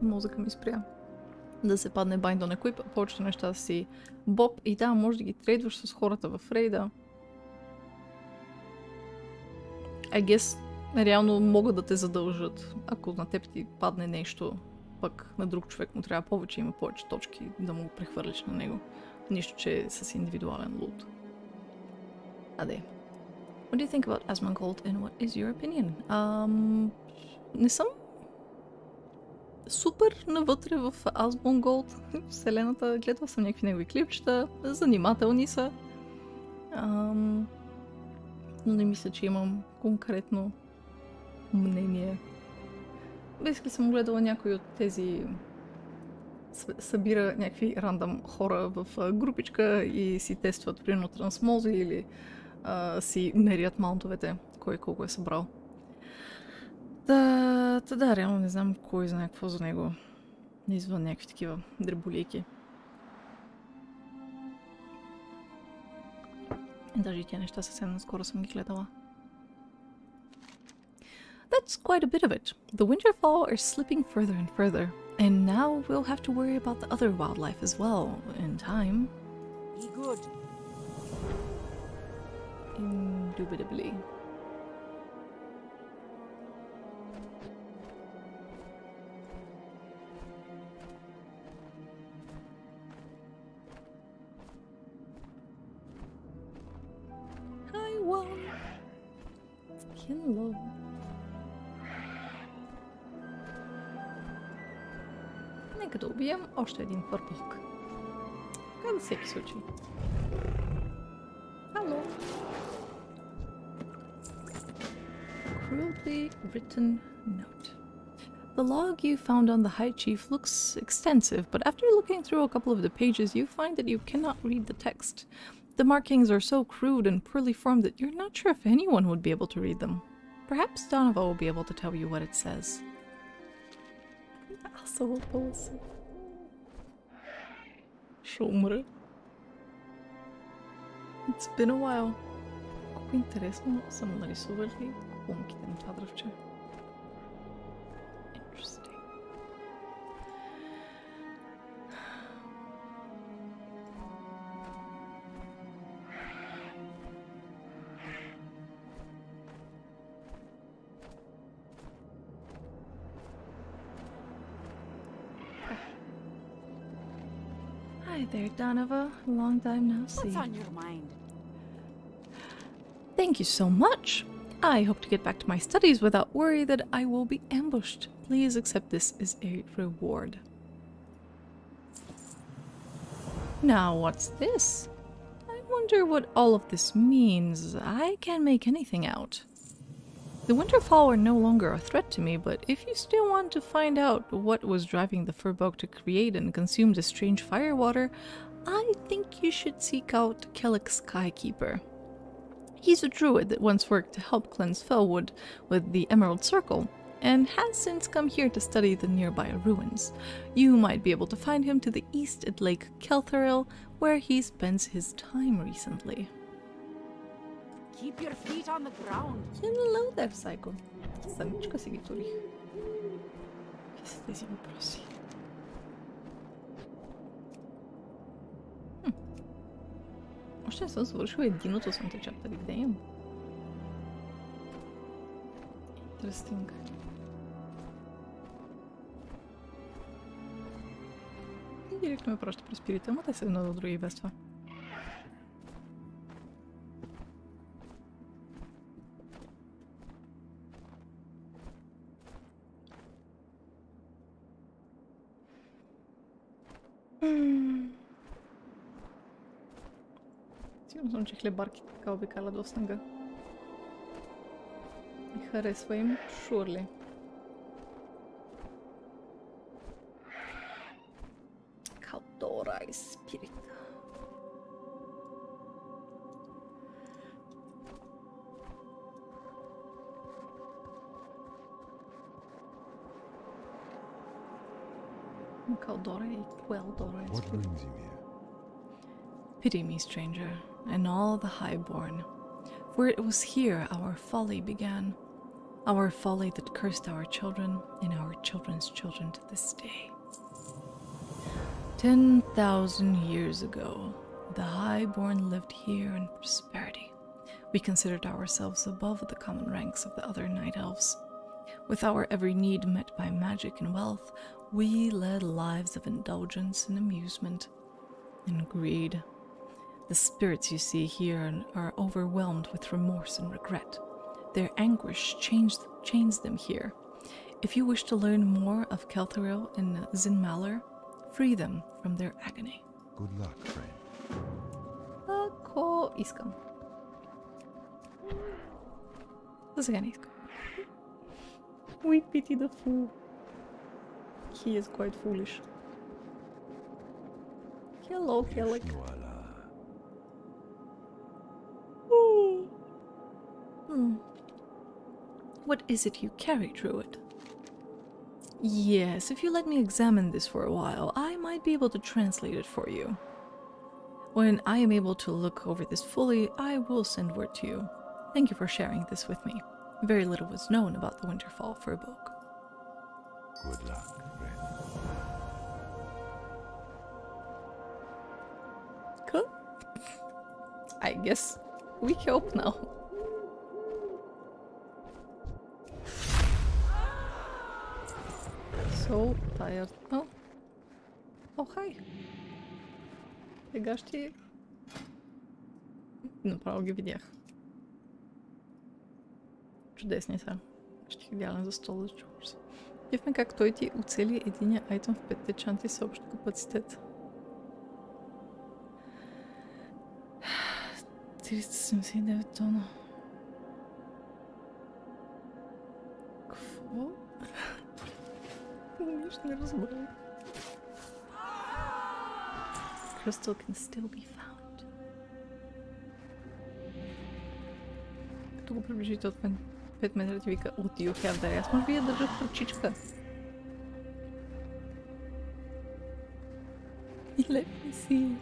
Мозъка ми спря. Да се падне bind on equip, повечето неща си боб и да, може да ги трейдваш с хората в рейда. I guess, реално могат да те задължат, ако на теб ти падне нещо, пък на друг човек му трябва повече, има повече точки да му прехвърлиш на него. Нищо, че е с индивидуален лут. Аде. What do you think about Asmongold and what is your opinion? Не съм супер навътре в Asmongold, вселената, гледала съм някакви негови клипчета, занимателни са. Но не мисля, че имам конкретно мнение. Бескали съм гледала някой от тези събира някакви рандъм хора в групичка и си тестват примерно трансмози или си мерят маунтовете, кой колко е събрал. Да, реално не знам кой знае какво за него. Извън някакви такива дреболейки. Даже и тя неща съвсем наскоро съм ги гледала. That's quite a bit of it. The Winterfall are slipping further and further. And now we'll have to worry about the other wildlife as well, in time. Be good. Indubitably. Hi, one. Hello. Нека да убием още един фърбълк. Така за всеки случай. Hello. Crudely written note. The log you found on the High Chief looks extensive, but after looking through a couple of the pages, you find that you cannot read the text. The markings are so crude and poorly formed that you're not sure if anyone would be able to read them. Perhaps Donovan will be able to tell you what it says. Ще умра. It's been a while. Колко интересно съм нарисували клонките на това дръвче. Interesting. Hi there, Donovan. Long time no see. What's on your mind? Thank you so much. I hope to get back to my studies without worry that I will be ambushed. Please accept this as a reward. Now, what's this? I wonder what all of this means. I can't make anything out. The Winterfall are no longer a threat to me, but if you still want to find out what was driving the Furbolg to create and consume this strange firewater, I think you should seek out Kellic Skykeeper. He's a druid that once worked to help cleanse Felwood with the Emerald Circle. and has since come here to study the nearby ruins. You might be able to find him to the east at Lake Kelthoril, where he spends his time recently. Keep your feet on the ground. Hello there, Psycho. Самичка си ги турих. Какви са тези въпроси? Още не съм свършила единото съм чаптър. Къде имам? Interesting. И директно ме праща през спирите, ама те са едно до други без това. Сигурно съм, че хлебарките така обикалят до снега. И харесва им, шурли. Калдора и спирит. Caldora и Queldora и What спирит. brings you here? Pity me, stranger, and all the highborn, for it was here our folly began, our folly that cursed our children and our children's children to this day. 10,000 years ago, the highborn lived here in prosperity. We considered ourselves above the common ranks of the other night elves. With our every need met by magic and wealth, we led lives of indulgence and amusement and greed. The spirits you see here are overwhelmed with remorse and regret. Their anguish chains them here. If you wish to learn more of Kelthoril and Zinmalar, free them from their agony. Good luck, friend. Ако искам. За сега не искам. We pity the fool. He is quite foolish. Hello, Kellic. Voila. What is it you carry, Druid? Yes, if you let me examine this for a while, I might be able to translate it for you. When I am able to look over this fully, I will send word to you. Thank you for sharing this with me. Very little was known about the Winterfall for a book. Good luck, friend. Cool. I guess we help now. So tired. Oh. Oh, hi. Сега ще... Направо ги видях. Чудесни са. Ще ги идеален за стол за чуваш. Дивме как той ти оцели единия айтем в 5 чанти с общ капацитет. 379 тона. Какво? Нищо не разбрах. Crystal can still be found. Като го приближите от 5 метра ти вика, what do you have there? Аз може би я държа в ръчичка. И let me see.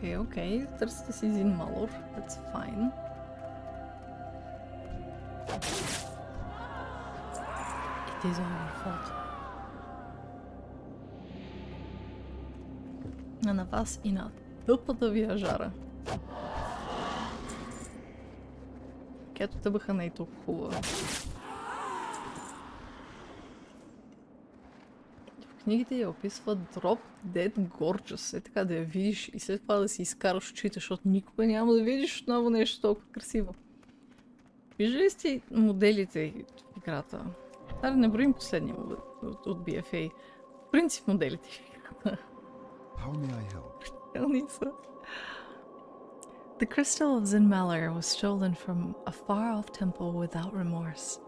Okay, търсите си Zinmalar. That's fine. It is all your fault. А на вас и на тъпата ви жара. Кето тъбаха не е толкова хубава. Книгите я описват Drop Dead Gorgeous. Е така да я видиш и след това да си изкараш очите, защото никога няма да видиш отново нещо толкова красиво. Виждали сте моделите в играта? Да не броим последния от BFA. В принцип моделите в играта. How may I help? Реални са. The crystal of Zinmalar was stolen from a far-off temple without remorse.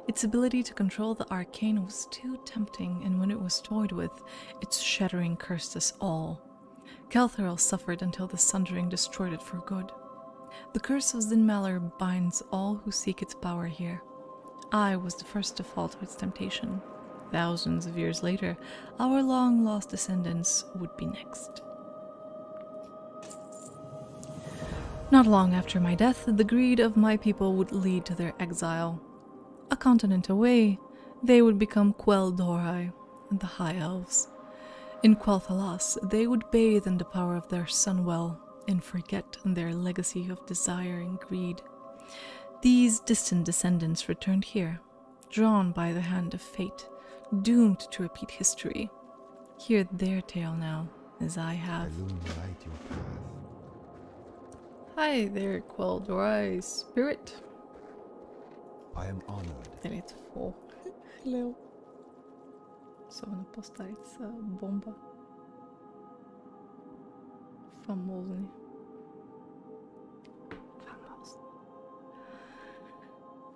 Its ability to control the arcane was too tempting, and when it was toyed with, its shattering cursed us all. Caltharel suffered until the sundering destroyed it for good. The curse of Zinmalar binds all who seek its power here. I was the first to fall to its temptation. Thousands of years later, our long-lost descendants would be next. Not long after my death, the greed of my people would lead to their exile. A continent away, they would become Quel'Dorei, the High Elves. In Quel'Thalas, they would bathe in the power of their Sunwell and forget their legacy of desire and greed. These distant descendants returned here, drawn by the hand of fate, doomed to repeat history. Hear their tale now, as I have. Illuminate your path. Hi there, Quel'Dorei spirit. I am honored. Delightful. Hello. Особено по-старица бомба. Фамозни.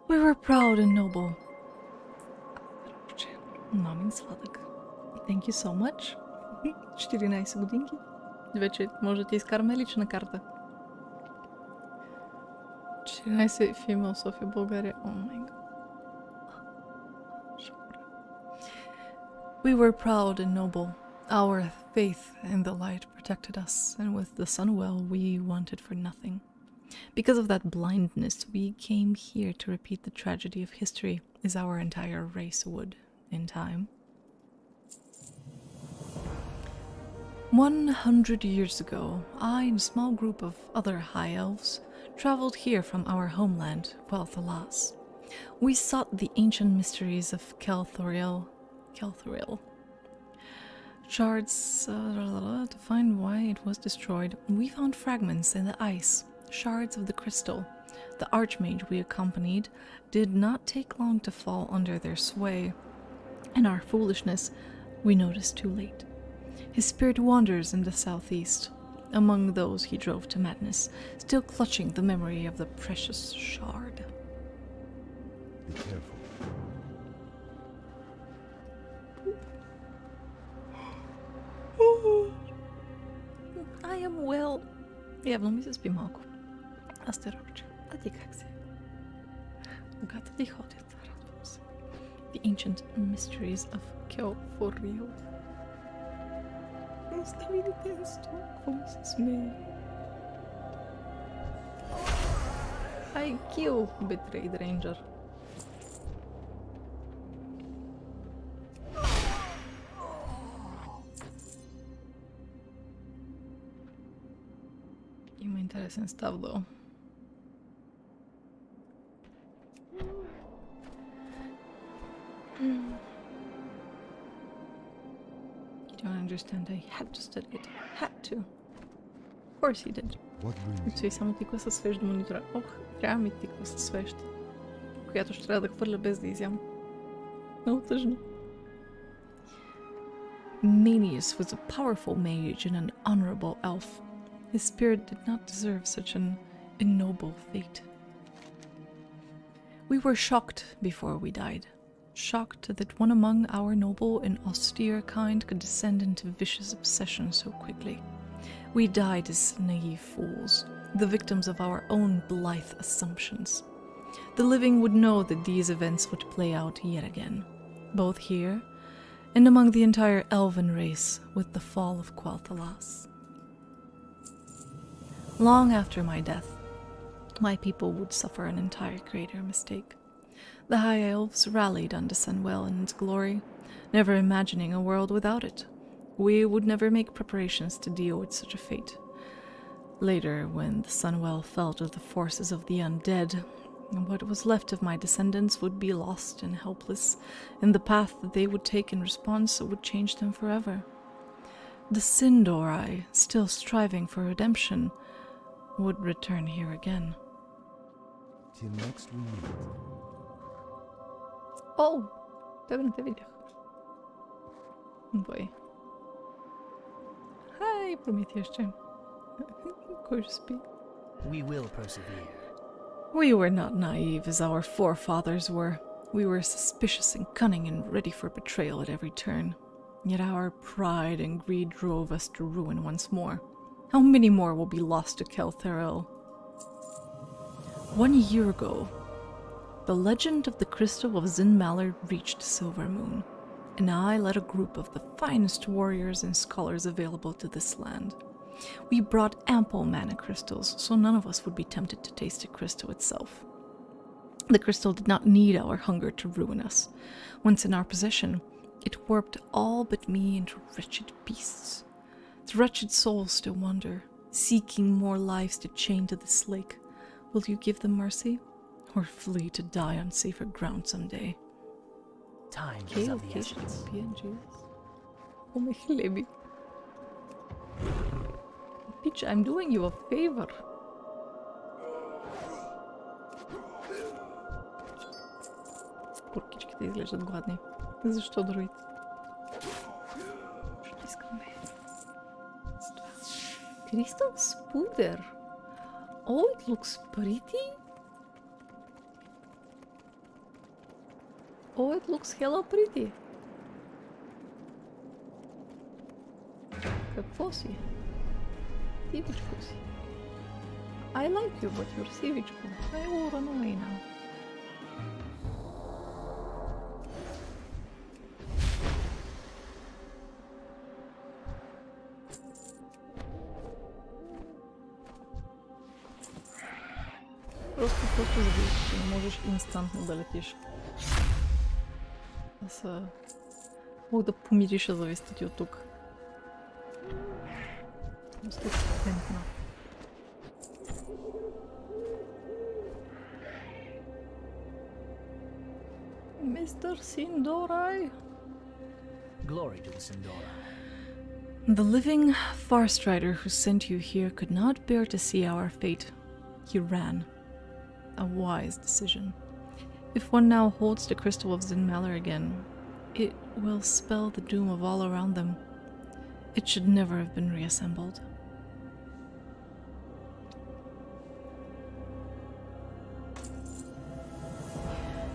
We were proud and noble. Мамин сладък. Thank you so much. 14 годинки. Вече може да ти изкараме лична карта. 14 фимал София, България. О май гад. We were proud and noble. Our faith in the light protected us, and with the Sunwell we wanted for nothing. Because of that blindness, we came here to repeat the tragedy of history, as our entire race would, in time. 100 years ago, I and a small group of other High Elves traveled here from our homeland, Quel'Thalas. We sought the ancient mysteries of Kelthoril, shards to find why it was destroyed. We found fragments in the ice, shards of the crystal. The archmage we accompanied did not take long to fall under their sway. In our foolishness, we noticed too late. His spirit wanders in the southeast, among those he drove to madness, still clutching the memory of the precious shard. Be careful. I am well. Явно ми се спи малко. Аз те ръча. А ти как си? Когато ти ходят, радвам се. The ancient mysteries of Kelthoril. Остави детенство, какво ми се смее? I kill Betrayed Ranger. Има интересен став, though. You don't understand. I had to study it. Had to. Of course he did. What brings Ето и само тиква със свещ до монитора. Ох, трябва ми тиква със свещ, която ще трябва да хвърля без да изям. Много тъжно. Manius was a powerful mage and an honorable elf. His spirit did not deserve such an ignoble fate. We were shocked before we died. Shocked that one among our noble and austere kind could descend into vicious obsession so quickly. We died as naive fools, the victims of our own blithe assumptions. The living would know that these events would play out yet again, both here and among the entire elven race with the fall of Quel'Thalas. Long after my death, my people would suffer an entire greater mistake. The High Elves rallied on the Sunwell in its glory, never imagining a world without it. We would never make preparations to deal with such a fate. Later, when the Sunwell fell to the forces of the undead, what was left of my descendants would be lost and helpless, and the path that they would take in response would change them forever. The Sindorei, still striving for redemption, would return here again. till next we meet? О! Тебе не те видях. Бой. Хай, Прометия ще. Кой ще спи? We will persevere. We were not naive as our forefathers were. We were suspicious and cunning and ready for betrayal at every turn. Yet our pride and greed drove us to ruin once more. How many more will be lost to Keltherel? 1 year ago, the legend of the crystal of Zinmalar reached Silvermoon, and I led a group of the finest warriors and scholars available to this land. We brought ample mana crystals, so none of us would be tempted to taste the crystal itself. The crystal did not need our hunger to ruin us. Once in our possession, it warped all but me into wretched beasts. The wretched souls still wander, seeking more lives to chain to this lake. Will you give them mercy, or flee to die on safer ground someday? Time is of the essence. Oh my хлеби. Bitch, I'm doing you a favor. Куркичките изглеждат гладни. Защо друид? Що искаме? Crystal Spooder. Oh, it looks pretty. Oh, it looks hella pretty. Какво си? Сивичко си. I like you, but you're сивичко. I will run away now. Просто зависи, че не можеш инстантно да летиш. Аз мога да помириша зависти от тук. Просто темпна. Мистер Синдорай! Glory to the Sindora. The living Farstrider who sent you here could not bear to see our fate. He ran. A wise decision. If one now holds the crystal of Zinmalar again, it will spell the doom of all around them. It should never have been reassembled.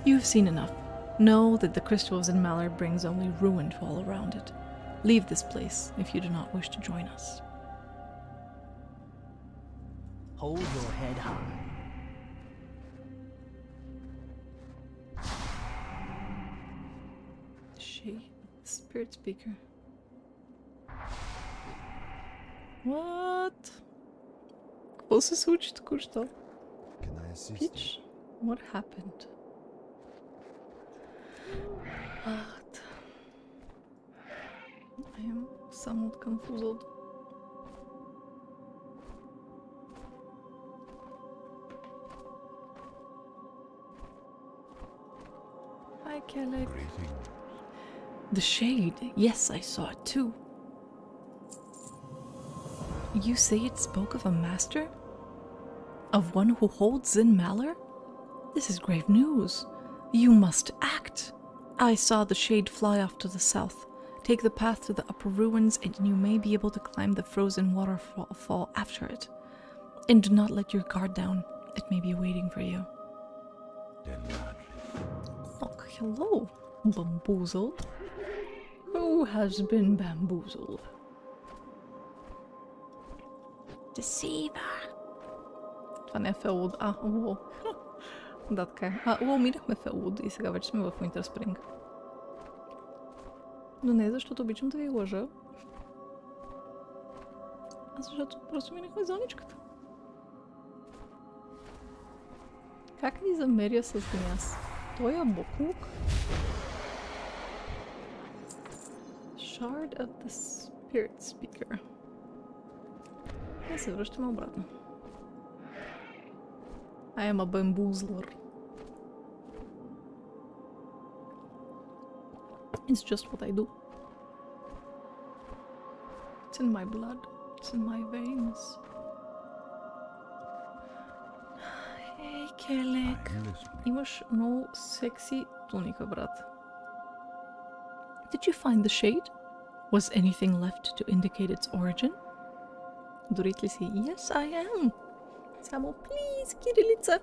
You've seen enough. Know that the crystal of Zinmalar brings only ruin to all around it. Leave this place if you do not wish to join us. Hold your head high. Spirit speaker. What? Какво се случи току-що? Can I assist? Peach, what happened? What? I am somewhat confused. Hi, Kelly. Greeting. The shade. Yes, I saw it too. You say it spoke of a master? Of one who holds Zinmalar? This is grave news. You must act. I saw the shade fly off to the south. Take the path to the upper ruins and you may be able to climb the frozen waterfall after it. And do not let your guard down. It may be waiting for you. Oh, hello, bamboozled. Who has been bamboozled? Deceiver. Това не е Felwood. Уол. Да, така е. Уол, минахме Felwood и сега вече сме в Winter Spring. Но не защото обичам да ви лъжа. А защото просто минахме зоничката. Как ни замеря с гняз? Той е буклук. Shard of the Spirit Speaker. И се връщаме обратно. I am a bamboozler. It's just what I do. It's in my blood. It's in my veins. Hey, Келек. Имаш много секси туника, брат. Did you find the shade? Was anything left to indicate its origin? Дорит ли си? Yes, I am. Само, please, кирилица.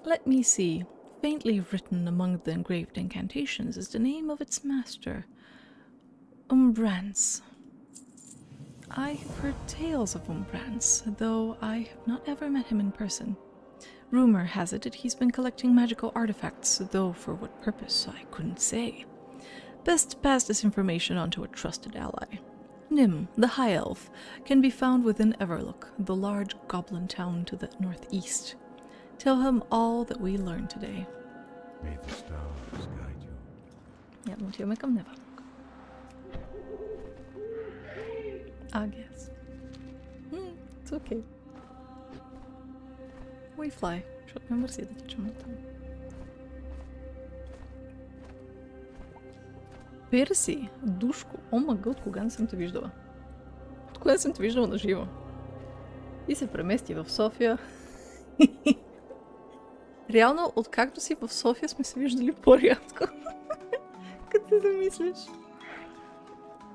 Let me see. Faintly written among the engraved incantations is the name of its master, Umbrance. I have heard tales of Umbrance, though I have not ever met him in person. Rumor has it that he's been collecting magical artifacts, though for what purpose I couldn't say. Best pass this information on to a trusted ally. Nim, the High Elf, can be found within Everlook, the large goblin town to the northeast. Tell him all that we learned today. May the stars guide you. Ja, отиваме към Неверлок. I guess. It's okay. We fly, защото ме мърси да тичам на там. Перси, Душко, о мага, от кога не съм те виждала? От кога съм те виждала на живо? И се премести в София. Реално, откакто си в София сме се виждали по-рядко. Като се замислиш.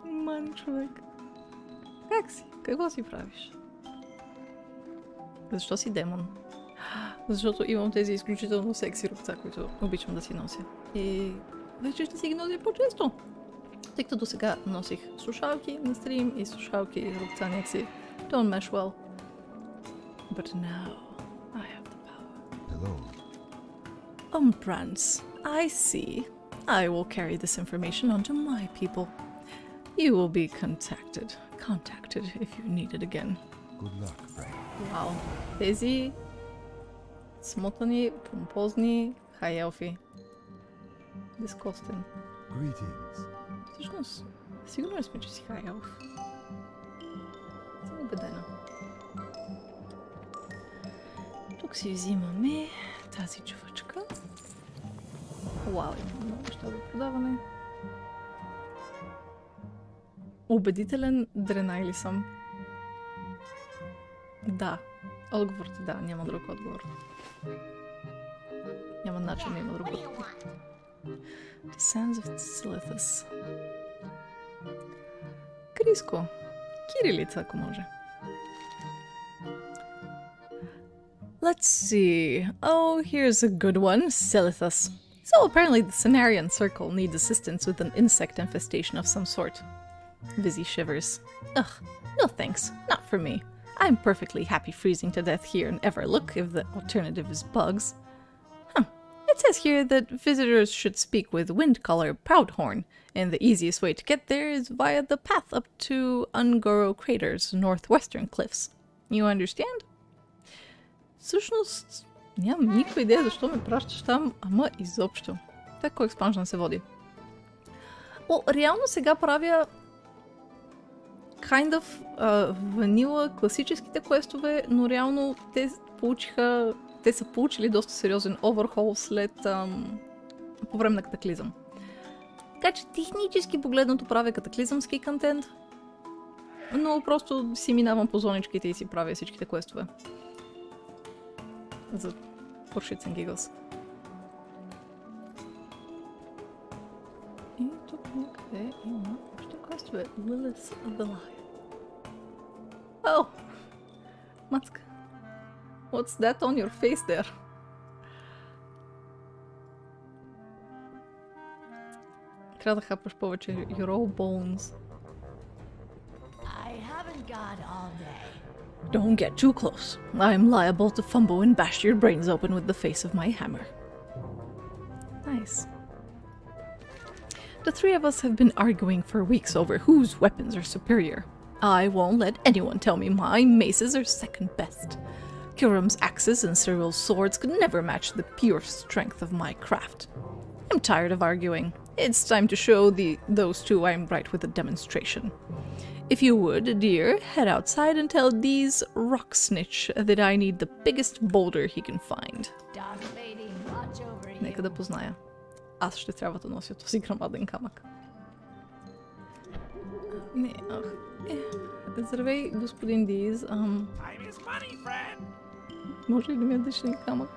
Мани човек. Как си? Какво си правиш? Защо си демон? Защото имам тези изключително секси ръкца, които обичам да си нося. И вече ще си ги нося по-често. Тъй като до сега носих слушалки на стрим и слушалки ръкца някакси don't mesh well. But now I have the power. Hello. Umbrance, I see. I will carry this information on to my people. You will be contacted if you need it again. Good luck, friend. Вау. Тези смотани, помпозни хай-елфи. Дискостен. Greetings. Всъщност, сигурно ли сме, че си хай-елф? Съм убедена. Тук си взимаме тази чувачка. Вау, има много неща за продаване. Убедителен дренай ли съм? Да. Отговорът е да, няма друг отговор. Няма начин да има друг отговор. The sands of Silithus. Криско. Кирилица, ако може. Let's see. Oh, here's a good one. Silithus. So apparently the Cenarian Circle needs assistance with an insect infestation of some sort. Vizzy shivers. Ugh, no thanks. Not for me. I'm perfectly happy freezing to death here in Everlook if the alternative is bugs. It says here that visitors should speak with Windcaller Proudhorn, and the easiest way to get there is via the path up to Ungoro Crater's northwestern cliffs. You understand? Всъщност, нямам никаква идея защо ме пращаш там, ама изобщо. Так кой експанжен се води. Реално сега правя kind of ванила класическите квестове, но реално те са получили доста сериозен оверхол след по време на катаклизъм. Така че технически погледнато правя катаклизъмски контент, но просто си минавам по зоничките и си правя всичките квестове. За for shits and giggles. И тук някъде има още квестове. Lilith the Lion. Oh! Мацка. What's that on your face there? Трябва да хапваш повече. Your all bones. I haven't got all day. Don't get too close. I'm liable to fumble and bash your brains open with the face of my hammer. Nice. The three of us have been arguing for weeks over whose weapons are superior. I won't let anyone tell me my maces are second best. Kiram's axes and Cyril's swords could never match the pure strength of my craft. I'm tired of arguing. It's time to show those two I'm right with a demonstration. If you would, dear, head outside and tell these rock snitch that I need the biggest boulder he can find. Dog lady, watch over you. Нека да позная. Аз ще трябва да нося този грамаден камък. Не, здравей, господин Диз. Може ли да ми ядеш един камък?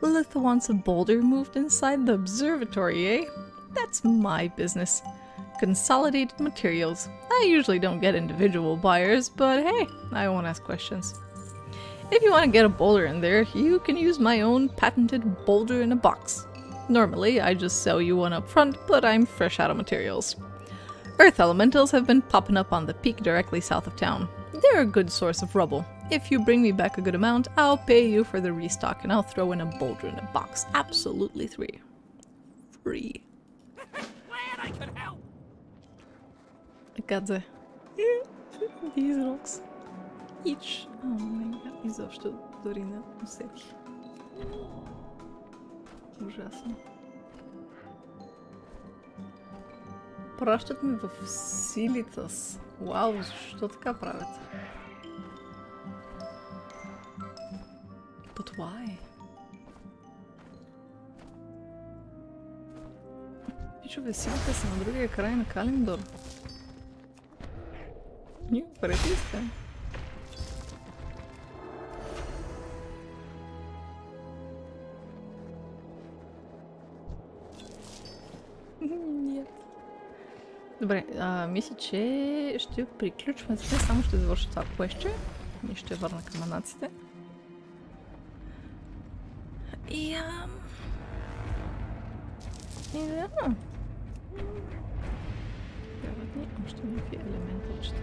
Lilith wants a boulder moved inside the observatory, eh? That's my business. consolidated materials. I usually don't get individual buyers, but hey, I won't ask questions. If you want to get a boulder in there, you can use my own patented boulder in a box. Normally, I just sell you one up front, but I'm fresh out of materials. Earth elementals have been popping up on the peak directly south of town. They're a good source of rubble. If you bring me back a good amount, I'll pay you for the restock and I'll throw in a boulder in a box. Absolutely free. Free. Glad I could help. Gadze. These rocks. Each. Oh my god, изобщо дори не усетих. Ужасно. Пращат ме в Силитас. Вау, защо така правят? But why? Пичове, Силитас са на другия край на Калимдор. Ние пред ли сте? Нет. Добре, мисля, че ще приключваме сега, само ще завърша това квестче и ще върна към манаците. И да. Трябват ни още някакви елементичета.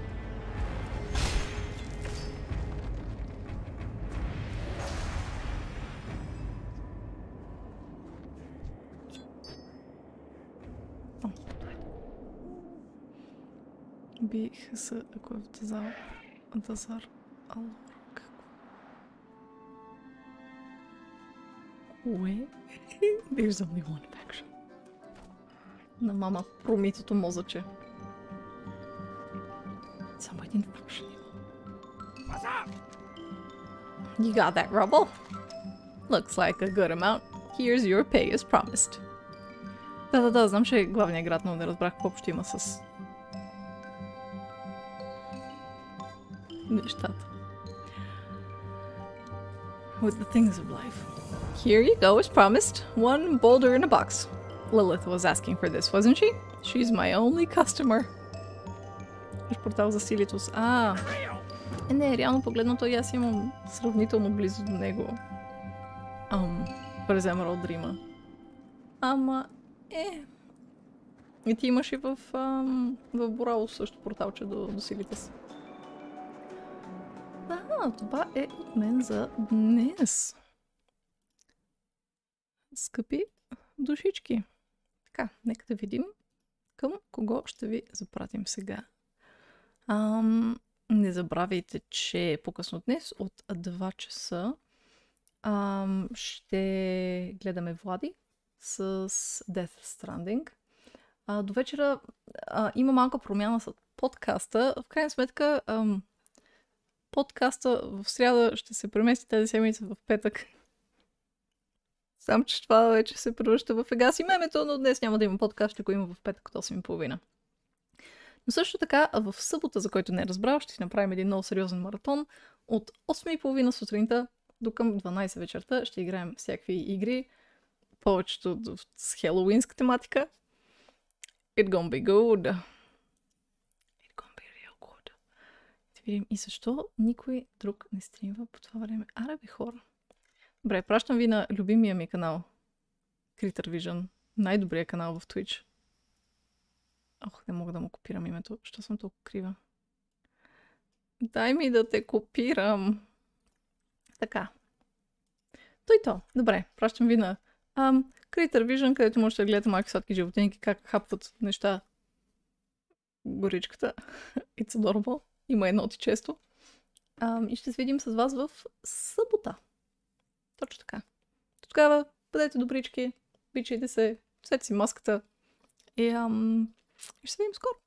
Бих се, ако е в Дазар Алор. Какво? Кое? There's only one faction. На мама промитото мозъче. Само един факшн. You got that, Rubble? Looks like a good amount. Here's your pay as promised. Да, знам, че е главният град, но не разбрах какво ще има с нещата. With the things of life. Here you go, as promised. One boulder in a box. Lilith was asking for this, wasn't she? She's my only customer. Портал за Силитус. Не, реално погледнато и аз имам сравнително близо до него. През Емералд Рима. Ама, И ти имаш и в Борало също порталче до Силитус. Това е от мен за днес. Скъпи душички. Така, нека да видим към кого ще ви запратим сега. Не забравяйте, че по-късно днес от 2 часа ще гледаме Влади с Death Stranding. До вечера има малка промяна с подкаста. В крайна сметка подкаста в сряда ще се премести тази седмица в петък. Сам, че това вече се превръща в егас и мемето, но днес няма да има подкаст, ще го има в петък от 8:30. Но също така в събота, за който не е разбрал, ще си направим един много сериозен маратон. От 8:30 сутринта до към 12 вечерта ще играем всякакви игри, повечето с хелоуинска тематика. It's gonna be good. It's gonna be real good. Да видим и защо никой друг не стримва по това време. Аре бе, хора. Добре, пращам ви на любимия ми канал. Critter Vision. Най-добрият канал в Twitch. Не мога да му копирам името. Що съм толкова крива? Дай ми да те копирам. Така. То. Добре, пращам ви на Critter Vision, където можете да гледате малки сладки животинки, как хапват неща горичката. It's adorable. Има еноти често. И ще се видим с вас в събота. Точно така. До тогава бъдете добрички, обичайте се, сете си маската и ще се видим скоро.